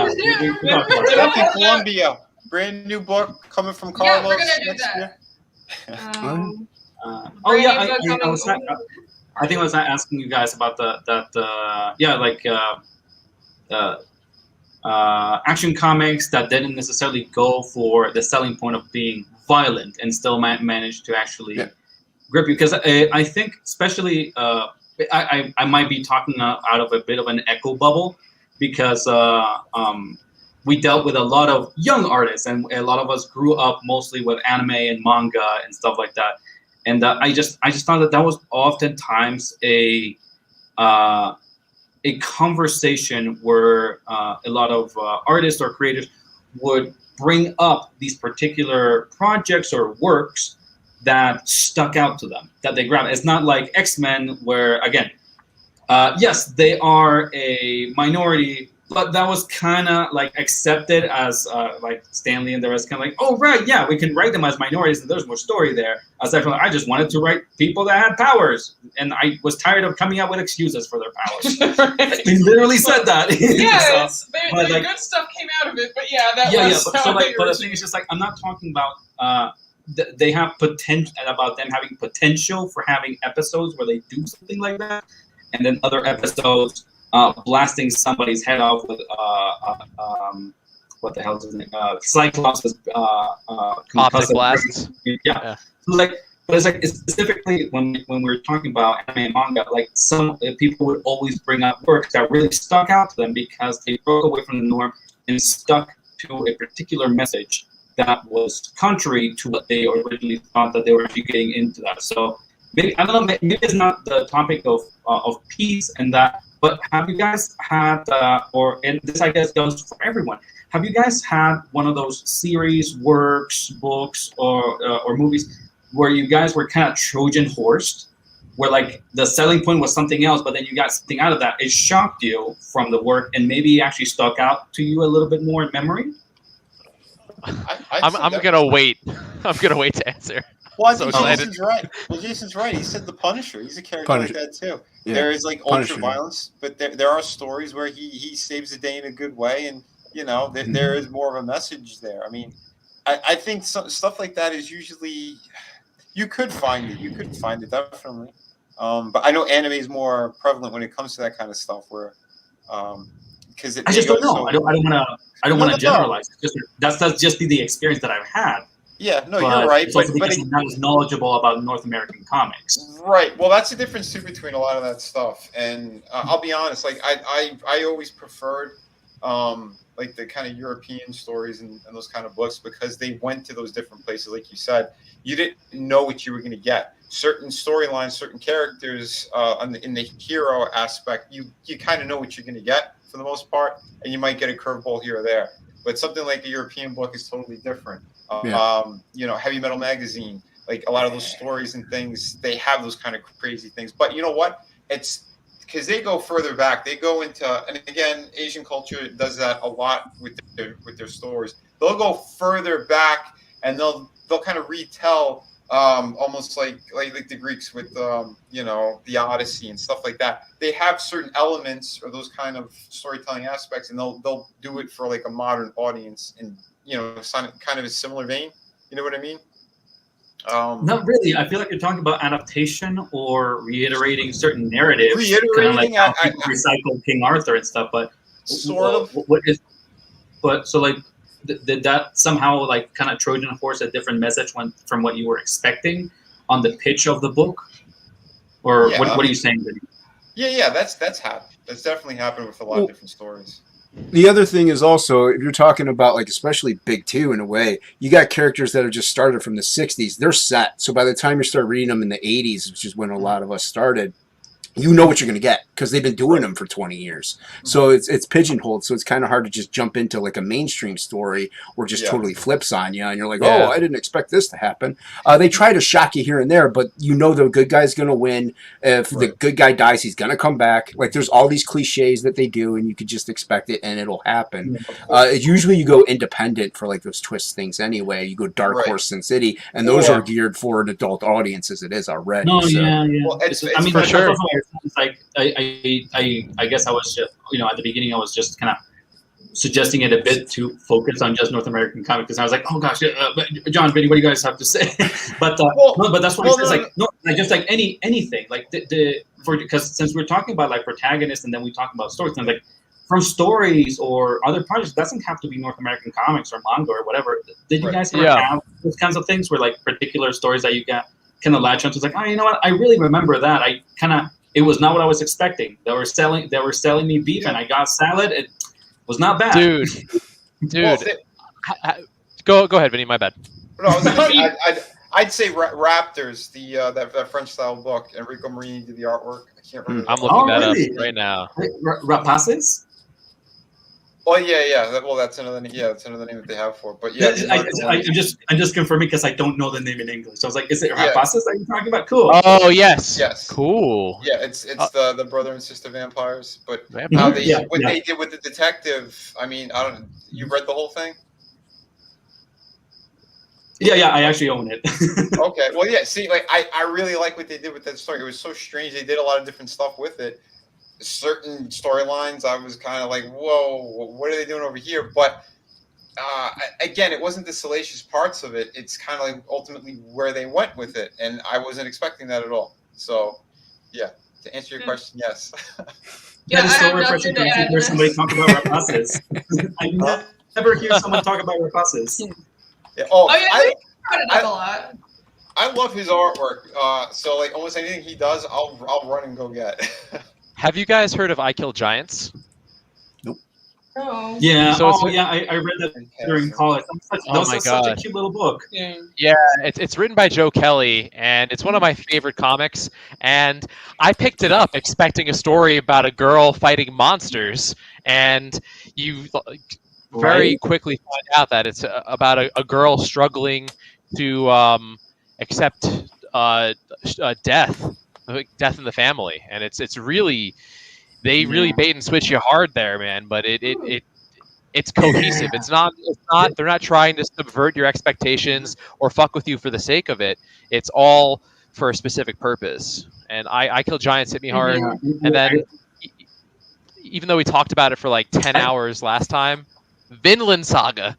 B: in Colombia, brand new book coming from Carlos.
A: Yeah, we're gonna do that.
D: I think I was asking you guys about action comics that didn't necessarily go for the selling point of being violent and still managed to actually grip you. Because I think, especially, I might be talking out of a bit of an echo bubble, because we dealt with a lot of young artists, and a lot of us grew up mostly with anime and manga and stuff like that. And I just thought that was oftentimes a conversation where a lot of artists or creators would bring up these particular projects or works that stuck out to them, that they grabbed. It's not like X-Men, where, again, yes, they are a minority, but that was kind of like accepted as like Stanley and the rest, kind of like, oh, right, yeah, we can write them as minorities and there's more story there. Aside from, I just wanted to write people that had powers, and I was tired of coming up with excuses for their powers. They literally said that.
C: Yeah, the good stuff came out of it, but
D: but the thing is just like, I'm not talking about they have potential, about them having potential for having episodes where they do something like that, and then other episodes blasting somebody's head off with what the hell is his name? Cyclops'
E: optic blasts.
D: Yeah. But it's like, specifically when we're talking about anime and manga, like, some people would always bring up works that really stuck out to them because they broke away from the norm and stuck to a particular message that was contrary to what they originally thought that they were actually getting into that. So maybe, I don't know, maybe it's not the topic of peace and that, but have you guys had, and this I guess goes for everyone, have you guys had one of those series, works, books, or movies where you guys were kind of Trojan horsed, where like the selling point was something else, but then you got something out of that? It shocked you from the work and maybe actually stuck out to you a little bit more in memory?
E: I'm gonna wait. I'm gonna wait to answer.
B: Well, I think Jason's right. Jason's right. He said the Punisher. He's a character like that too. Yeah. There is like ultra violence, but there are stories where he saves the day in a good way, and there is more of a message there. I mean, I think stuff like that is usually, you could find it definitely. But I know anime is more prevalent when it comes to that kind of stuff, where because
D: I just don't know.
B: So,
D: I don't want to. I don't want to
B: No.
D: generalize. It's just, that's just be the experience that I've had.
B: Yeah, no,
D: But
B: you're right.
D: It's also
B: But
D: because I'm not as knowledgeable about North American comics.
B: right. Well, that's the difference too between a lot of that stuff. And I'll be honest, like I always preferred like the kind of European stories and those kind of books because they went to those different places. Like you said, you didn't know what you were going to get. Certain storylines, certain characters in the hero aspect, you kind of know what you're going to get for the most part, and you might get a curveball here or there. But something like a European book is totally different. You know, Heavy Metal Magazine, like a lot of those stories and things, they have those kind of crazy things. But you know what? It's because they go further back. They go into, and again, Asian culture does that a lot with their stories. They'll go further back, and they'll kind of retell almost like the Greeks with you know, the Odyssey and stuff like that. They have certain elements or those kind of storytelling aspects, and they'll do it for like a modern audience, and you know, kind of a similar vein. You know what I mean?
D: Not really. I feel like you're talking about adaptation or reiterating certain narratives. Kind of like how people recycle King Arthur and stuff. But
B: sort of.
D: What is? But so like, did that somehow like kind of Trojan horse a different message from what you were expecting on the pitch of the book, or what are you saying?
B: Yeah, that's happened. That's definitely happened with a lot of different stories.
G: The other thing is also, if you're talking about like especially Big Two in a way, you got characters that are just started from the 60s. They're set. So by the time you start reading them in the 80s, which is when a lot of us started, you know what you're going to get because they've been doing them for 20 years. So it's pigeonholed. So it's kind of hard to just jump into like a mainstream story or just totally flips on you. And you're like, oh, I didn't expect this to happen. They try to shock you here and there, but you know the good guy's going to win. If the good guy dies, he's going to come back. Like there's all these cliches that they do and you could just expect it and it'll happen. Usually you go independent for like those twist things anyway. You go Dark Horse, Sin City, and those are geared for an adult audience as it is already.
D: No,
G: so.
D: yeah.
B: Well, it's
D: I mean,
B: for sure.
D: It's like I guess I was just, you know, at the beginning I was just kind of suggesting it a bit to focus on just North American comics because I was like, oh gosh, John, Vinny, what do you guys have to say? But but that's what I said. Like no, like just like anything like because since we're talking about like protagonists and then we talk about stories and like from stories or other projects, it doesn't have to be North American comics or manga or whatever. Did you guys ever have those kinds of things where like particular stories that you got kind of latch onto? It's like, oh, you know what? I really remember that. It was not what I was expecting. They were selling me beef, and I got salad. It was not bad.
E: Dude. Go ahead, Vinny. My bad.
B: No, I'd say Raptors, that French style book. Enrico Marini did the artwork. I can't remember.
E: I'm looking that up right now.
D: Rapaces?
B: Oh yeah. That's another name. Yeah, that's another name that they have for it. But yeah,
D: I'm just confirming because I don't know the name in English. So I was like, is it Rapaces that you're talking about? Cool.
E: Oh yes.
B: Cool. Yeah, it's the brother and sister vampires. But how they did with the detective. I mean, I don't. You read the whole thing?
D: Yeah, I actually own it.
B: Okay, well, yeah. See, like I really like what they did with that story. It was so strange. They did a lot of different stuff with it. Certain storylines, I was kind of like, whoa, what are they doing over here? But again, it wasn't the salacious parts of it. It's kind of like ultimately where they went with it, and I wasn't expecting that at all. So, yeah, to answer your question, yes.
D: Yeah, it's so refreshing to hear somebody talk about Rapaces. I never hear someone talk about Rapaces.
B: Yeah.
A: They brought it up a lot.
B: I love his artwork. So like almost anything he does, I'll run and go get.
E: Have you guys heard of I Kill Giants?
G: Nope.
A: Oh.
D: Yeah. I read that during college. That was such a cute little book.
E: Yeah. It's written by Joe Kelly, and it's one of my favorite comics. And I picked it up expecting a story about a girl fighting monsters, and you very quickly find out that it's about a girl struggling to accept death in the family, and it's really really bait and switch you hard there, man. But it's cohesive. It's not they're not trying to subvert your expectations or fuck with you for the sake of it. It's all for a specific purpose. And I Kill Giants hit me hard. And then even though we talked about it for like 10 hours last time, Vinland Saga.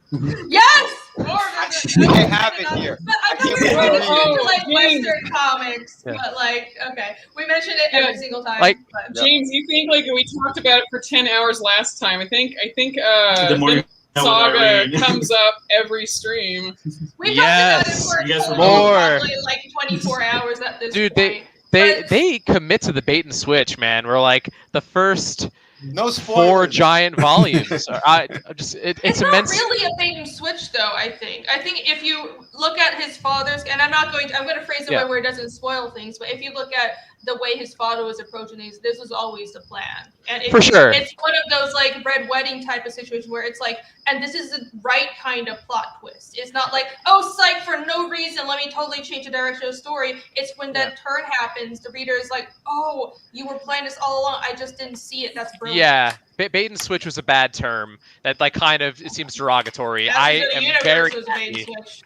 A: Yes.
B: I have it here.
A: But I'm
B: I can't
A: not really
B: believe it.
A: into like
C: James.
A: Western comics,
E: Yeah.
A: but like, okay, we mentioned it every single time.
E: Like-
A: but
C: James, you think like we talked about it for 10 hours last time? I think
D: The more you know
C: Saga
D: Irene.
C: comes up every stream.
A: we
E: Yes.
A: talked about
D: Yes,
A: it for
E: more.
A: probably like 24 hours at this
E: Dude,
A: point.
E: they commit to the bait and switch, man. We're like the first
B: No
E: 4
B: spoilers.
E: giant volumes. It's
A: not
E: immense.
A: really a bait and switch, though. I think if you look at his father's, and I'm going to phrase it
E: Yeah.
A: where it doesn't spoil things, but if you look at the way his father was approaching these, this was always the plan. And
E: For sure.
A: It's one of those like red wedding type of situations where it's like, and this is the right kind of plot twist. It's not like, oh, psych, for no reason, let me totally change the direction of the story. It's when that turn happens, the reader is like, oh, you were planning this all along. I just didn't see it. That's brilliant.
E: Yeah, bait and switch was a bad term. That like kind of it seems derogatory.
A: Masters
E: I
A: of the
E: am
A: Universe
E: very
A: was a bait and
E: happy.
A: switch.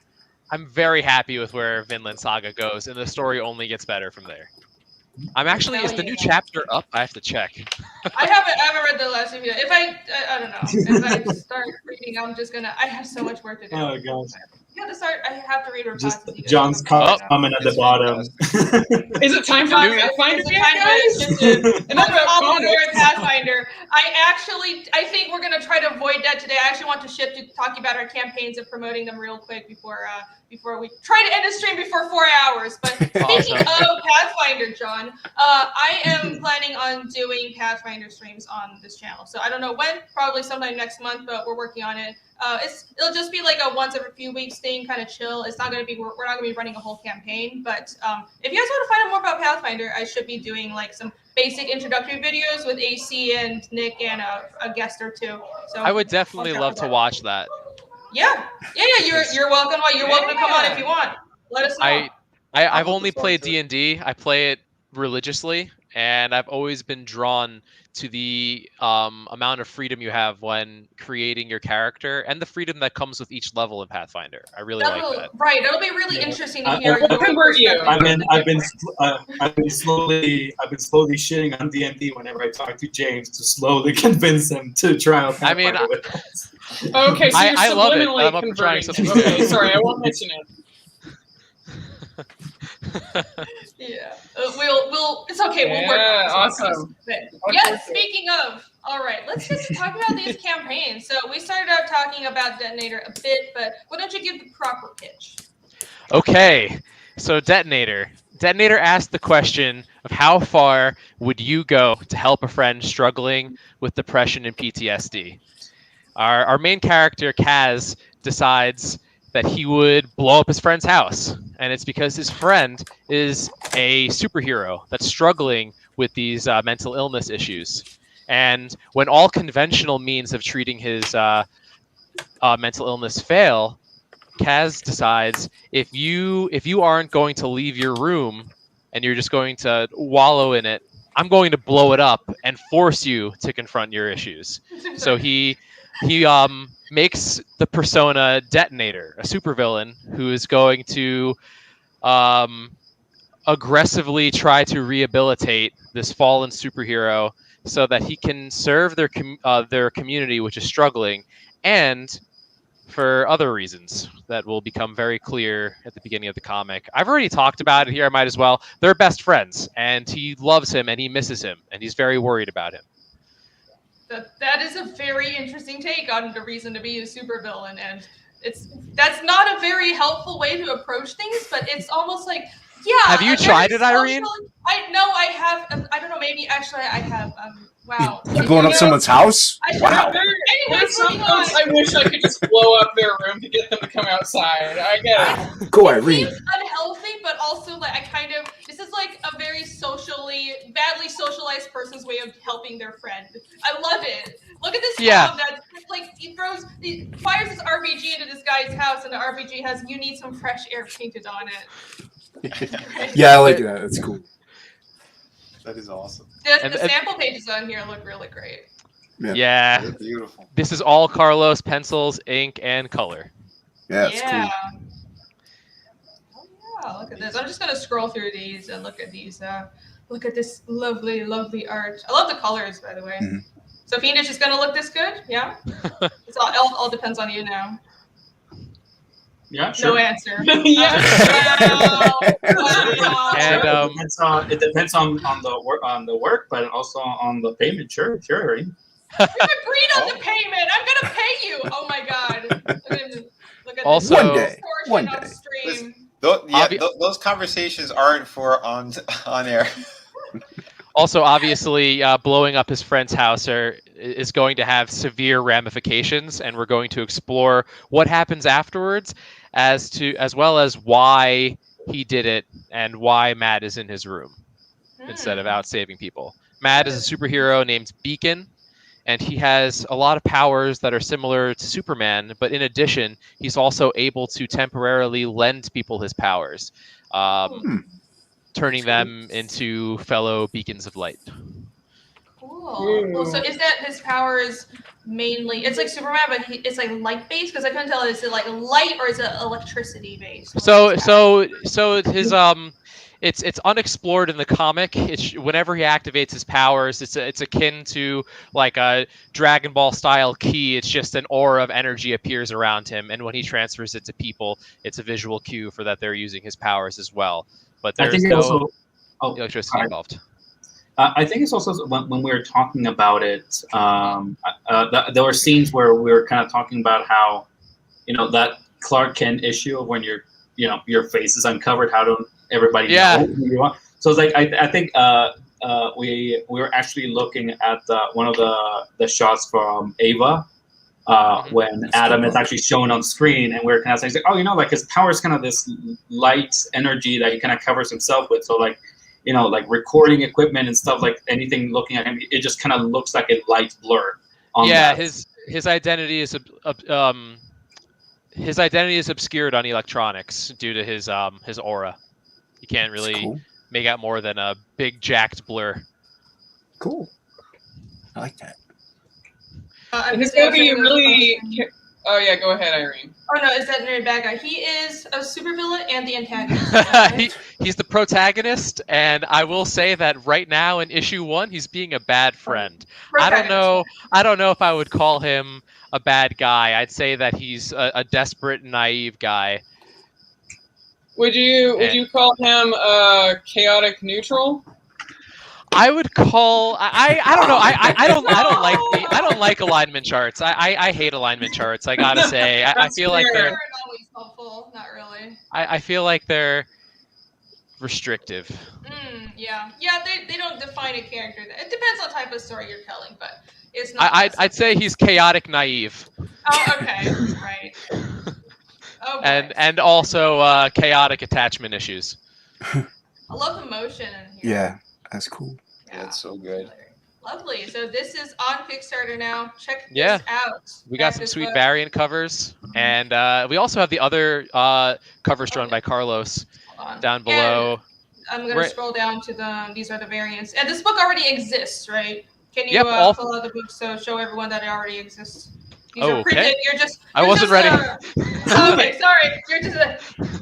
E: I'm very happy with where Vinland Saga goes, and the story only gets better from there. I'm actually is the new chapter up? I have to check.
A: I haven't read the last few. If I don't know. If I start reading, I'm just gonna. I have so much work to do.
D: Oh gosh.
A: Yeah, to start. I have to read
D: Just
A: Reactive.
D: John's comment at the bottom.
C: Is it time for
A: New-
C: Pathfinder
A: It's
C: yet,
A: time
C: guys?
A: to-
C: Enough about
A: All
C: comics.
A: aboard Pathfinder. I think we're gonna try to avoid that today. I actually want to shift to talking about our campaigns and promoting them real quick before we try to end the stream before 4 hours. But speaking of Pathfinder, John, I am planning on doing Pathfinder streams on this channel. So I don't know when, probably sometime next month, but we're working on it. It'll just be like a once every few weeks thing, kind of chill. It's not gonna be we're not gonna be running a whole campaign, but if you guys want to find out more about Pathfinder, I should be doing like some basic introductory videos with AC and Nick and a guest or two. So
E: I would definitely
A: watch out
E: love
A: for
E: to
A: that.
E: watch that.
A: Yeah. You're welcome. You're welcome to come on if you want. Let us know.
E: I've only played D&D. I play it religiously, and I've always been drawn to the amount of freedom you have when creating your character and the freedom that comes with each level in Pathfinder. I really like that.
A: Right. It'll be really interesting to
D: I-
A: hear.
D: I-
A: your
C: convert you.
A: perspective.
D: I've been slowly shitting on D&D whenever I talk to James to slowly convince him to try out
E: I mean,
D: Pathfinder with us.
C: Okay, so you're
E: I love it, but
C: subliminally
E: I'm up for trying
C: converting.
E: something
C: Okay,
E: new.
C: sorry, I won't mention it.
A: Yeah. We'll. It's okay. We'll work on
C: Yeah,
A: this.
C: awesome.
A: Yes. Speaking of, all right, let's just talk about these campaigns. So we started out talking about Detonator a bit, but why don't you give the proper pitch?
E: Okay, so Detonator. Detonator asked the question of how far would you go to help a friend struggling with depression and PTSD? Our main character, Kaz, decides that he would blow up his friend's house. And it's because his friend is a superhero that's struggling with these mental illness issues. And when all conventional means of treating his mental illness fail, Kaz decides if you aren't going to leave your room and you're just going to wallow in it, I'm going to blow it up and force you to confront your issues. So he makes the persona Detonator, a supervillain who is going to aggressively try to rehabilitate this fallen superhero so that he can serve their community, which is struggling, and for other reasons that will become very clear at the beginning of the comic. I've already talked about it here. I might as well. They're best friends, and he loves him, and he misses him, and he's very worried about him.
A: That is a very interesting take on the reason to be a supervillain, and that's not a very helpful way to approach things, but it's almost like, yeah.
E: Have you tried it, Irene?
A: I have. I don't know. Maybe actually I have. Wow.
G: You're blowing up someone's house? Wow.
C: There's some folks I wish I could just blow up their room to get them to come outside. I get it.
G: Go, Irene.
A: It seems unhealthy, but also like this is like a very badly socialized person's way of helping their friend. I love it. Look at this mom that like he fires this RPG into this guy's house, and the RPG has "You need some fresh air" painted on it.
G: Yeah, I like that. That's cool.
B: That is awesome.
A: The sample pages on here look really great.
E: Yeah.
B: They're beautiful.
E: This is all Carlos pencils, ink, and color.
G: Yeah, it's cool.
A: Oh, yeah, look at this. I'm just gonna scroll through these and look at these. Look at this lovely, lovely art. I love the colors, by the way.
G: Mm-hmm.
A: So Fiendish is gonna look this good, yeah? It all depends on you now.
D: Yeah, sure.
A: No answer.
C: Yeah.
A: Wow.
E: And
D: It depends on the work, but also on the payment. Sure.
A: We've agreed on the payment. I'm gonna pay you. Oh my god. Look at
E: Also-
A: this
G: One
A: distortion
G: day.
A: on stream.
B: Those conversations aren't for on air.
E: Also, obviously, blowing up his friend's house is going to have severe ramifications, and we're going to explore what happens afterwards, as well as why he did it and why Matt is in his room instead of out saving people. Matt is a superhero named Beacon, and he has a lot of powers that are similar to Superman, but in addition, he's also able to temporarily lend people his powers. Turning them into fellow beacons of light.
A: Cool. Well, so is that his powers mainly? It's like Superman, but it's like light based, because I couldn't tell. Is it like light or is it electricity based?
E: So his it's unexplored in the comic. Whenever he activates his powers, it's akin to like a Dragon Ball style ki. It's just an aura of energy appears around him, and when he transfers it to people, it's a visual cue for that they're using his powers as well. But there's no electricity involved.
D: I think it's also when we were talking about it, there were scenes where we were kind of talking about how, that Clark Kent issue of when your face is uncovered, how don't everybody know who you are? So it's like I think we were actually looking at one of the shots from Ava. When Adam is actually shown on screen, and we're kind of saying, like his power is kind of this light energy that he kind of covers himself with. So like, like recording equipment and stuff, like anything looking at him, it just kind of looks like a light blur.
E: His identity is obscured on electronics due to his aura. You can't really make out more than a big jacked blur.
G: Cool. I like that.
C: He's gonna be really. Oh yeah, go ahead, Irene.
A: Oh no, is that a bad guy? He is a supervillain and the antagonist.
E: He's the protagonist, and I will say that right now in issue 1, he's being a bad friend. I don't know if I would call him a bad guy. I'd say that he's a desperate, naive guy.
C: Would you call him chaotic neutral?
E: I would call. I don't know. I don't like alignment charts. I hate alignment charts. I gotta say. I feel like they're
A: not always helpful. Not really.
E: I feel like they're restrictive.
A: Yeah. They don't define a character. It depends on the type of story you're telling, but it's not.
E: I'd say he's chaotic naive.
A: Oh, okay. Right. Oh,
E: and also chaotic attachment issues.
A: I love the motion in here.
G: Yeah, that's cool.
B: Yeah, it's so good.
A: Lovely. So this is on Kickstarter now. Check this out.
E: We got some sweet variant covers, and we also have the other covers drawn by Carlos down below.
A: And I'm gonna scroll down to them. These are the variants, and this book already exists, right? Can you pull out the book so show everyone that it already exists? These are printed.
E: I wasn't ready.
A: Okay, sorry.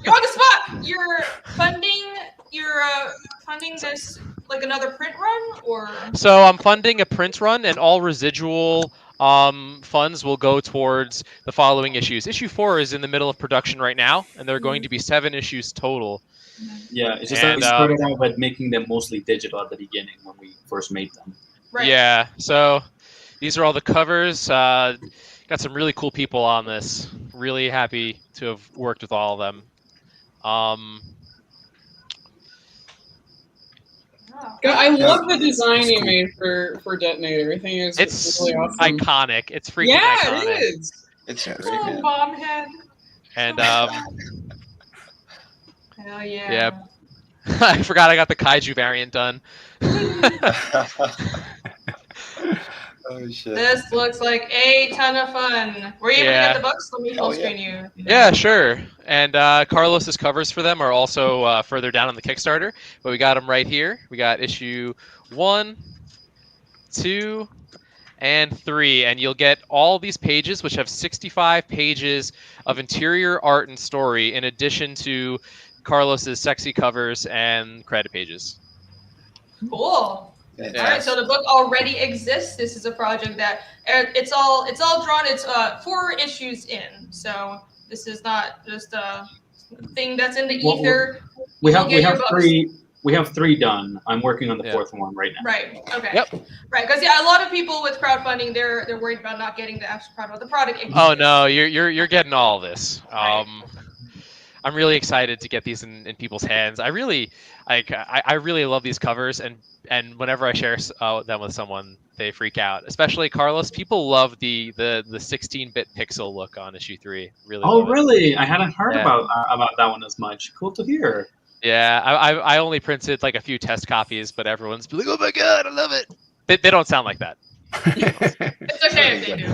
A: You're on the spot. You're funding this like another print run, or?
E: So I'm funding a print run, and all residual funds will go towards the following issues. Issue 4 is in the middle of production right now, and there are going to be 7 issues total.
D: Yeah, it's just that we started out by making them mostly digital at the beginning when we first made them.
A: Right.
E: Yeah, so these are all the covers. Got some really cool people on this. Really happy to have worked with all of them.
C: I love the design you made for Detonator. I think it's really awesome.
E: Iconic. It's freaking iconic.
C: It is.
B: It's great,
A: Oh,
B: man.
A: bomb head.
E: And
A: Hell yeah.
E: yeah. I forgot I got the kaiju variant done.
B: Oh shit.
A: This looks like a ton of fun. Were you able to get the books? Let me full screen you.
E: Yeah, sure. And Carlos's covers for them are also further down on the Kickstarter, but we got them right here. We got issue 1, 2, and 3, and you'll get all these pages, which have 65 pages of interior art and story, in addition to Carlos's sexy covers and credit pages.
A: Cool.
B: Yeah.
A: All right, so the book already exists. This is a project that it's all drawn. It's 4 issues in, so This is not just a thing that's in the
D: Well,
A: ether.
D: We
A: You'll
D: have
A: get your books.
D: we have three done. I'm working on the
E: Yeah.
D: fourth one right now.
A: Right. Okay.
E: Yep.
A: Right. Because a lot of people with crowdfunding, they're worried about not getting the actual product. The product exists.
E: Oh no, you're getting all this.
A: Right.
E: I'm really excited to get these in people's hands. I really love these covers, and whenever I share them with someone, they freak out. Especially Carlos. People love the 16-bit pixel look on issue 3. Really.
D: Oh
E: love it.
D: really? I hadn't heard
E: Yeah.
D: about that one as much. Cool to hear.
E: Yeah, I only printed like a few test copies, but everyone's like, "Oh my god, I love it." They don't sound like that.
A: It's okay if they do.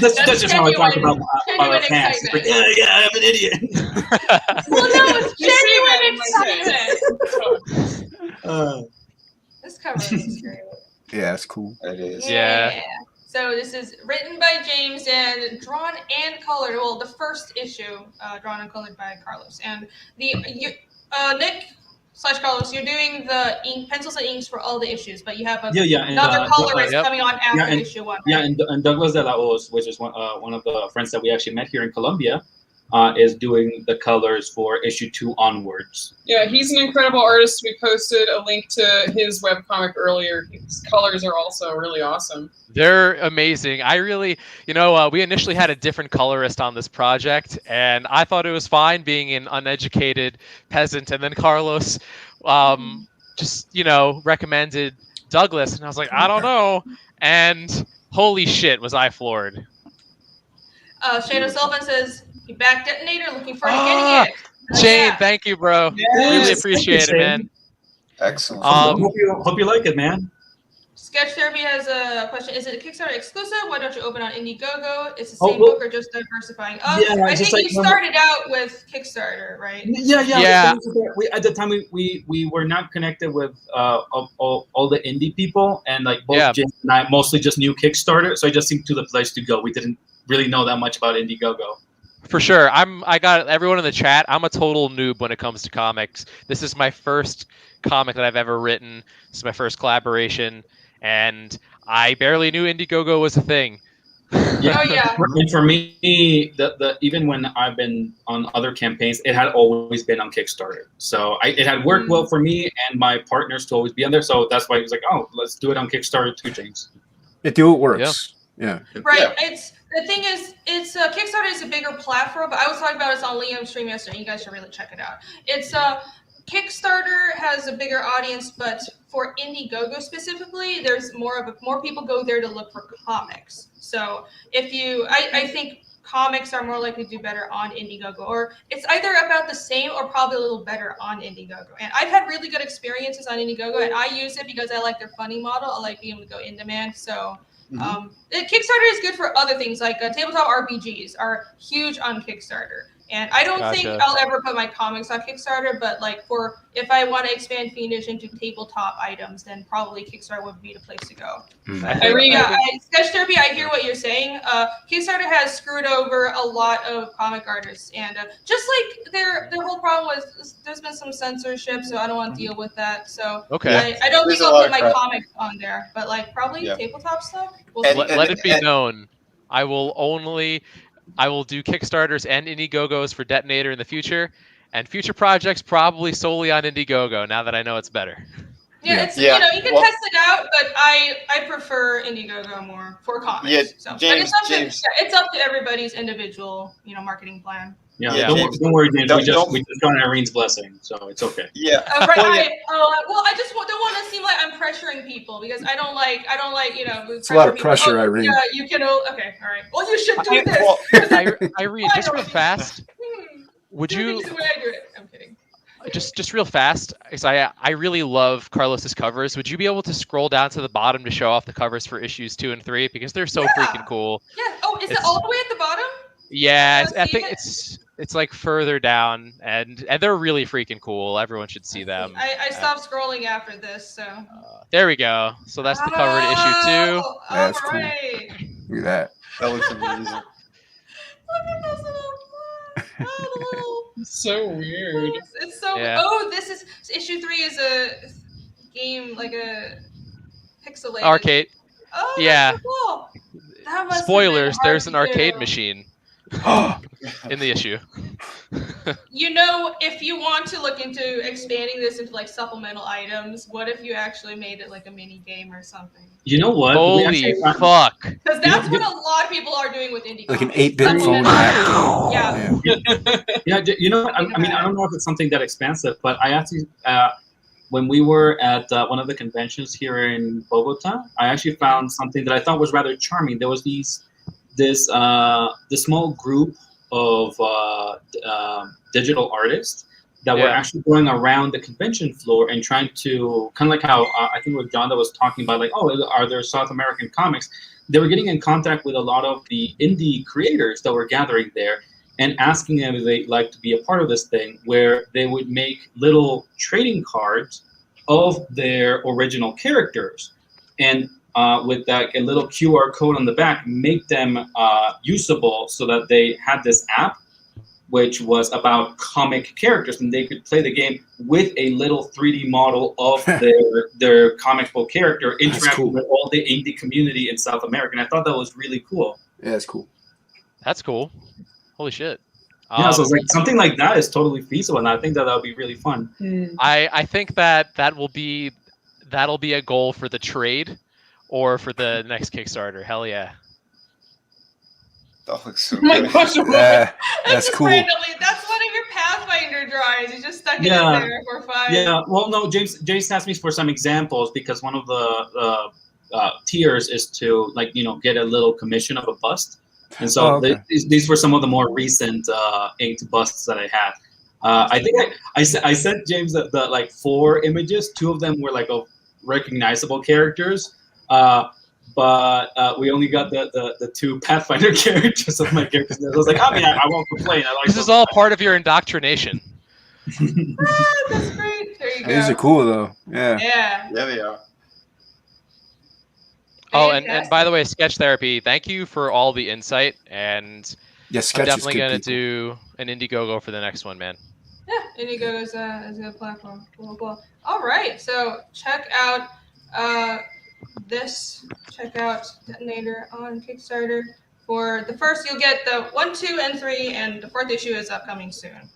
D: That's just how I talk about our
A: genuine
D: cast. It's like,
A: excitement.
D: yeah, I'm an idiot.
A: Well, no, it's
C: You say
A: genuine
C: that in my
A: excitement. This cover looks great.
G: Yeah, it's cool.
B: It is.
E: Yeah.
A: So this is written by James and drawn and colored. Well, the first issue drawn and colored by Carlos. And Nick/Carlos, you're doing the pencils and inks for all the issues, but you have
D: And,
A: another colorist
E: yep.
A: coming on after
D: and-
A: issue 1.
D: Yeah,
A: Right?
D: and Douglas de la Hoz, which is one of the friends that we actually met here in Colombia, is doing the colors for issue 2 onwards.
C: Yeah, he's an incredible artist. We posted a link to his webcomic earlier. His colors are also really awesome.
E: They're amazing. I really, we initially had a different colorist on this project, and I thought it was fine being an uneducated peasant. And then Carlos, just recommended Douglas, and I was like, I don't know. And holy shit, was I floored.
A: Shane O'Sullivan says, "You back Detonator, looking forward to getting it."
E: Shane,
A: Yeah.
E: thank you, bro.
C: Yes,
E: Really
D: thank
E: appreciate
D: you,
E: it, man.
B: Excellent.
D: Hope you like it, man.
A: Sketch Therapy has a question. Is it a Kickstarter exclusive? Why don't you open on Indiegogo? It's the
D: Oh,
A: same
D: well-
A: book or just diversifying?
D: Yeah,
A: I
D: just
A: think
D: like
A: you started out with Kickstarter, right?
D: Yeah. We at the time we were not connected with all the indie people, and like both James and I mostly just knew Kickstarter, so I just think to the place to go. We didn't really know that much about Indiegogo.
E: For sure. I got everyone in the chat. I'm a total noob when it comes to comics. This is my first comic that I've ever written. This is my first collaboration, and I barely knew Indiegogo was a thing.
A: Oh yeah.
D: And for me, the even when I've been on other campaigns, it had always been on Kickstarter. So it had worked well for me and my partners to always be on there. So that's why he was like, "Oh, let's do it on Kickstarter too, James."
G: It works. Yeah.
A: Right.
B: Yeah.
A: It's the thing is, Kickstarter is a bigger platform, but I was talking about it on Liam's stream yesterday. You guys should really check it out. It's Kickstarter has a bigger audience, but for Indiegogo specifically, there's more people go there to look for comics. So I think comics are more likely to do better on Indiegogo, or it's either about the same or probably a little better on Indiegogo. And I've had really good experiences on Indiegogo, and I use it because I like their funding model. I like being able to go in demand. So Kickstarter is good for other things, like tabletop RPGs are huge on Kickstarter. And I don't think I'll ever put my comics on Kickstarter, but if I want to expand Fiendish into tabletop items, then probably Kickstarter would be the place to go. Sketch Therapy, I hear what you're saying. Kickstarter has screwed over a lot of comic artists, and just like their whole problem was, there's been some censorship, so I don't want to deal with that. So I don't think I'll put my comics on there, but probably tabletop stuff.
E: Let it be known, I will do Kickstarters and Indiegogos for Detonator in the future, and future projects probably solely on Indiegogo. Now that I know it's better.
A: Yeah, it's you can test it out, but I prefer Indiegogo more for comics.
B: Yeah,
A: so.
B: James,
A: But it's up to everybody's individual marketing plan.
D: Yeah, don't worry, James. We just got Irene's blessing, so it's okay.
B: Yeah.
A: Right. I just don't want to seem like I'm pressuring people because I don't like
G: It's a lot of pressure, Irene.
A: Yeah, you can. Okay, all right. Well, you should do this.
E: Irene, just real fast. Would you?
A: The way I do it. I'm kidding.
E: Just real fast, because I really love Carlos's covers. Would you be able to scroll down to the bottom to show off the covers for issues 2 and 3 because they're so freaking cool?
A: Yeah. Oh, is it all the way at the bottom?
E: Yeah, I think it's like further down, and they're really freaking cool. Everyone should see them.
A: I stopped scrolling after this, so.
E: There we go. So that's the cover to issue 2.
G: That's cool.
A: Right.
G: Look at that.
B: That looks amazing.
A: Look at those little.
C: So weird.
A: It's so.
E: Yeah.
A: Oh, this is issue 3 is a game like a pixelated
E: Arcade.
A: Oh,
E: Yeah.
A: that's so cool. That must
E: Spoilers,
A: have been
E: there's an
A: hard to
E: arcade
A: do.
E: machine. in the issue.
A: You know, if you want to look into expanding this into like supplemental items, what if you actually made it like a mini game or something?
D: You know what?
E: Holy fuck!
A: Because that's what a lot of people are doing with indie
G: Like an
A: comics.
G: 8-bit phone app.
A: Yeah.
D: Yeah, you know what? I mean, I don't know if it's something that expansive, but I actually, when we were at one of the conventions here in Bogota, I actually found something that I thought was rather charming. There was this small group of digital artists that were actually going around the convention floor and trying to, kind of like how I think it was John that was talking about, like, oh, are there South American comics? They were getting in contact with a lot of the indie creators that were gathering there and asking them if they'd like to be a part of this thing, where they would make little trading cards of their original characters. And with that a little QR code on the back, make them usable so that they had this app which was about comic characters, and they could play the game with a little 3D model of their comic book character, interacting with all the indie community in South America. And I thought that was really cool.
G: Yeah, that's cool.
E: That's cool. Holy shit.
D: Yeah, so it's like something like that is totally feasible, and I think that would be really fun.
E: I think that'll be a goal for the trade or for the next Kickstarter. Hell yeah.
B: That looks so
C: My
B: good.
C: question
G: That's cool.
A: Randomly, that's one of your Pathfinder drawings. You just stuck it in there for fun.
D: Yeah, well, no, James asked me for some examples because one of the tiers is to, like, get a little commission of a bust. And so these were some of the more recent inked busts that I had. I think I sent James the like 4 images. 2 of them were like of recognizable characters. But we only got the 2 Pathfinder characters of my characters. I was like, I mean, I won't complain.
E: This is all part of your indoctrination.
A: That's great. There you go.
G: These are cool, though. Yeah.
A: Yeah.
B: Yeah, they are.
E: Oh, and by the way, Sketch Therapy, thank you for all the insight. And
G: Yeah,
E: I'm definitely going to do an Indiegogo for the next one, man.
A: Yeah, Indiegogo is a good platform. Cool. All right, so check out check out Detonator on Kickstarter. For the first, you'll get the 1, 2, and 3, and the 4th issue is upcoming soon.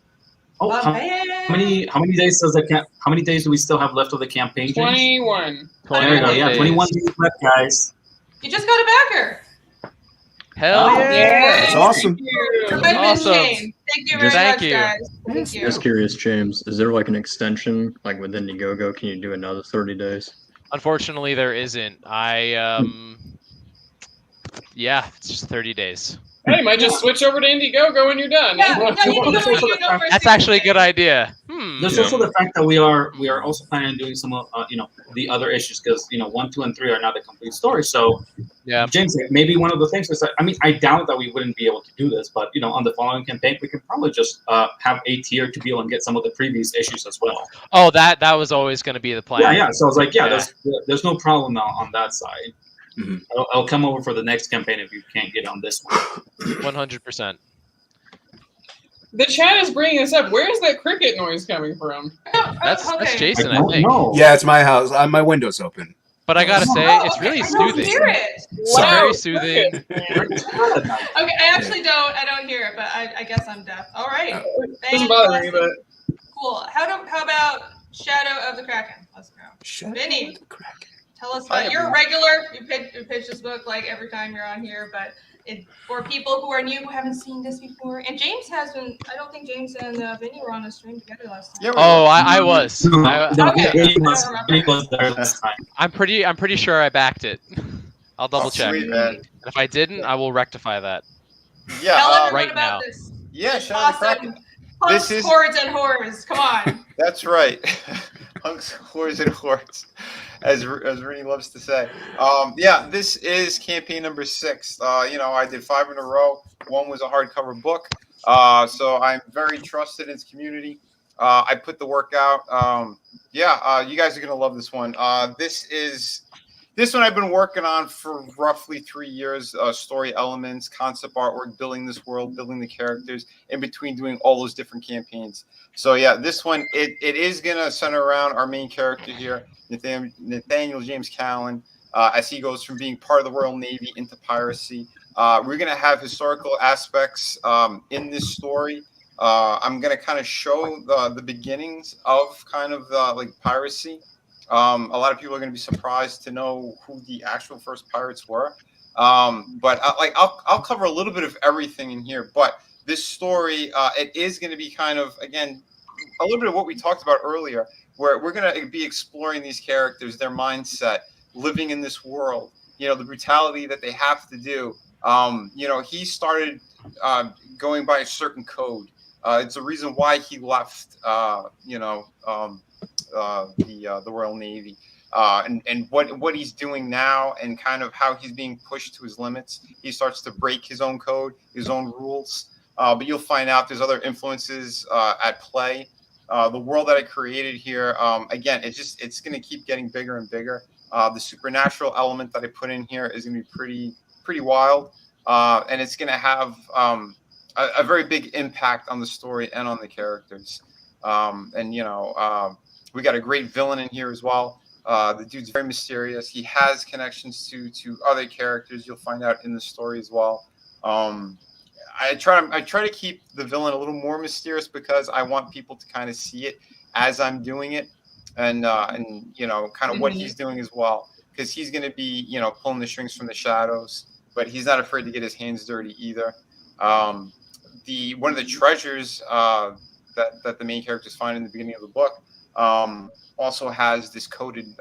D: Oh, how many days how many days do we still have left of the campaign, James?
C: 21.
D: There you go. Yeah, 21 days left, guys.
A: You just got a backer.
E: Hell yeah!
G: That's awesome.
E: Awesome.
A: Thank you very much, guys. Thank you.
H: Just curious, James, is there like an extension, like with Indiegogo? Can you do another 30 days?
E: Unfortunately, there isn't. Yeah, it's just 30 days.
C: Hey, you might just switch over to Indiegogo when you're done.
E: That's actually a good idea.
D: There's also the fact that we are also planning on doing some of the other issues, because 1, 2, and 3 are now the complete story. So
E: yeah,
D: James, maybe one of the things is that, I mean, I doubt that we wouldn't be able to do this, but on the following campaign we can probably just have a tier to be able to get some of the previous issues as well.
E: Oh, that was always going to be the plan.
D: Yeah. So I was like, there's no problem on that side. Mm-hmm. I'll come over for the next campaign if you can't get on this one.
E: 100%.
C: The chat is bringing this up. Where is that cricket noise coming from?
E: That's Jason, I think.
G: Yeah, it's my house. My window's open.
E: But I gotta say, it's really soothing.
A: I don't hear it.
E: It's very soothing.
A: Okay, I actually don't. I don't hear it, but I guess I'm deaf. All right.
C: Doesn't bother me, but
A: cool. How about Shadow of the Kraken? Let's go. Vinny, tell us about. You're a regular. You pitch this book like every time you're on here, but for people who are new who haven't seen this before, and James has been. I don't think James and Vinny were on a stream together last time.
E: Oh, I was.
A: Okay.
E: I'm pretty sure I backed it. I'll double check.
B: Sweet, man.
E: And if I didn't, I will rectify that.
B: Yeah.
A: Tell everyone
E: right
A: about
E: now.
A: this.
B: Yeah, Shadow of the Kraken.
A: Punks, hordes, and horrors. Come on.
B: That's right. Punks, whores, and hordes, as Rennie loves to say. Yeah, this is campaign number 6. I did 5 in a row. 1 was a hardcover book. So I'm very trusted in its community. I put the work out. You guys are going to love this one. This one I've been working on for roughly 3 years. Story elements, concept artwork, building this world, building the characters, in between doing all those different campaigns. So yeah, this one, it is going to center around our main character here, Nathaniel James Callan, as he goes from being part of the Royal Navy into piracy. We're going to have historical aspects in this story. I'm going to kind of show the beginnings of kind of like piracy. A lot of people are going to be surprised to know who the actual first pirates were. But I'll cover a little bit of everything in here. But this story, it is going to be kind of, again, a little bit of what we talked about earlier, where we're going to be exploring these characters, their mindset, living in this world, the brutality that they have to do. He started going by a certain code. It's the reason why he left, the Royal Navy. And what he's doing now and kind of how he's being pushed to his limits. He starts to break his own code, his own rules. But you'll find out there's other influences at play. The world that I created here, again, it's going to keep getting bigger and bigger. The supernatural element that I put in here is going to be pretty wild. And it's going to have a very big impact on the story and on the characters. We got a great villain in here as well. The dude's very mysterious. He has connections to other characters. You'll find out in the story as well. I try to keep the villain a little more mysterious because I want people to kind of see it as I'm doing it, and kind of what he's doing as well, because he's going to be pulling the strings from the shadows, but he's not afraid to get his hands dirty either. One of the treasures that the main characters find in the beginning of the book also has this coded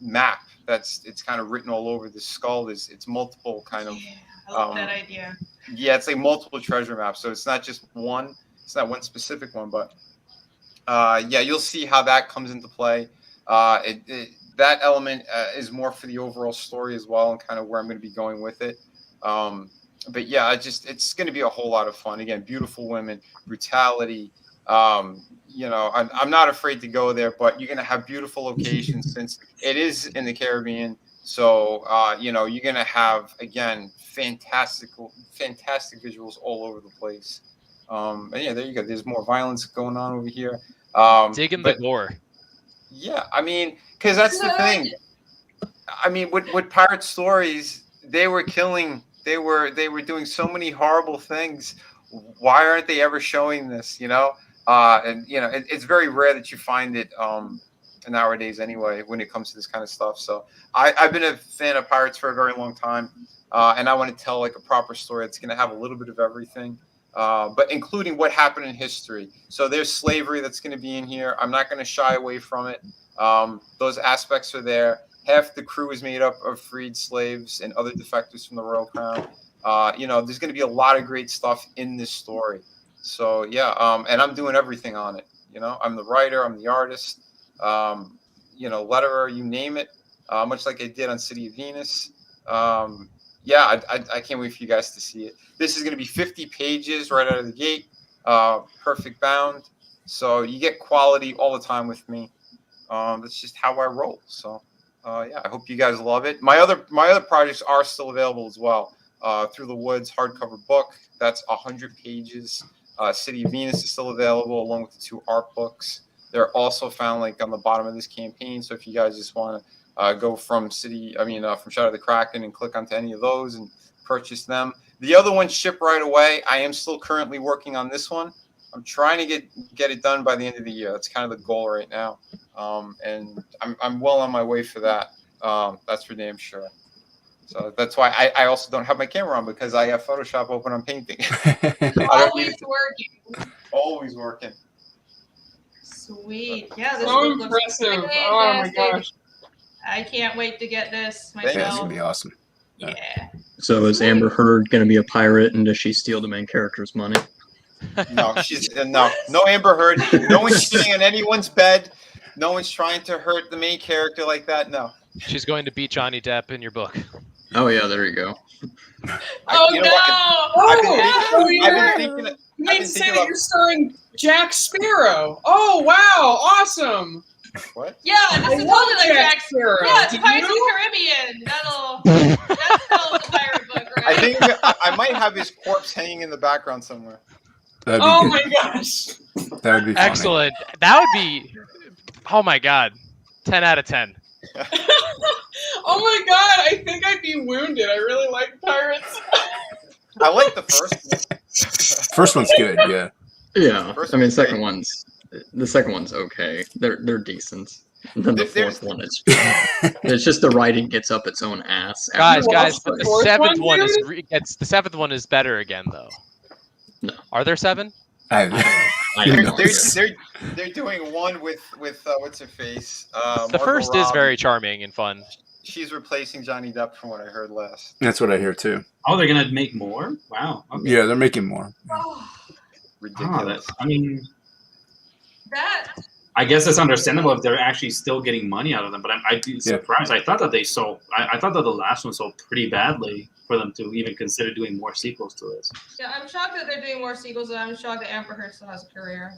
B: map it's kind of written all over the skull. It's multiple kind of.
A: Yeah, I love that idea.
B: Yeah, it's like multiple treasure maps, so it's not just one. It's not one specific one, but you'll see how that comes into play. That element is more for the overall story as well, and kind of where I'm going to be going with it. But yeah, it's going to be a whole lot of fun. Again, beautiful women, brutality. I'm not afraid to go there, but you're going to have beautiful locations since it is in the Caribbean. So, you're going to have, again, fantastic visuals all over the place. And yeah, there you go. There's more violence going on over here.
E: Digging the gore.
B: Yeah, I mean, because that's the thing. I mean, with pirate stories, they were killing. They were doing so many horrible things. Why aren't they ever showing this? It's very rare that you find it nowadays anyway when it comes to this kind of stuff. So I've been a fan of pirates for a very long time, and I want to tell like a proper story that's going to have a little bit of everything, but including what happened in history. So there's slavery that's going to be in here. I'm not going to shy away from it. Those aspects are there. Half the crew is made up of freed slaves and other defectors from the Royal Crown. There's going to be a lot of great stuff in this story. So yeah, and I'm doing everything on it. I'm the writer, I'm the artist, letterer, you name it. Much like I did on City of Venus. I can't wait for you guys to see it. This is going to be 50 pages right out of the gate, perfect bound. So you get quality all the time with me. That's just how I roll. So I hope you guys love it. My other projects are still available as well. Through the Woods hardcover book, that's 100 pages. City of Venus is still available along with the 2 art books. They're also found like on the bottom of this campaign. So if you guys just want to go from from Shadow of the Kraken and click onto any of those and purchase them. The other ones ship right away. I am still currently working on this one. I'm trying to get it done by the end of the year. That's kind of the goal right now. And I'm well on my way for that. That's for damn sure. So that's why I also don't have my camera on, because I have Photoshop open on painting.
A: Always working.
B: Always working.
A: Sweet. Yeah, this
C: So
A: book looks
C: impressive. Oh my
A: fantastic.
C: gosh.
A: I can't wait to get this
G: That's
A: myself.
G: gonna be awesome.
A: Yeah.
H: So is Amber Heard going to be a pirate, and does she steal the main character's money?
B: No, no Amber Heard. No one's sitting on anyone's bed. No one's trying to hurt the main character like that. No.
E: She's going to beat Johnny Depp in your book.
H: Oh yeah, there you go.
B: I've been thinking.
C: You mean to say that you're starring Jack Sparrow? Oh wow, awesome!
B: What?
A: Yeah, this is totally like Jack
C: Sparrow.
A: Yeah, it's
C: Did
A: Pirates of
C: you?
A: the Caribbean. That's the pirate book, right?
B: I think I might have his corpse hanging in the background somewhere.
G: That'd be
C: Oh
G: good.
C: my gosh!
G: That would be funny.
E: Excellent. That would be. Oh my god. 10 out of 10.
C: Oh my god, I think I'd be wounded. I really like pirates.
B: I like the first one.
G: First one's good, yeah.
H: Yeah,
B: First
H: I mean,
B: one's
H: the second one's okay. They're decent. And then the
B: There's-
H: fourth one is it's just the writing gets up its own ass.
E: Guys,
H: after
E: guys,
H: the
E: but the
C: fourth
E: seventh
C: one,
E: one is
C: dude?
E: the seventh one is better again though.
H: No.
E: Are there 7?
H: I have
B: They're,
H: no
B: they're,
H: idea.
B: they're doing one with what's her face?
E: The
B: Margot
E: first is
B: Robbie.
E: very charming and fun.
B: She's replacing Johnny Depp from what I heard last.
G: That's what I hear too.
D: Oh, they're gonna make more? Wow. Okay.
G: Yeah, they're making more.
A: Oh,
B: Ridiculous.
D: I mean,
A: that
D: I guess it's understandable if they're actually still getting money out of them. But I'd be surprised. I thought that they sold. I thought that the last one sold pretty badly for them to even consider doing more sequels to this.
A: Yeah, I'm shocked that they're doing more sequels, and I'm shocked that Amber Heard still has a career.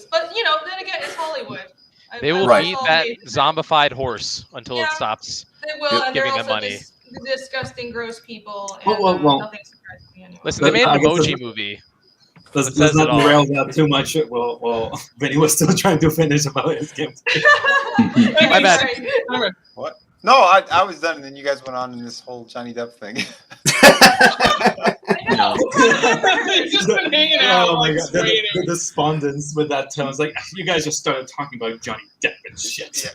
A: But you know, then again, it's Hollywood.
E: They will
G: Right.
E: beat that zombified horse until
A: Yeah.
E: it stops.
A: They will, and they're
E: giving them
A: also
E: money.
A: disgusting, gross people. And
D: Well.
A: nothing surprises me anyway.
E: Listen, they made
D: I
E: an
D: guess
E: emoji
D: it's-
E: movie.
D: Let's
E: says
D: not
E: it all.
D: derail that too much. Well, Vinny was still trying to finish about his game.
E: My bad.
A: Sorry.
B: No, I was done, and then you guys went on in this whole Johnny Depp thing.
H: No.
C: They've just been hanging out,
D: Oh my
C: like,
D: god, the
C: waiting.
D: despondence with that tone. It's like you guys just started talking about Johnny Depp and shit.
B: Yeah.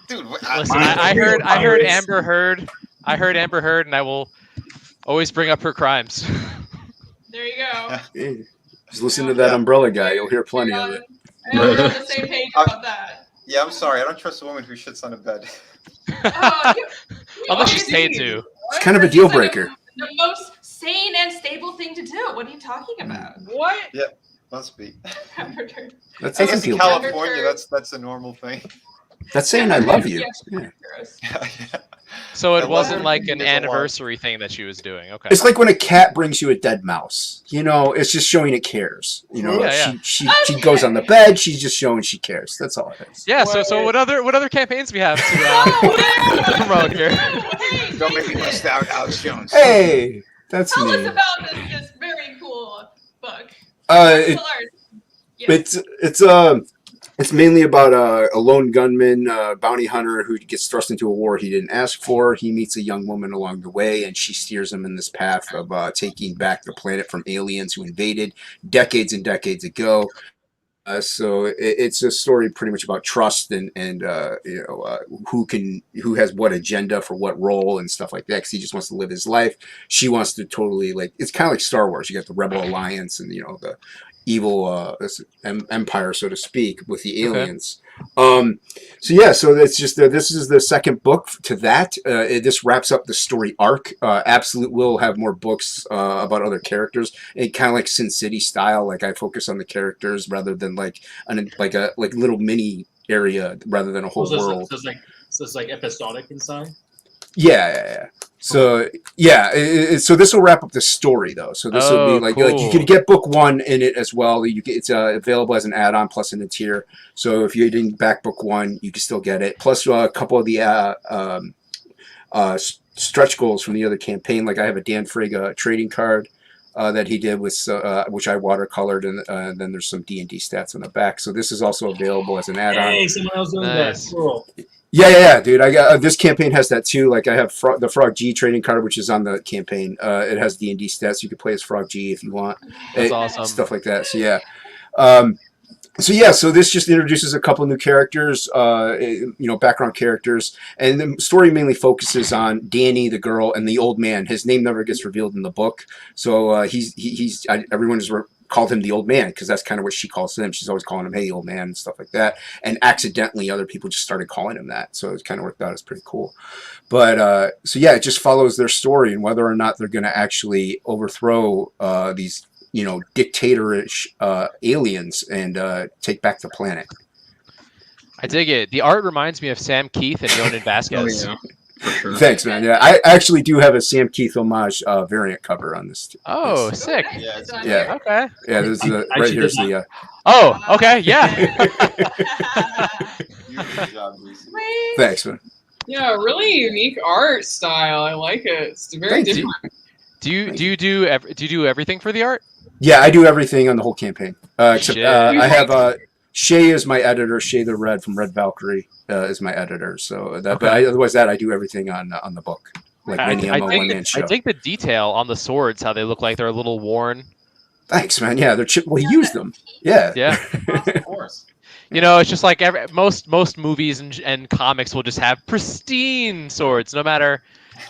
B: Dude,
E: Listen,
D: Mine-
E: I heard
D: Pirates.
E: Amber Heard. I heard Amber Heard, and I will always bring up her crimes.
A: There you go.
G: Hey, just listen to that Umbrella guy. You'll hear plenty of it.
A: I know we're on the same page about that.
B: yeah, I'm sorry. I don't trust a woman who shits on a bed.
E: Unless she's paid to.
G: It's kind of a deal breaker.
A: The most sane and stable thing to do. What are you talking about?
C: What?
B: Must be.
G: That's
B: I
G: a
B: guess in
G: deal breaker.
B: California, that's a normal thing.
G: That's saying I love you. Yeah.
A: Gross.
E: So
B: I
E: it
B: love
E: wasn't
B: her.
E: like an
B: There's a lot.
E: anniversary thing that she was doing. Okay.
G: It's like when a cat brings you a dead mouse. You know, it's just showing it cares. You know,
E: Yeah,
G: she goes on the bed. She's just showing she cares. That's all it is.
E: Yeah. So what other campaigns we have to promote here?
B: Don't make me bust out Alex Jones.
G: Hey, that's
A: Tell us
G: me.
A: about this very cool book.
G: It,
A: Martial arts. Yes.
G: it's mainly about a lone gunman, bounty hunter who gets thrust into a war he didn't ask for. He meets a young woman along the way, and she steers him in this path of taking back the planet from aliens who invaded decades and decades ago. So it's a story pretty much about trust and who has what agenda for what role and stuff like that. Because he just wants to live his life. She wants to totally it's kind of like Star Wars. You got the Rebel Alliance and the evil empire, so to speak, with the aliens. So that's just this is the second book to that. This wraps up the story arc. Absolute will have more books about other characters. It kind of like Sin City style. Like I focus on the characters rather than like a little mini area rather than a whole world.
D: So it's like episodic inside.
G: Yeah. So so this will wrap up the story though. So this will be like you can get book 1 in it as well. It's available as an add-on plus in a tier. So if you didn't back book 1, you can still get it. Plus a couple of the stretch goals from the other campaign. Like I have a Dan Frega trading card that he did with which I watercolored, and then there's some D&D stats on the back. So this is also available as an add-on.
D: Hey, someone else doing
E: Nice.
D: that. Cool.
G: Yeah, dude. I got this campaign has that too. Like I have the Frog G trading card, which is on the campaign. It has D&D stats. You can play as Frog G if you want.
E: That's awesome.
G: Stuff like that. So yeah. So this just introduces a couple new characters, background characters, and the story mainly focuses on Danny, the girl, and the old man. His name never gets revealed in the book, so everyone just called him the old man because that's kind of what she calls him. She's always calling him, "Hey, old man," and stuff like that. And accidentally, other people just started calling him that, so it kind of worked out. It's pretty cool. But it just follows their story and whether or not they're going to actually overthrow these dictatorish aliens and take back the planet.
E: I dig it. The art reminds me of Sam Keith and Yonan Vasquez.
H: Oh, yeah. For sure.
G: Thanks, man. Yeah, I actually do have a Sam Keith homage variant cover on this.
E: Oh, sick.
B: Yeah, it's
A: on
G: Yeah.
A: here.
E: Okay.
G: Yeah, this is right here is the.
E: Oh, okay. Yeah.
B: You did a good job, Lucy.
G: Thanks, man.
C: Yeah, really unique art style. I like it. It's very
G: Thank you.
C: different.
E: Do you do everything for the art?
G: Yeah, I do everything on the whole campaign. Except
E: Shit.
G: I have Shay is my editor. Shay the Red from Red Valkyrie is my editor. So that, but otherwise I do everything on the book. Like
E: I
G: show.
E: think the detail on the swords, how they look like they're a little worn.
G: Thanks, man. Yeah, they're well, he used them. Yeah.
E: Yeah.
I: Of course.
E: You know, it's just like most movies and comics will just have pristine swords, no matter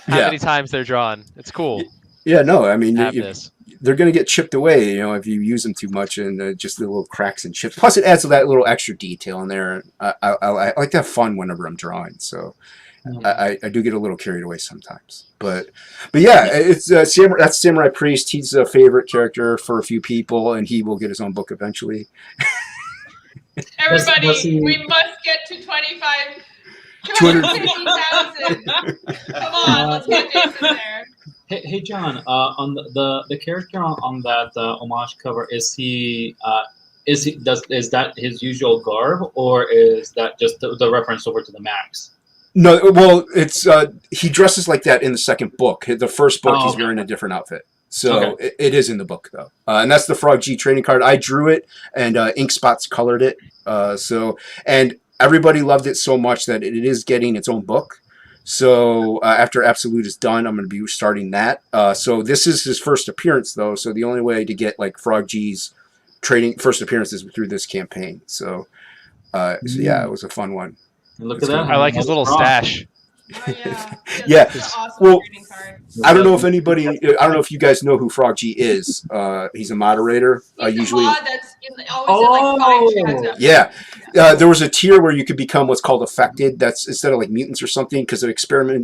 E: how many times they're drawn. It's cool.
G: Yeah, no, I mean, they're going to get chipped away, if you use them too much, and just the little cracks and chips. Plus, it adds that little extra detail in there. I like to have fun whenever I'm drawing, so I do get a little carried away sometimes. But yeah, it's that's Samurai Priest. He's a favorite character for a few people, and he will get his own book eventually.
A: Everybody, we must get to 250,000. Come on, let's get Jason there.
D: Hey John, on the character on that homage cover, is that his usual garb, or is that just the reference over to the Max?
G: No, well, it's he dresses like that in the second book. The first book, he's wearing a different outfit. So it is in the book, though. And that's the Frog G trading card. I drew it, and Ink Spots colored it. And everybody loved it so much that it is getting its own book. So after Absolute is done, I'm going to be starting that. So this is his first appearance, though. So the only way to get like Frog G's trading first appearance is through this campaign. So yeah, it was a fun one.
D: Look at that!
E: I like his little stash.
A: Oh, yeah.
G: Yeah.
A: That's an awesome
G: Well,
A: trading card.
G: I don't know if anybody. I don't know if you guys know who Frog G is. He's a moderator.
A: He's
G: Usually.
A: the mod that's always in like 5 chats.
G: Yeah. There was a tier where you could become what's called affected. That's instead of like mutants or something, because of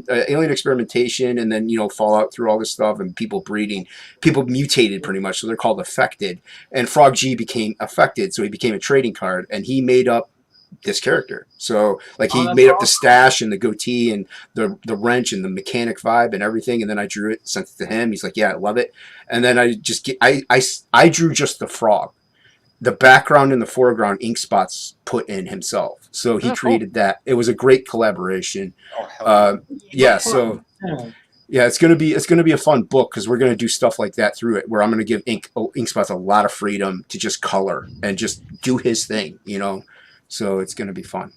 G: alien experimentation, and then fallout through all this stuff and people breeding. People mutated pretty much, so they're called affected. And Frog G became affected, so he became a trading card, and he made up this character. So like he made up the stash and the goatee and the wrench and the mechanic vibe and everything, and then I drew it, sent it to him. He's like, yeah, I love it. And then I drew just the frog. The background and the foreground Ink Spots put in himself. So he created that. It was a great collaboration. Yeah, so yeah, it's gonna be a fun book, because we're gonna do stuff like that through it, where I'm gonna give Ink Spots a lot of freedom to just color and just do his thing, So it's going to be fun.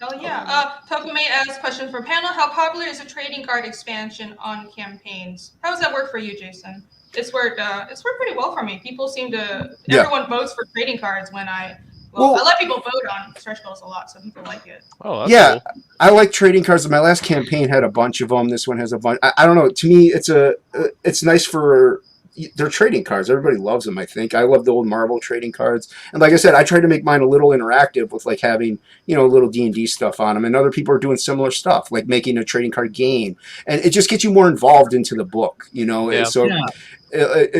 A: Oh yeah. Tokumate asked question for panel. How popular is a trading card expansion on campaigns? How does that work for you, Jason? It's worked pretty well for me. People seem to everyone votes for trading cards when I let people vote on stretch goals a lot, so people like it.
E: Oh, that's cool.
G: I like trading cards. My last campaign had a bunch of them. This one has a bunch. I don't know. To me, it's nice for. They're trading cards. Everybody loves them, I think. I love the old Marvel trading cards. And like I said, I try to make mine a little interactive with like having, little D&D stuff on them. And other people are doing similar stuff, like making a trading card game. And it just gets you more involved into the book, And so,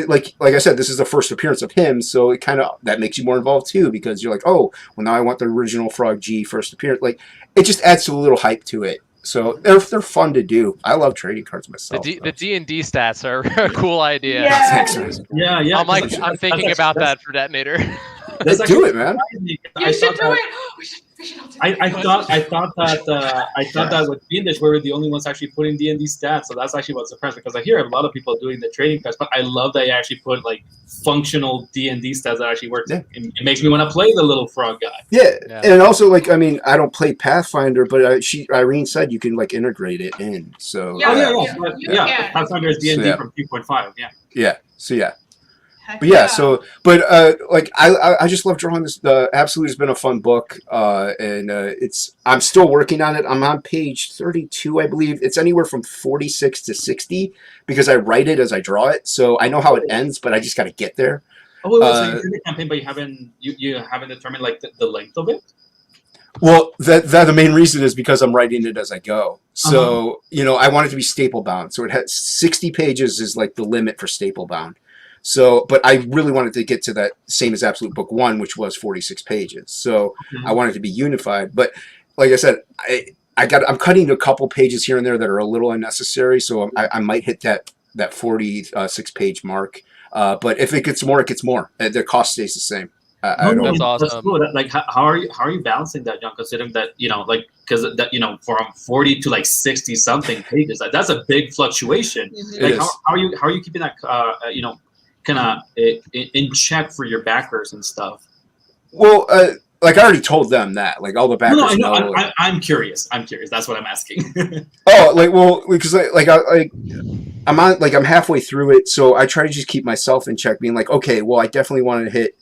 G: like I said, this is the first appearance of him. So it that makes you more involved too, because you're like, oh, well, now I want the original Frog G first appearance. Like, it just adds a little hype to it. So they're fun to do. I love trading cards myself.
E: The D&D stats are a cool idea.
D: Yeah.
E: I'm thinking about that for Detonator.
G: Do it, man.
A: You should do it. We should all do it.
D: I thought that with D&D we were the only ones actually putting D&D stats, so that's actually what surprised me, because I hear a lot of people doing the trading cards, but I love that you actually put like functional D&D stats that actually work. Yeah. It makes me want to play the little frog guy.
G: Yeah, and also I don't play Pathfinder, but Irene said you can like integrate it in. So
D: Pathfinder is D&D from 2.5.
G: Yeah. So yeah. I just love drawing this. Absolute has been a fun book, and I'm still working on it. I'm on page 32, I believe. It's anywhere from 46 to 60 because I write it as I draw it, so I know how it ends, but I just got to get there.
D: Oh, wait, so you're in the campaign, but you haven't determined like the length of it?
G: Well, that the main reason is because I'm writing it as I go. So I want it to be staple bound. So it has 60 pages is like the limit for staple bound. So, but I really wanted to get to that same as Absolute Book 1, which was 46 pages. So I wanted to be unified. But like I said, I'm cutting a couple pages here and there that are a little unnecessary. So I might hit that 46 page mark. But if it gets more, it gets more. The cost stays the same.
E: That's awesome.
D: That's cool. Like, how are you balancing that, John? Considering that because from 40 to like 60 something pages, that's a big fluctuation. Like, how are you keeping that kind of in check for your backers and stuff?
G: Well, like I already told them that. Like all the backers
D: No, I know.
G: know.
D: I'm curious. I'm curious. That's what I'm asking.
G: Oh, like well, because I'm on like I'm halfway through it, so I try to just keep myself in check, being like, okay, well, I definitely want to hit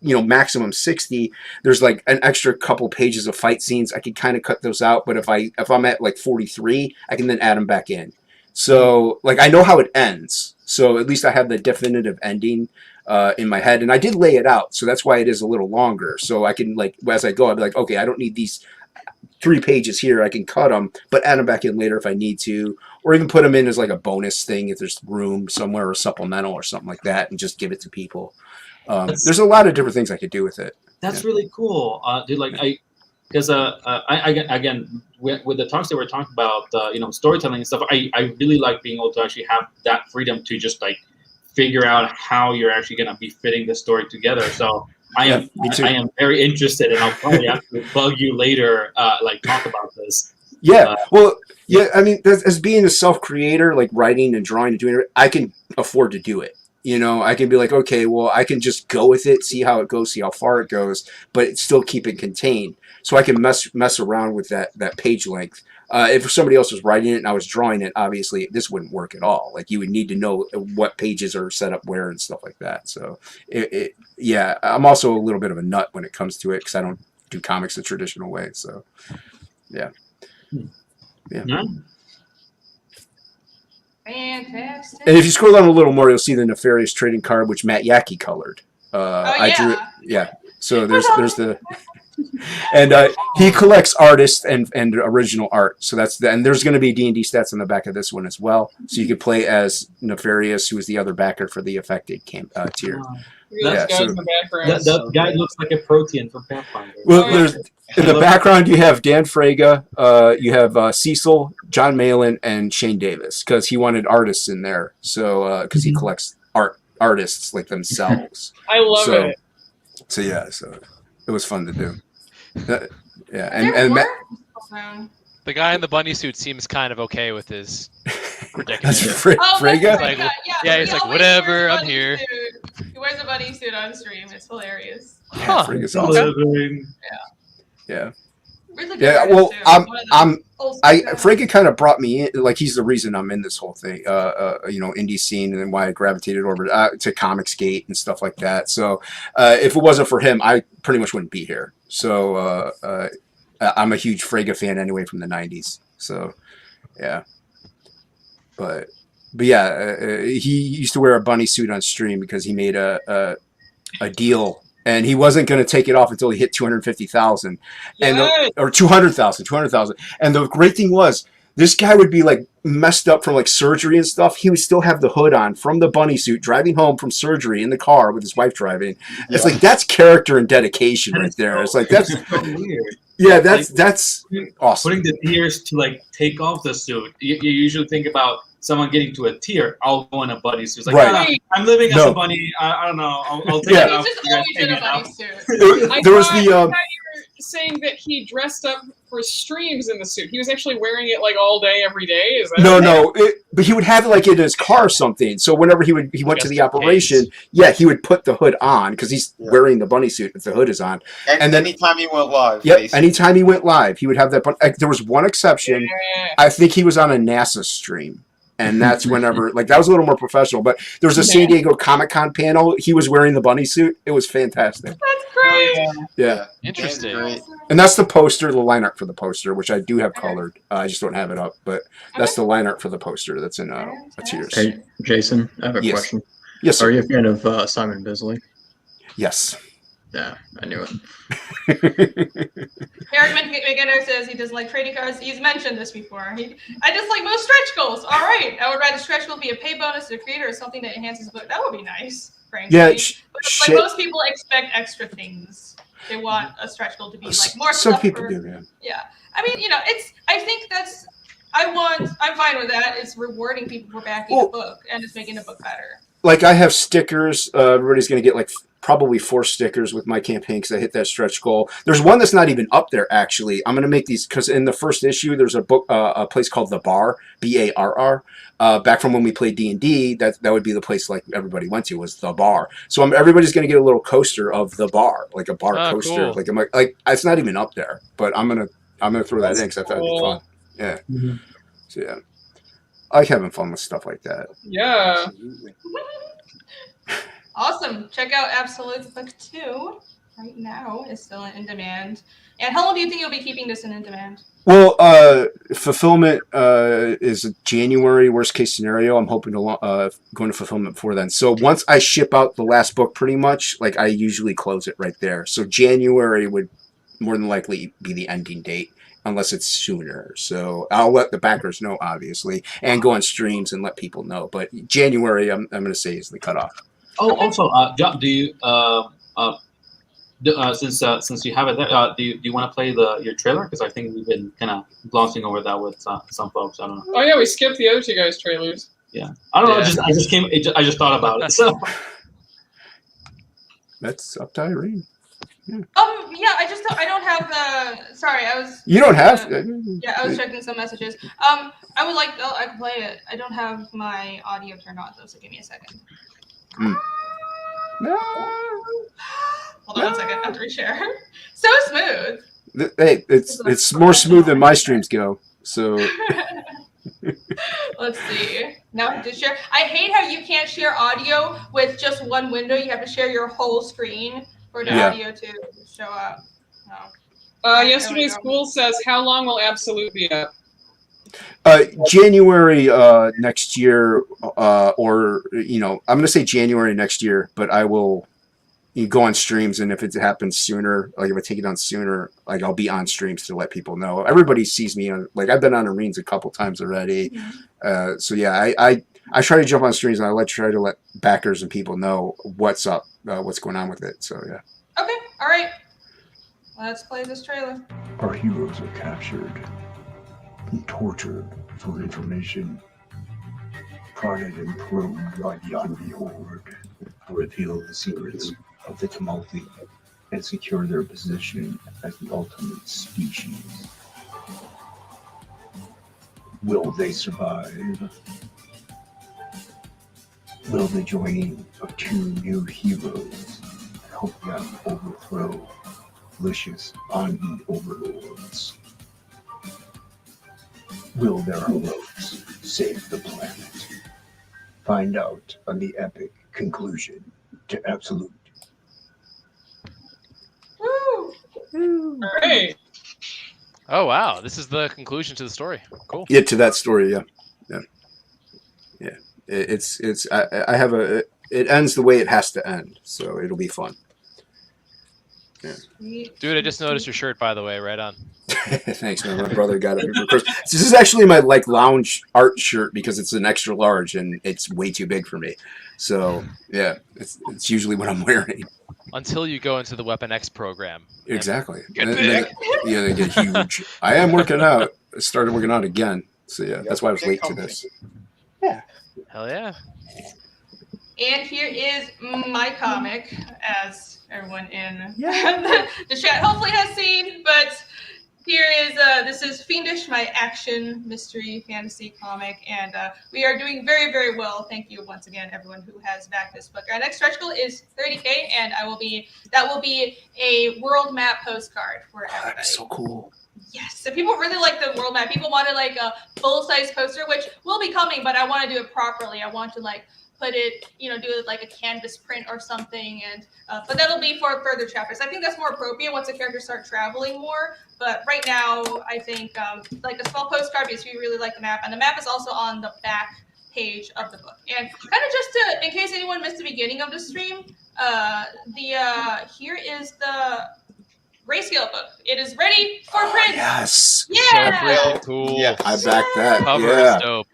G: maximum 60. There's like an extra couple pages of fight scenes. I can kind of cut those out, but if I'm at like 43, I can then add them back in. So like I know how it ends, so at least I have the definitive ending in my head, and I did lay it out, so that's why it is a little longer. So I can like as I go, I'd be like, okay, I don't need these 3 pages here. I can cut them, but add them back in later if I need to, or even put them in as like a bonus thing if there's room somewhere or supplemental or something like that, and just give it to people. There's a lot of different things I could do with it.
D: That's really cool, dude. Like because again with the talks that we're talking about, storytelling and stuff, I really like being able to actually have that freedom to just like figure out how you're actually gonna be fitting the story together. So I am very interested, and I'll probably have to bug you later, like talk about this.
G: Yeah, I mean, as being a self-creator, like writing and drawing and doing it, I can afford to do it. I can be like, okay, well, I can just go with it, see how it goes, see how far it goes, but still keep it contained. So I can mess around with that page length. If somebody else was writing it and I was drawing it, obviously this wouldn't work at all. Like you would need to know what pages are set up where and stuff like that. So yeah, I'm also a little bit of a nut when it comes to it because I don't do comics the traditional way. So yeah.
A: Fantastic.
G: And if you scroll down a little more, you'll see the Nefarious trading card, which Matt Yaki colored. I drew it. Yeah. So there's the. And he collects artists and original art. So and there's going to be D&D stats on the back of this one as well. So you could play as Nefarious, who is the other backer for the affected tier.
D: That guy looks like a protein from Pathfinder.
G: Well, there's in the background you have Dan Fraga, you have Cecil, John Malin, and Shane Davis because he wanted artists in there. So because he collects artists like themselves.
C: I love it.
G: So yeah, so it was fun to do. Yeah,
E: the guy in the bunny suit seems kind of okay with his predicament.
G: That's Fraga?
E: Like, yeah, he's like, whatever, I'm here.
A: He wears a bunny suit on stream. It's hilarious.
G: Yeah, Fraga's awesome. Yeah.
A: Really
G: yeah, well, Fraga kind of brought me in, like he's the reason I'm in this whole thing, indie scene, and then why I gravitated over to Comicsgate and stuff like that. So if it wasn't for him, I pretty much wouldn't be here. So I'm a huge Fraga fan anyway from the 90s. So yeah, but yeah, he used to wear a bunny suit on stream because he made a deal. And he wasn't going to take it off until he hit 250,000, or 200,000. And the great thing was, this guy would be like messed up from like surgery and stuff. He would still have the hood on from the bunny suit, driving home from surgery in the car with his wife driving. Yeah. It's like that's character and dedication right there. It's like that's so weird. Yeah, that's awesome.
D: Putting the tears to like take off the suit. You usually think about someone getting to a tier. I'll go in a bunny suit. It's like, right. I'm living as a bunny. I don't know. I'll take it off.
A: He's just always in a bunny suit.
G: There was the.
C: You were saying that he dressed up for streams in the suit. He was actually wearing it like all day, every day. Is that
G: no. But he would have it like in his car or something. So whenever he went to the operation, he would put the hood on because he's wearing the bunny suit if the hood is on.
B: And then anytime he went live.
G: Yep. Basically. Anytime he went live, he would have that. There was one exception. Yeah. I think he was on a NASA stream. And that's whenever, like, that was a little more professional. But there was a San Diego Comic-Con panel. He was wearing the bunny suit. It was fantastic.
A: That's great.
G: Yeah.
E: Interesting.
G: And that's the poster, the line art for the poster, which I do have colored. I just don't have it up. But that's the line art for the poster that's in a tiers.
H: Hey, Jason, I have a question.
G: Yes, sir.
H: Are you a fan of Simon Bisley?
G: Yes.
H: Yeah, I knew it.
A: Eric McGinner says he doesn't like trading cards. He's mentioned this before. I just like most stretch goals. All right. I would rather stretch goal be a pay bonus to the creator or something that enhances the book. That would be nice, frankly.
G: Yeah,
A: but most people expect extra things. They want a stretch goal to be like more stuff.
G: Some people do, yeah.
A: Yeah. I mean, I think I'm fine with that. It's rewarding people for backing the book and it's making the book better.
G: like I have stickers. Everybody's going to get like probably 4 stickers with my campaign because I hit that stretch goal. There's one that's not even up there, actually. I'm going to make these because in the first issue, there's a book, a place called The Bar, BARR. Back from when we played D&D, that would be the place like everybody went to was The Bar. So everybody's going to get a little coaster of The Bar, like a bar coaster.
E: Cool.
G: Like it's not even up there, but I'm gonna throw that in because I thought it'd be fun. Yeah.
D: Mm-hmm.
G: So yeah, I like having fun with stuff like that.
C: Yeah.
B: Absolutely.
A: Awesome. Check out Absolute Book 2 right now. It's still in demand. And how long do you think you'll be keeping this in demand?
G: Well, fulfillment is January, worst case scenario. I'm hoping to go into fulfillment before then. So once I ship out the last book, pretty much, like I usually close it right there. So January would more than likely be the ending date, unless it's sooner. So I'll let the backers know, obviously, and go on streams and let people know. But January, I'm going to say is the cutoff.
D: Oh, also, John, do you since you have it there, do you want to play your trailer? Because I think we've been kind of glossing over that with some folks. I don't know.
C: Oh yeah, we skipped the other 2 guys' trailers.
D: Yeah, I don't know. I just thought about it. So
G: That's up to Irene.
A: Yeah, I don't have the. Sorry, I was.
G: You don't have.
A: Yeah, I was checking some messages. I would like. I can play it. I don't have my audio turned on though, so give me a second.
G: No.
A: Hold on 1 second. I have to reshare. So smooth.
G: Hey, it's more smooth than my streams go. So
A: Let's see. Now I have to share. I hate how you can't share audio with just one window. You have to share your whole screen for the audio to show up. Oh.
C: Yesterday's School says, how long will Absolute be up?
G: January next year, or I'm going to say January next year, but I will go on streams, and if it happens sooner, like if I take it on sooner, like I'll be on streams to let people know. Everybody sees me on, like I've been on Arenes a couple times already. So yeah, I try to jump on streams, and I try to let backers and people know what's up, what's going on with it. So yeah.
A: Okay, all right. Let's play this trailer.
I: Our heroes are captured and tortured for information, prodded and probed by the Envy Horde to reveal the secrets of the Tumulti and secure their position as the ultimate species. Will they survive? Will the joining of 2 new heroes help them overthrow vicious Envy overlords? Will their heroes save the planet? Find out on the epic conclusion to Absolute.
A: Woo!
C: All right.
E: Oh wow, this is the conclusion to the story. Cool.
G: Yeah, to that story, yeah. I have it ends the way it has to end, so it'll be fun. Yeah.
E: Dude, I just noticed your shirt, by the way. Right on.
G: Thanks, man. My brother got it for Christmas. This is actually my lounge art shirt because it's an extra large and it's way too big for me. So yeah, it's usually what I'm wearing.
E: Until you go into the Weapon X program.
G: Exactly.
E: Get
G: And
E: big.
G: yeah, they get huge. I am working out. I started working out again. So yeah, that's why I was late to this.
E: Hell yeah.
A: And here is my comic, as everyone in the chat hopefully has seen. But here is this is Fiendish, my action mystery fantasy comic, and we are doing very, very well. Thank you once again, everyone who has backed this book. Our next stretch goal is 30K, and that will be a world map postcard for everybody.
G: That's so cool.
A: Yes, so people really like the world map. People wanted like a full-size poster, which will be coming, but I want to do it properly. I want to like put it, do it like a canvas print or something, and but that'll be for further chapters. I think that's more appropriate once the characters start traveling more. But right now, I think like a small postcard because we really like the map, and the map is also on the back page of the book. And kind of just to, in case anyone missed the beginning of the stream, here is the grayscale book. It is ready for print.
G: Yes.
A: Yeah.
E: So freaking cool.
B: Yeah.
G: I backed that.
E: Cover
G: Yeah.
E: is dope.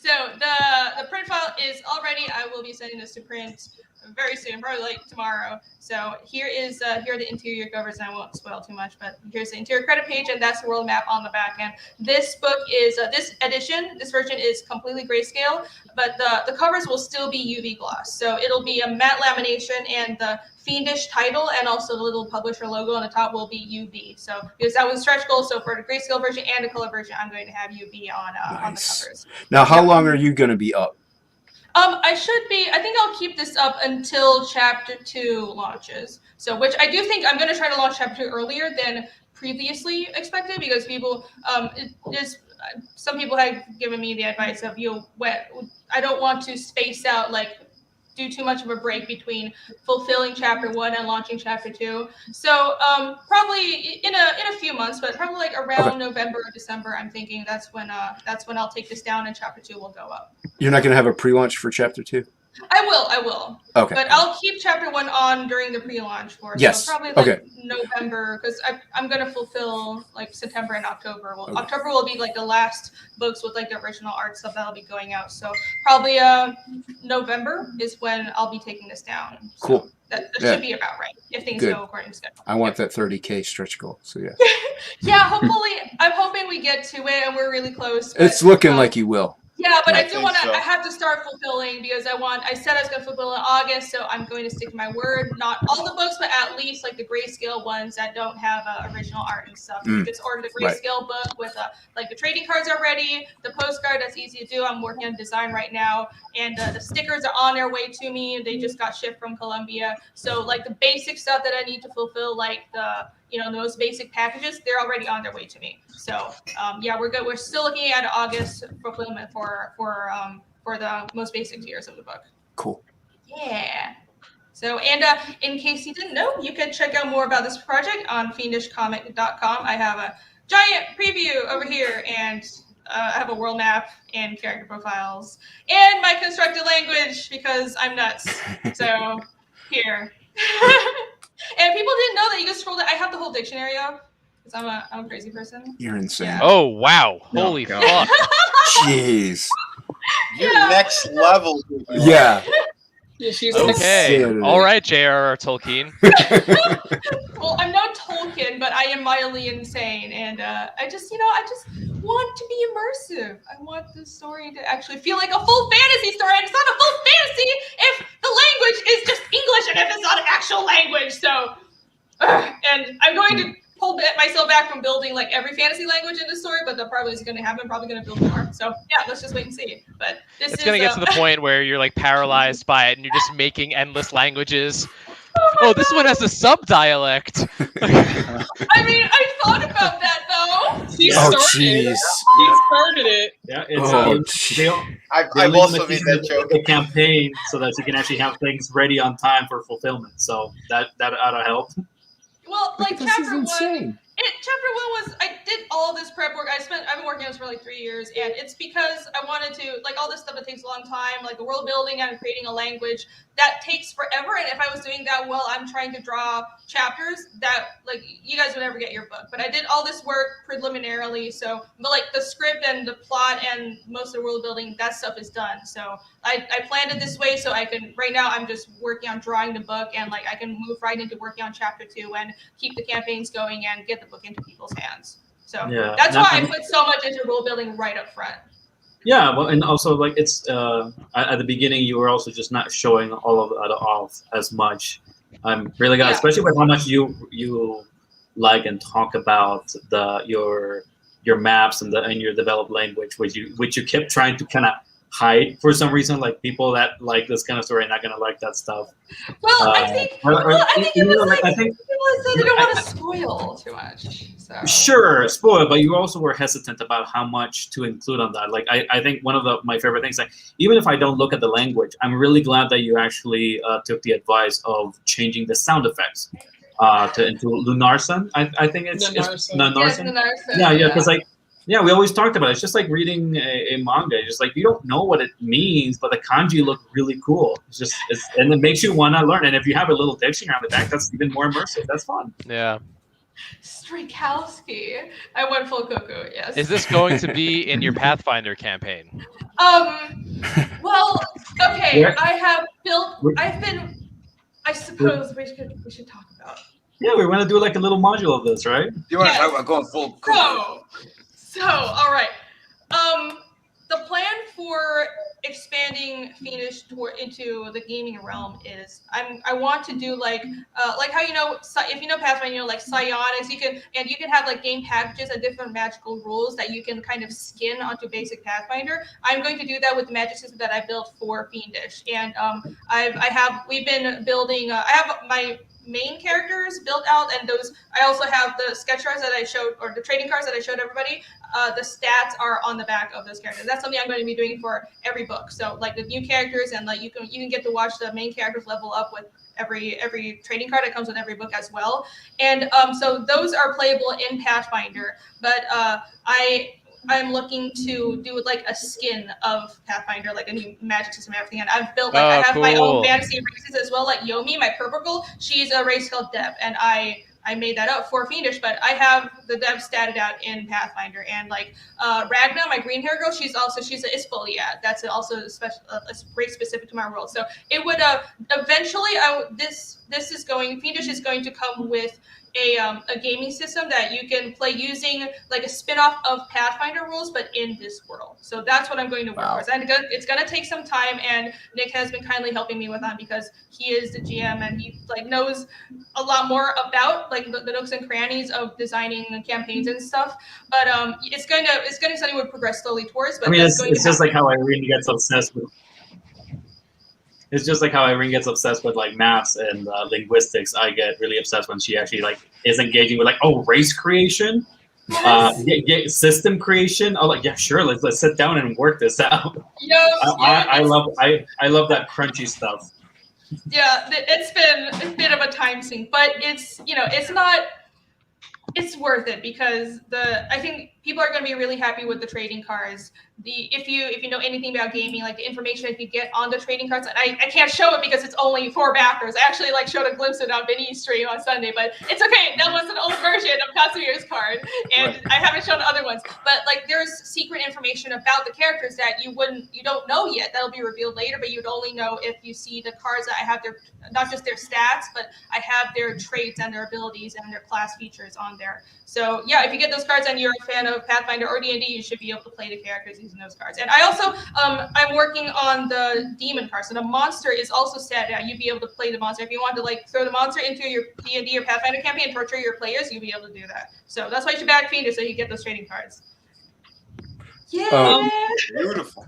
A: So the print file is all ready. I will be sending this to print very soon, probably like tomorrow. So here are the interior covers, and I won't spoil too much, but here's the interior credit page, and that's the world map on the back end. This book is this version is completely grayscale, but the covers will still be UV gloss. So it'll be a matte lamination, and the fiendish title and also the little publisher logo on the top will be UV. So because that was stretch goal, so for the grayscale version and the color version, I'm going to have UV on the covers.
G: Now, how long are you going to be up?
A: I should be. I think I'll keep this up until Chapter 2 launches. So, which I do think I'm going to try to launch Chapter 2 earlier than previously expected, because people, some people had given me the advice of, I don't want to space out, like, do too much of a break between fulfilling Chapter 1 and launching Chapter 2. So probably in a few months, but probably like around November or December, I'm thinking that's when I'll take this down and Chapter 2 will go up.
G: You're not going to have a pre-launch for Chapter 2?
A: I will.
G: Okay.
A: But I'll keep Chapter 1 on during the pre-launch for
G: yes.
A: So probably like November, because I'm going to fulfill like September and October. Well, October will be like the last books with like the original art stuff that'll be going out. So probably November is when I'll be taking this down. So
G: cool.
A: That should be about right if things go according to schedule.
G: I want that 30K stretch goal. So yeah.
A: Yeah, hopefully. I'm hoping we get to it, and we're really close. But,
G: it's looking like you will.
A: Yeah, but I do want to. I have to start fulfilling, because I said I was going to fulfill in August, so I'm going to stick to my word. Not all the books, but at least like the grayscale ones that don't have original art and stuff. You just order the grayscale book with like the trading cards are ready, the postcard that's easy to do. I'm working on design right now, and the stickers are on their way to me. They just got shipped from Colombia, so like the basic stuff that I need to fulfill, like the most basic packages, they're already on their way to me. So yeah, we're good. We're still looking at August fulfillment for the most basic tiers of the book.
G: Cool.
A: Yeah. So, and in case you didn't know, you can check out more about this project on fiendishcomic.com. I have a giant preview over here, and I have a world map and character profiles and my constructed language, because I'm nuts. So here. And people didn't know that you can scroll that. I have the whole dictionary up, because I'm a crazy person.
G: You're insane.
A: Yeah.
E: Oh wow! Holy fuck!
G: Jeez.
B: You're next level.
G: Yeah.
C: Yeah, she's
E: okay. All right, J.R.R. Tolkien.
A: Well, I'm no Tolkien, but I am mildly insane, and I just want to be immersive. I want the story to actually feel like a full fantasy story, and it's not a full fantasy if the language is just English and if it's not an actual language. So, and I'm going to hold myself back from building like every fantasy language in the story, but that probably isn't going to happen. I'm probably going to build more. So yeah, let's just wait and see. But it's going
E: to get to the point where you're like paralyzed by it, and you're just making endless languages. Oh, this one has a sub-dialect.
A: I mean, I thought about that though.
C: She
G: started
C: it.
D: Yeah, it's
B: I've also made that joke.
D: A campaign so that you can actually have things ready on time for fulfillment. So that ought to help.
A: Well, like
G: This
A: chapter
G: is
A: one.
G: insane.
A: Chapter 1 was, I did all this prep work. I've been working on this for like 3 years, and it's because I wanted to, like, all this stuff that takes a long time, like the world building and creating a language, that takes forever. And if I was doing that well, I'm trying to draw chapters that, like, you guys would never get your book. But I did all this work preliminarily, but like the script and the plot and most of the world building, that stuff is done. So I planned it this way so I can, right now I'm just working on drawing the book, and like I can move right into working on chapter 2 and keep the campaigns going and get the book into people's hands. So that's why I put so much into world building right up front.
D: Yeah, well, and also like it's at the beginning you were also just not showing all of that off as much. I'm really glad, especially with how much you like and talk about your maps and your developed language, which you kept trying to kind of hide for some reason. Like people that like this kind of story are not gonna like that stuff.
A: Well, I think people said they don't want to spoil too much. So.
D: Sure, spoil, but you also were hesitant about how much to include on that. Like I think one of my favorite things, like even if I don't look at the language, I'm really glad that you actually took the advice of changing the sound effects into Lunarson. I think it's Lunarson. Yeah, because like. Yeah, we always talked about it. It's just like reading a manga. It's just like you don't know what it means, but the kanji look really cool. And it makes you want to learn. And if you have a little dictionary on the back, that's even more immersive. That's fun.
E: Yeah.
A: Strykowski. I went full cuckoo, yes.
E: Is this going to be in your Pathfinder campaign?
A: Well, okay.
D: Yeah.
A: I have built. I suppose we should talk about.
D: Yeah, we want to do like a little module of this, right?
B: You want to talk about going full?
A: So all right. The plan for expanding Fiendish into the gaming realm is I want to do like how if you know Pathfinder, like psionics, you can have like game packages and different magical rules that you can kind of skin onto basic Pathfinder. I'm going to do that with the magic system that I built for Fiendish, and we've been building. I have my main characters built out, and those I also have the sketch cards that I showed, or the trading cards that I showed everybody. The stats are on the back of those characters. That's something I'm going to be doing for every book. So like the new characters, and like you can get to watch the main characters level up with every trading card that comes with every book as well. And so those are playable in Pathfinder, but I'm looking to do like a skin of Pathfinder, like a new magic system and everything. And I've built I have my own fantasy races as well, like Yomi, my purple girl. She's a race called Deb, and I made that up for Fiendish, but I have the Deb statted out in Pathfinder. And like Ragna, my green hair girl, she's an Isfolia. That's also a special race specific to my world. So it would eventually Fiendish is going to come with a gaming system that you can play using like a spin-off of Pathfinder rules, but in this world. So that's what I'm going to work towards. And it's going to take some time, and Nick has been kindly helping me with that because he is the GM and he like knows a lot more about like the nooks and crannies of designing campaigns and stuff. But it's going to be something we'll progress slowly towards. But
D: I mean, it's just like how Irene gets obsessed with. It's just like how Irene gets obsessed with like maths and linguistics. I get really obsessed when she actually like is engaging with like, race creation, system creation. Oh, like yeah, sure. Let's sit down and work this out. I love that crunchy stuff.
A: Yeah, it's been a bit of a time sink, but it's worth it because I think people are going to be really happy with the trading cards. If you know anything about gaming, like the information that you get on the trading cards, and I can't show it because it's only 4 backers. I actually like showed a glimpse of it on Vinny's stream on Sunday, but it's okay. That was an old version of Casimir's card, and I haven't shown other ones. But like there's secret information about the characters that you don't know yet. That'll be revealed later, but you'd only know if you see the cards that I have their not just their stats, but I have their traits and their abilities and their class features on there. So yeah, if you get those cards and you're a fan of Pathfinder or D&D, you should be able to play the characters using those cards. And I also, I'm working on the demon card. So the monster is also set out. You'd be able to play the monster. If you want to like throw the monster into your D&D or Pathfinder campaign and torture your players, you'll be able to do that. So that's why you should back Fiendish so you get those trading cards. Yeah.
B: Beautiful.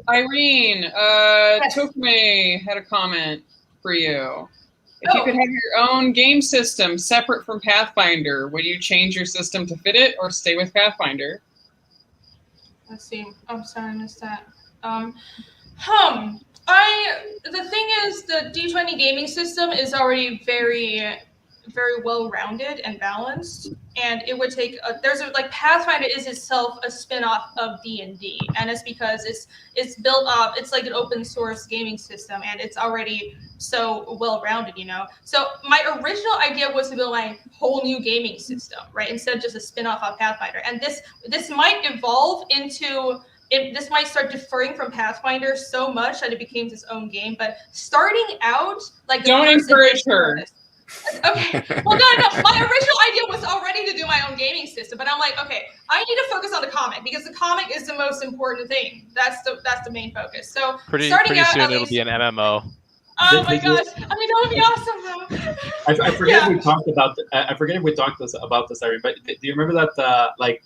C: Irene, Tokme had a comment for you. If you could have your own game system separate from Pathfinder, would you change your system to fit it or stay with Pathfinder?
A: Let's see. I'm sorry, I missed that. The thing is, the D20 gaming system is already very, very well rounded and balanced, and it would take Pathfinder is itself a spin-off of D&D, and it's because it's built up. It's like an open source gaming system, and it's already so well rounded, So my original idea was to build my whole new gaming system, right, instead of just a spin-off of Pathfinder, and this might evolve into. This might start differing from Pathfinder so much that it becomes its own game. But starting out, like
C: don't encourage her.
A: Okay. Well, no. My original idea was already to do my own gaming system, but I'm like, okay, I need to focus on the comic because the comic is the most important thing. That's the main focus. So
E: pretty
A: starting out,
E: soon it'll be an MMO.
A: Oh my gosh! I mean, that would be awesome, though.
D: I forget if we talked about. I forget if we talked about this, Irene. But do you remember that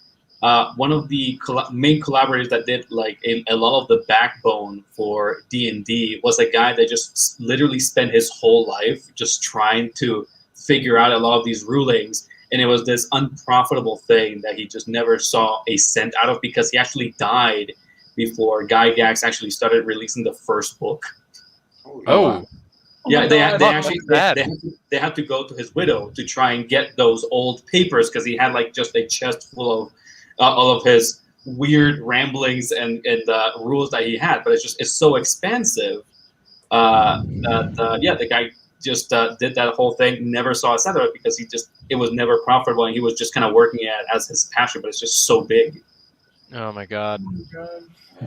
D: one of the main collaborators that did like a lot of the backbone for D&D was a guy that just literally spent his whole life just trying to figure out a lot of these rulings, and it was this unprofitable thing that he just never saw a cent out of because he actually died before Guy Gax actually started releasing the first book.
E: Oh.
D: Yeah, they had to go to his widow to try and get those old papers because he had like just a chest full of all of his weird ramblings and rules that he had, but it's so expansive the guy just did that whole thing, never saw a cent of it because it was never profitable, and he was just kind of working at it as his passion, but it's just so big.
E: Oh my god.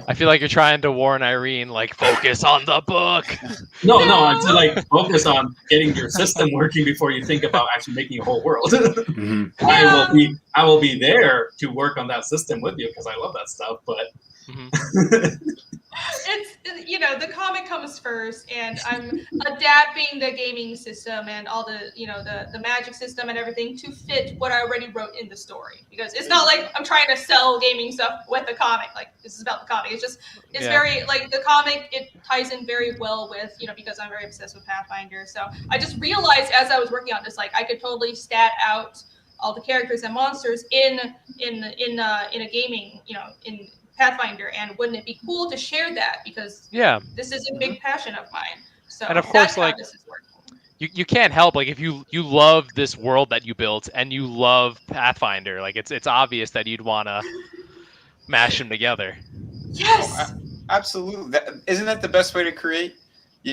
E: I feel like you're trying to warn Irene, like, focus on the book.
D: No, it's like focus on getting your system working before you think about actually making a whole world.
G: Mhm.
D: I will be there to work on that system with you because I love that stuff. But
A: It's the comic comes first, and I'm adapting the gaming system and all the the magic system and everything to fit what I already wrote in the story, because it's not like I'm trying to sell gaming stuff with the comic. Like, this is about the comic. It's very like the comic, it ties in very well with because I'm very obsessed with Pathfinder. So I just realized as I was working on this, like, I could totally stat out all the characters and monsters in a gaming in Pathfinder, and wouldn't it be cool to share that, because this is a big passion of mine. So,
E: and of course, like,
A: this is working.
E: you can't help, like, if you love this world that you built and you love Pathfinder, like, it's obvious that you'd want to mash them together.
A: Yes,
B: absolutely. Isn't that the best way to create?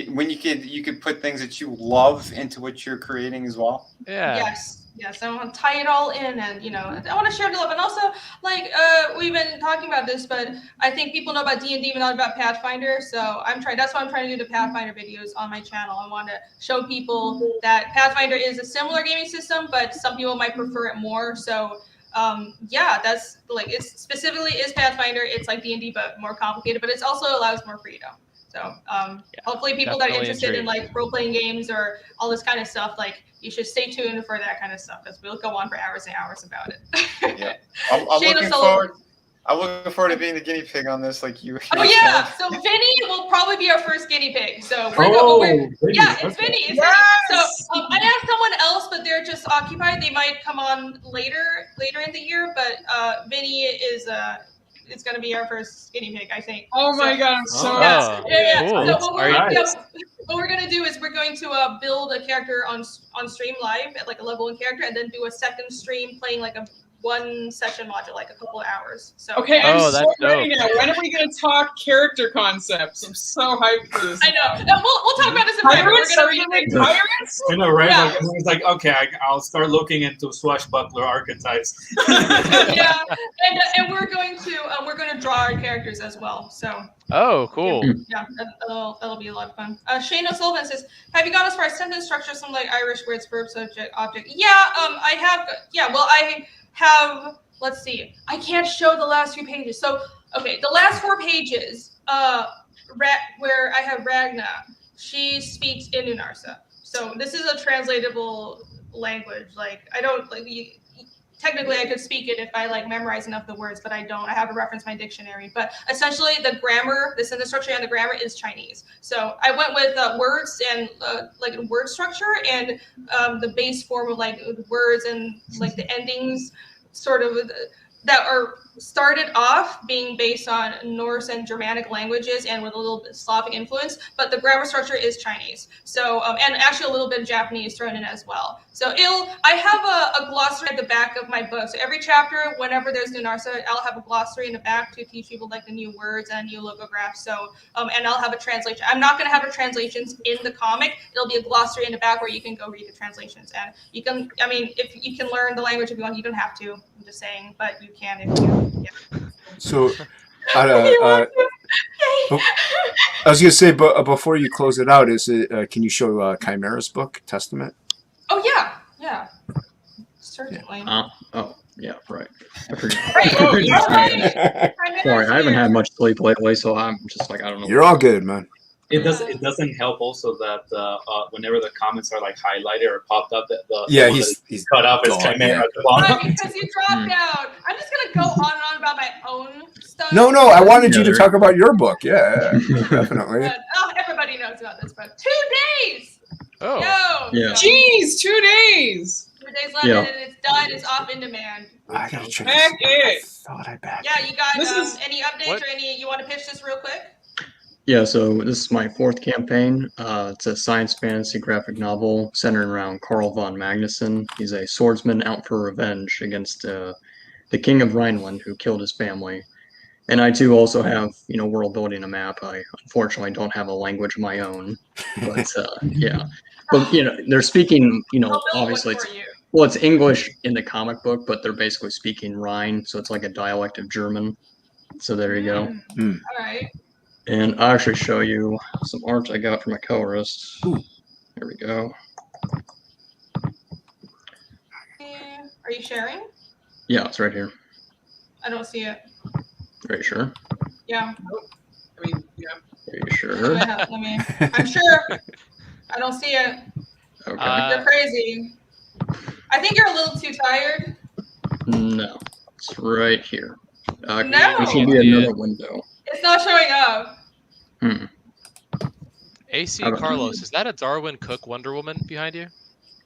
B: When you could put things that you love into what you're creating as well.
E: Yeah.
A: Yes, I want to tie it all in, and I want to share the love. And also, like, we've been talking about this, but I think people know about D&D but not about Pathfinder. So that's why I'm trying to do the Pathfinder videos on my channel. I want to show people that Pathfinder is a similar gaming system, but some people might prefer it more. So that's like, it's specifically is Pathfinder. It's like D&D but more complicated, but it also allows more freedom. So hopefully people that are interested in like role-playing games or all this kind of stuff, like, you should stay tuned for that kind of stuff, because we'll go on for hours and hours about it.
B: Yeah, I'm looking forward to being the guinea pig on this, like you.
A: Oh yeah, so Vinny will probably be our first guinea pig. So it's Vinny. It's Vinny. So I asked someone else, but they're just occupied. They might come on later in the year, but Vinny is it's going to be our first guinea pig, I think.
C: Oh my god, I'm so
A: excited.
E: Cool.
A: So what we're going to do is we're going to build a character on stream live at like a level 1 character, and then do a second stream playing like a 1 session module, like a couple of hours. So
C: okay, I'm so ready now. When are we going to talk character concepts? I'm so hyped for this.
A: I know. We'll talk about this in
C: Pirates. Are we going to make pirates?
D: I know, right?
A: Yeah.
D: Like, it's like, okay, I'll start looking into swashbuckler archetypes.
A: Yeah, and we're going to draw our characters as well. So.
E: Oh, cool.
A: Yeah, that'll be a lot of fun. Shane O'Sullivan says, "Have you gone as far as sentence structure, some like Irish words, verb, subject, object?" Yeah, I have. Yeah, well, I have. Let's see. I can't show the last few pages. So, okay, the last 4 pages, where I have Ragna, she speaks in Unarsa. So this is a translatable language. Like, I don't like you. Technically, I could speak it if I like memorize enough of the words, but I don't. I have to reference my dictionary. But essentially, the grammar, the sentence structure, and the grammar is Chinese. So I went with words and like word structure, and the base form of like words and like the endings, sort of that are started off being based on Norse and Germanic languages and with a little bit Slavic influence, but the grammar structure is Chinese. So, and actually a little bit of Japanese thrown in as well. So I have a glossary at the back of my book. So every chapter, whenever there's new Narsa, I'll have a glossary in the back to teach people like the new words and new logographs. So, and I'll have a translation. I'm not going to have the translations in the comic. It'll be a glossary in the back where you can go read the translations. And you can, I mean, if you can learn the language if you want, you don't have to, I'm just saying, but you can if you. Yeah.
G: So, I was gonna say, but before you close it out, can you show Chimera's book, Testament?
A: Oh yeah, certainly.
H: Yeah, right. I forgot.
A: Right.
H: Sorry, I haven't had much sleep lately, so I'm just like, I don't know.
G: You're all good, man.
D: It doesn't help also that whenever the comments are like highlighted or popped up, that he's cut off his Chimera at the bottom.
A: Because you dropped out. I'm just gonna go on and on about my own stuff.
G: No, I wanted you to talk about your book. Yeah, definitely.
A: Everybody knows about this, but 2 days.
E: Oh.
H: Yeah.
C: Jeez, 2 days.
A: 2 days left, and it's done. It's off in demand.
G: I gotta check
C: Back
G: this. I thought I backed.
A: Yeah, you got
C: This
A: any updates or any? You want to pitch this real quick?
H: Yeah, so this is my 4th campaign. It's a science fantasy graphic novel centered around Carl von Magnuson. He's a swordsman out for revenge against the king of Rhineland who killed his family. And I too also have, world building a map. I unfortunately don't have a language of my own, but yeah. But they're speaking, obviously it's English in the comic book, but they're basically speaking Rhine, so it's like a dialect of German. So there you go.
A: All right.
H: And I'll actually show you some art I got from my colorist. Here we go.
A: Yeah. Are you sharing?
H: Yeah, it's right here.
A: I don't see it.
H: Are you sure?
A: Yeah.
C: I mean, yeah.
H: Are you sure?
A: I'm sure. I don't see it.
H: Okay.
A: You're crazy. I think you're a little too tired.
H: No, it's right here.
A: No.
H: There should be another window.
A: It's not showing up.
E: AC
H: How about-
E: Carlos, is that a Darwin Cook Wonder Woman behind you?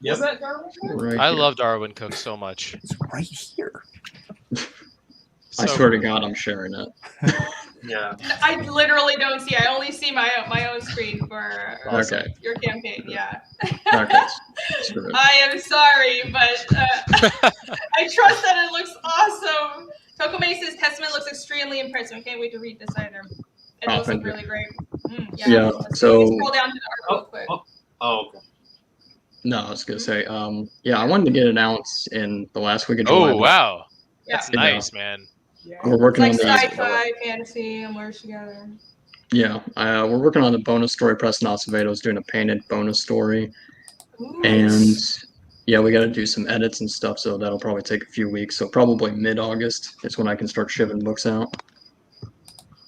C: Is that Darwin?
H: Right
E: I
H: here.
E: love Darwin Cook so much.
G: It's right here.
H: I swear to God, I'm sharing it.
D: Yeah.
A: I literally don't see. I only see my own screen for
H: Okay.
A: your campaign. Yeah.
H: Okay. Screw it.
A: I am sorry, but I trust that it looks awesome. Tokomesa's Testament looks extremely impressive. I can't wait to read this item. It
H: Oh,
A: looks
H: thank you.
A: really great.
H: Yeah,
A: Let's
H: so-
A: scroll down to the art real quick.
D: Oh, okay.
H: No, I was gonna say, yeah, I wanted to get an ounce in the last week of July.
E: Oh wow,
A: Yeah.
E: that's
H: You know.
E: nice, man.
H: We're
A: It's
H: working
A: like
H: on the
A: sci-fi, fantasy, and merged together.
H: yeah, we're working on the bonus story. Preston Aceveto's doing a painted bonus story,
A: Ooh.
H: and yeah, we got to do some edits and stuff. So that'll probably take a few weeks. So probably mid-August is when I can start shipping books out.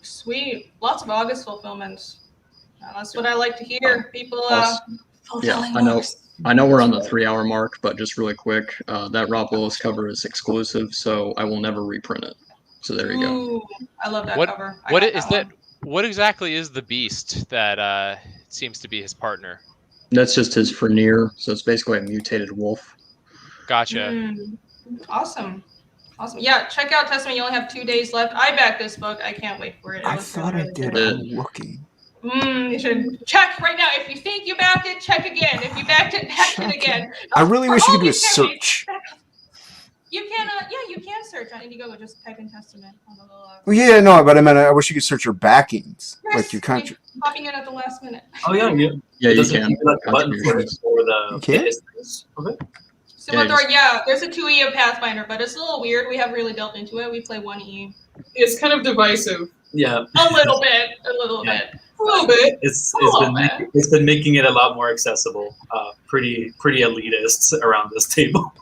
A: Sweet. Lots of August fulfillments. That's what I like to hear. People
H: Awesome.
A: fulfilling
H: Yeah, I know.
A: books.
H: I know we're on the 3-hour mark, but just really quick, that Rob Willis cover is exclusive, so I will never reprint it. So there you go.
A: Ooh, I love that
E: What-
A: cover. I
E: What
A: got
E: is
A: that?
E: that?
A: One.
E: What exactly is the beast that seems to be his partner?
H: That's just his Frenir, so it's basically a mutated wolf.
E: Gotcha.
A: Awesome. Awesome. Yeah, check out Testament. You only have 2 days left. I backed this book. I can't wait for it. It
G: I
A: looks
G: thought I
A: really
G: did.
A: good.
G: I'm looking.
A: You should check right now. If you think you backed it, check again. If you backed it, back it again.
G: I really
A: For
G: wish you
A: all
G: could do a
A: these campaigns,
G: search.
A: You can, you can search on Indiegogo. Just type in Testament on the little.
G: Well, yeah, no, but I meant I wish you could search your backings,
A: Yes,
G: like your country.
A: Popping in at the last minute.
D: Oh yeah, yeah.
H: Yeah, you
D: Doesn't
H: can.
D: give you, like a button for
H: Contributions.
D: the
G: You can?
D: histories of it?
A: Sumathor, yeah, there's a 2E of Pathfinder, but it's a little weird. We haven't really delved into it. We play 1E.
C: It's kind of divisive.
D: Yeah.
A: A little bit. A little
D: Yeah.
A: bit.
C: A little bit.
D: It's been making it a lot more accessible. Pretty elitist around this table.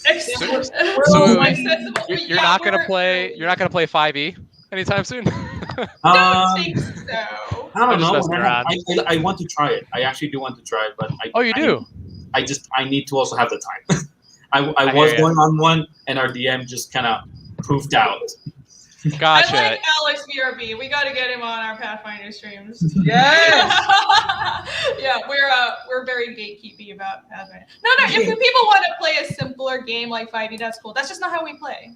A: Excellent.
E: So
A: Accessible.
E: you're
A: Yeah,
E: not gonna
A: we're-
E: play. You're not gonna play 5e anytime soon.
A: Don't think so.
D: I don't
E: I'm just
D: know.
E: messing around.
D: I want to try it. I actually do want to try it, but
E: Oh, you do?
D: I need to also have the time. I
E: I
D: was
E: hear ya.
D: going on one, and our DM just kind of poofed out.
E: Gotcha.
A: I like Alex BRB. We got to get him on our Pathfinder streams.
C: Yes.
A: Yeah, we're very gatekeepy about Pathfinder. No, if people want to play a simpler game like 5e, that's cool. That's just not how we play.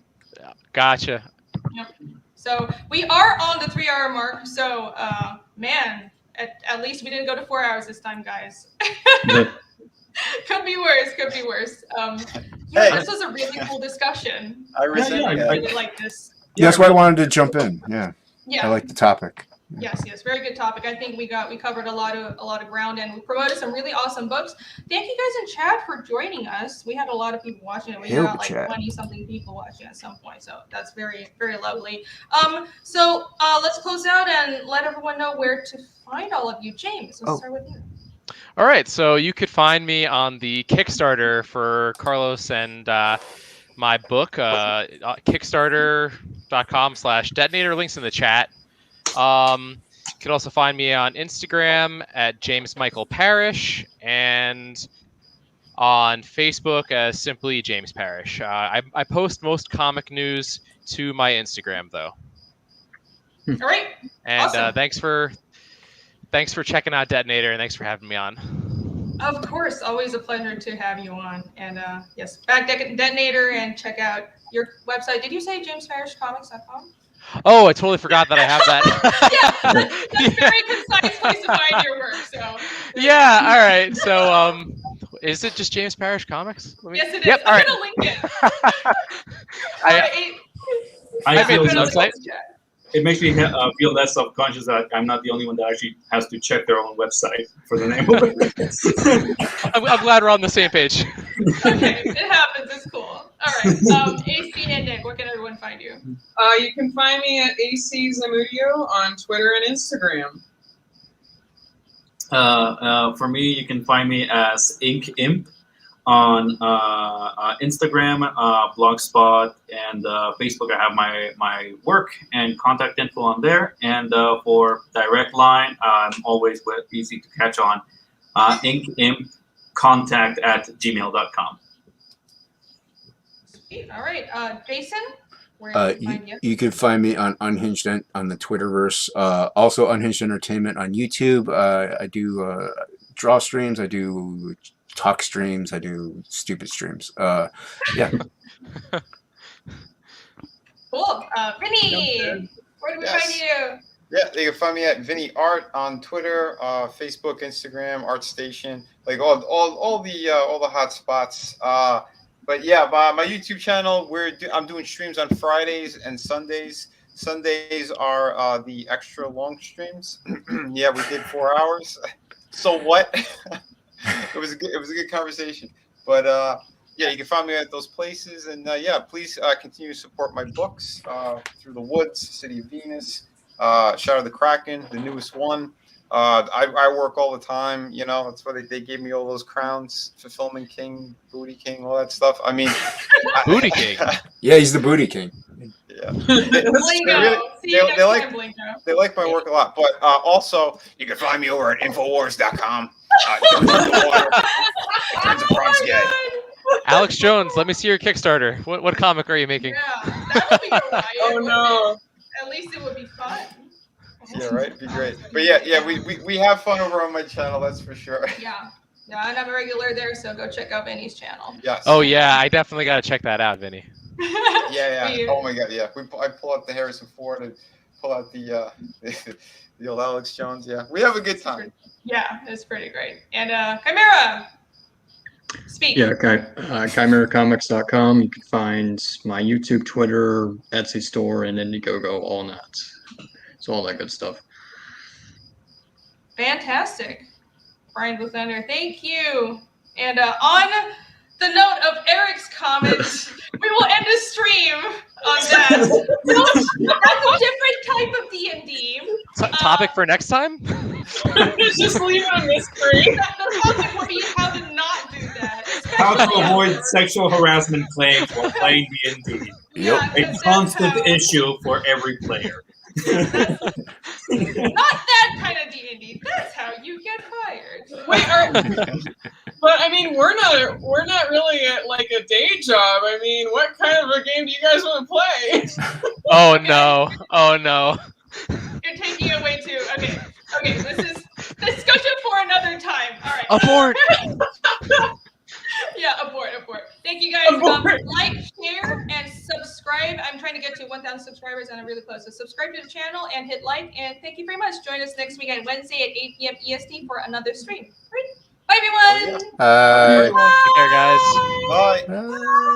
E: Gotcha.
A: So we are on the 3-hour mark. So, man, at least we didn't go to 4 hours this time, guys. Could be worse. Could be worse. Yeah,
B: Hey.
A: this was a really cool discussion.
B: I resent
D: yeah,
B: that.
A: I really like this.
G: Yeah, that's why I wanted to jump in. Yeah,
A: Yeah.
G: I like the topic.
A: Yes, very good topic. I think we covered a lot of ground, and we promoted some really awesome books. Thank you guys in chat for joining us. We had a lot of people watching it. We
G: Hell
A: got like
G: chat.
A: 20-something people watching at some point, so that's very, very lovely. So let's close out and let everyone know where to find all of you. James, let's start with you.
E: All right, so you could find me on the Kickstarter for Carlos and my book, Kickstarter.com/detonator. Links in the chat. You can also find me on Instagram at James Michael Parrish and on Facebook as simply James Parrish. I post most comic news to my Instagram though.
A: All right.
E: And
A: Awesome.
E: thanks for checking out Detonator, and thanks for having me on.
A: Of course, always a pleasure to have you on. And yes, back Detonator and check out your website. Did you say jamesparrishcomics.com?
E: Oh, I totally forgot that I have that.
A: That's a very concise place to find your work. So
E: Yeah, all right. So, is it just James Parrish Comics?
A: yes, it is.
E: Yep, all
A: I'm
E: right.
A: gonna link it.
D: I
E: made
D: feel
E: the website.
D: it makes me feel less self-conscious that I'm not the only one that actually has to check their own website for the name of it.
E: I'm glad we're on the same page.
A: Okay, it happens. It's cool. All right. AC and Nick, where can everyone find you?
C: You can find me at AC Zamudio on Twitter and Instagram.
D: For me, you can find me as Ink Imp on Instagram, Blogspot, and Facebook. I have my work and contact info on there. And for direct line, I'm always easy to catch on inkimpcontact@gmail.com.
A: All right, Jason, where can we find you?
G: You can find me on Unhinged on the Twitterverse. Also Unhinged Entertainment on YouTube. I do draw streams. I do talk streams. I do stupid streams. Yeah.
A: Cool. Vinny, where do we find you?
B: Yeah, you can find me at Vinny Art on Twitter, Facebook, Instagram, ArtStation, like all the hot spots. But yeah, my YouTube channel, I'm doing streams on Fridays and Sundays. Sundays are the extra long streams. Yeah, we did 4 hours. So what? It was a good conversation. But yeah, you can find me at those places. And yeah, please continue to support my books, Through the Woods, City of Venus, Shadow of the Kraken, the newest one. I work all the time, you know. That's why they gave me all those crowns: Fulfillment King, Booty King, all that stuff. I mean,
E: Booty King.
G: Yeah, he's the Booty King.
B: Yeah. They like my work a lot. But also, you can find me over at Infowars.com.
E: Alex Jones, let me see your Kickstarter. What comic are you making?
A: Yeah, that would be a riot.
C: Oh no!
A: At least it would be fun.
B: Yeah, right. It'd be great. But yeah, we have fun over on my channel. That's for sure.
A: Yeah, and I'm a regular there, so go check out Vinny's channel.
B: Yes.
E: Oh yeah, I definitely got to check that out, Vinny.
B: Yeah. Oh my God, yeah. I pull out the Harrison Ford and pull out the old Alex Jones. Yeah, we have a good time.
A: Yeah, it's pretty great. And Chimera, speak.
H: Yeah, ChimeraComics.com. You can find my YouTube, Twitter, Etsy store, and Indiegogo, all that. So all that good stuff.
A: Fantastic. Brian Bluethunder, thank you. And on the note of Eric's comments, we will end the stream on that. So that's a different type of D&D.
E: Topic for next time?
C: Just leave it on this screen.
A: The topic will be how to not do that.
D: How to avoid sexual harassment claims while playing D&D.
A: Yeah,
D: A constant issue for every player.
A: Not that kind of D&D. That's how you get fired.
C: Wait, but I mean, we're not really at like a day job. I mean, what kind of a game do you guys want to play?
E: Oh no! Oh no!
A: You're taking it way too. Okay. This is discussion for another time. All right.
E: Abort.
A: Yeah, abort. Thank you guys. Like, share, and subscribe. I'm trying to get to 1,000 subscribers, and I'm really close. So subscribe to the channel and hit like. And thank you very much. Join us next week on Wednesday at 8 p.m. EST for another stream. Great. Bye, everyone.
G: Bye.
E: Take care, guys.
B: Bye.
G: Bye.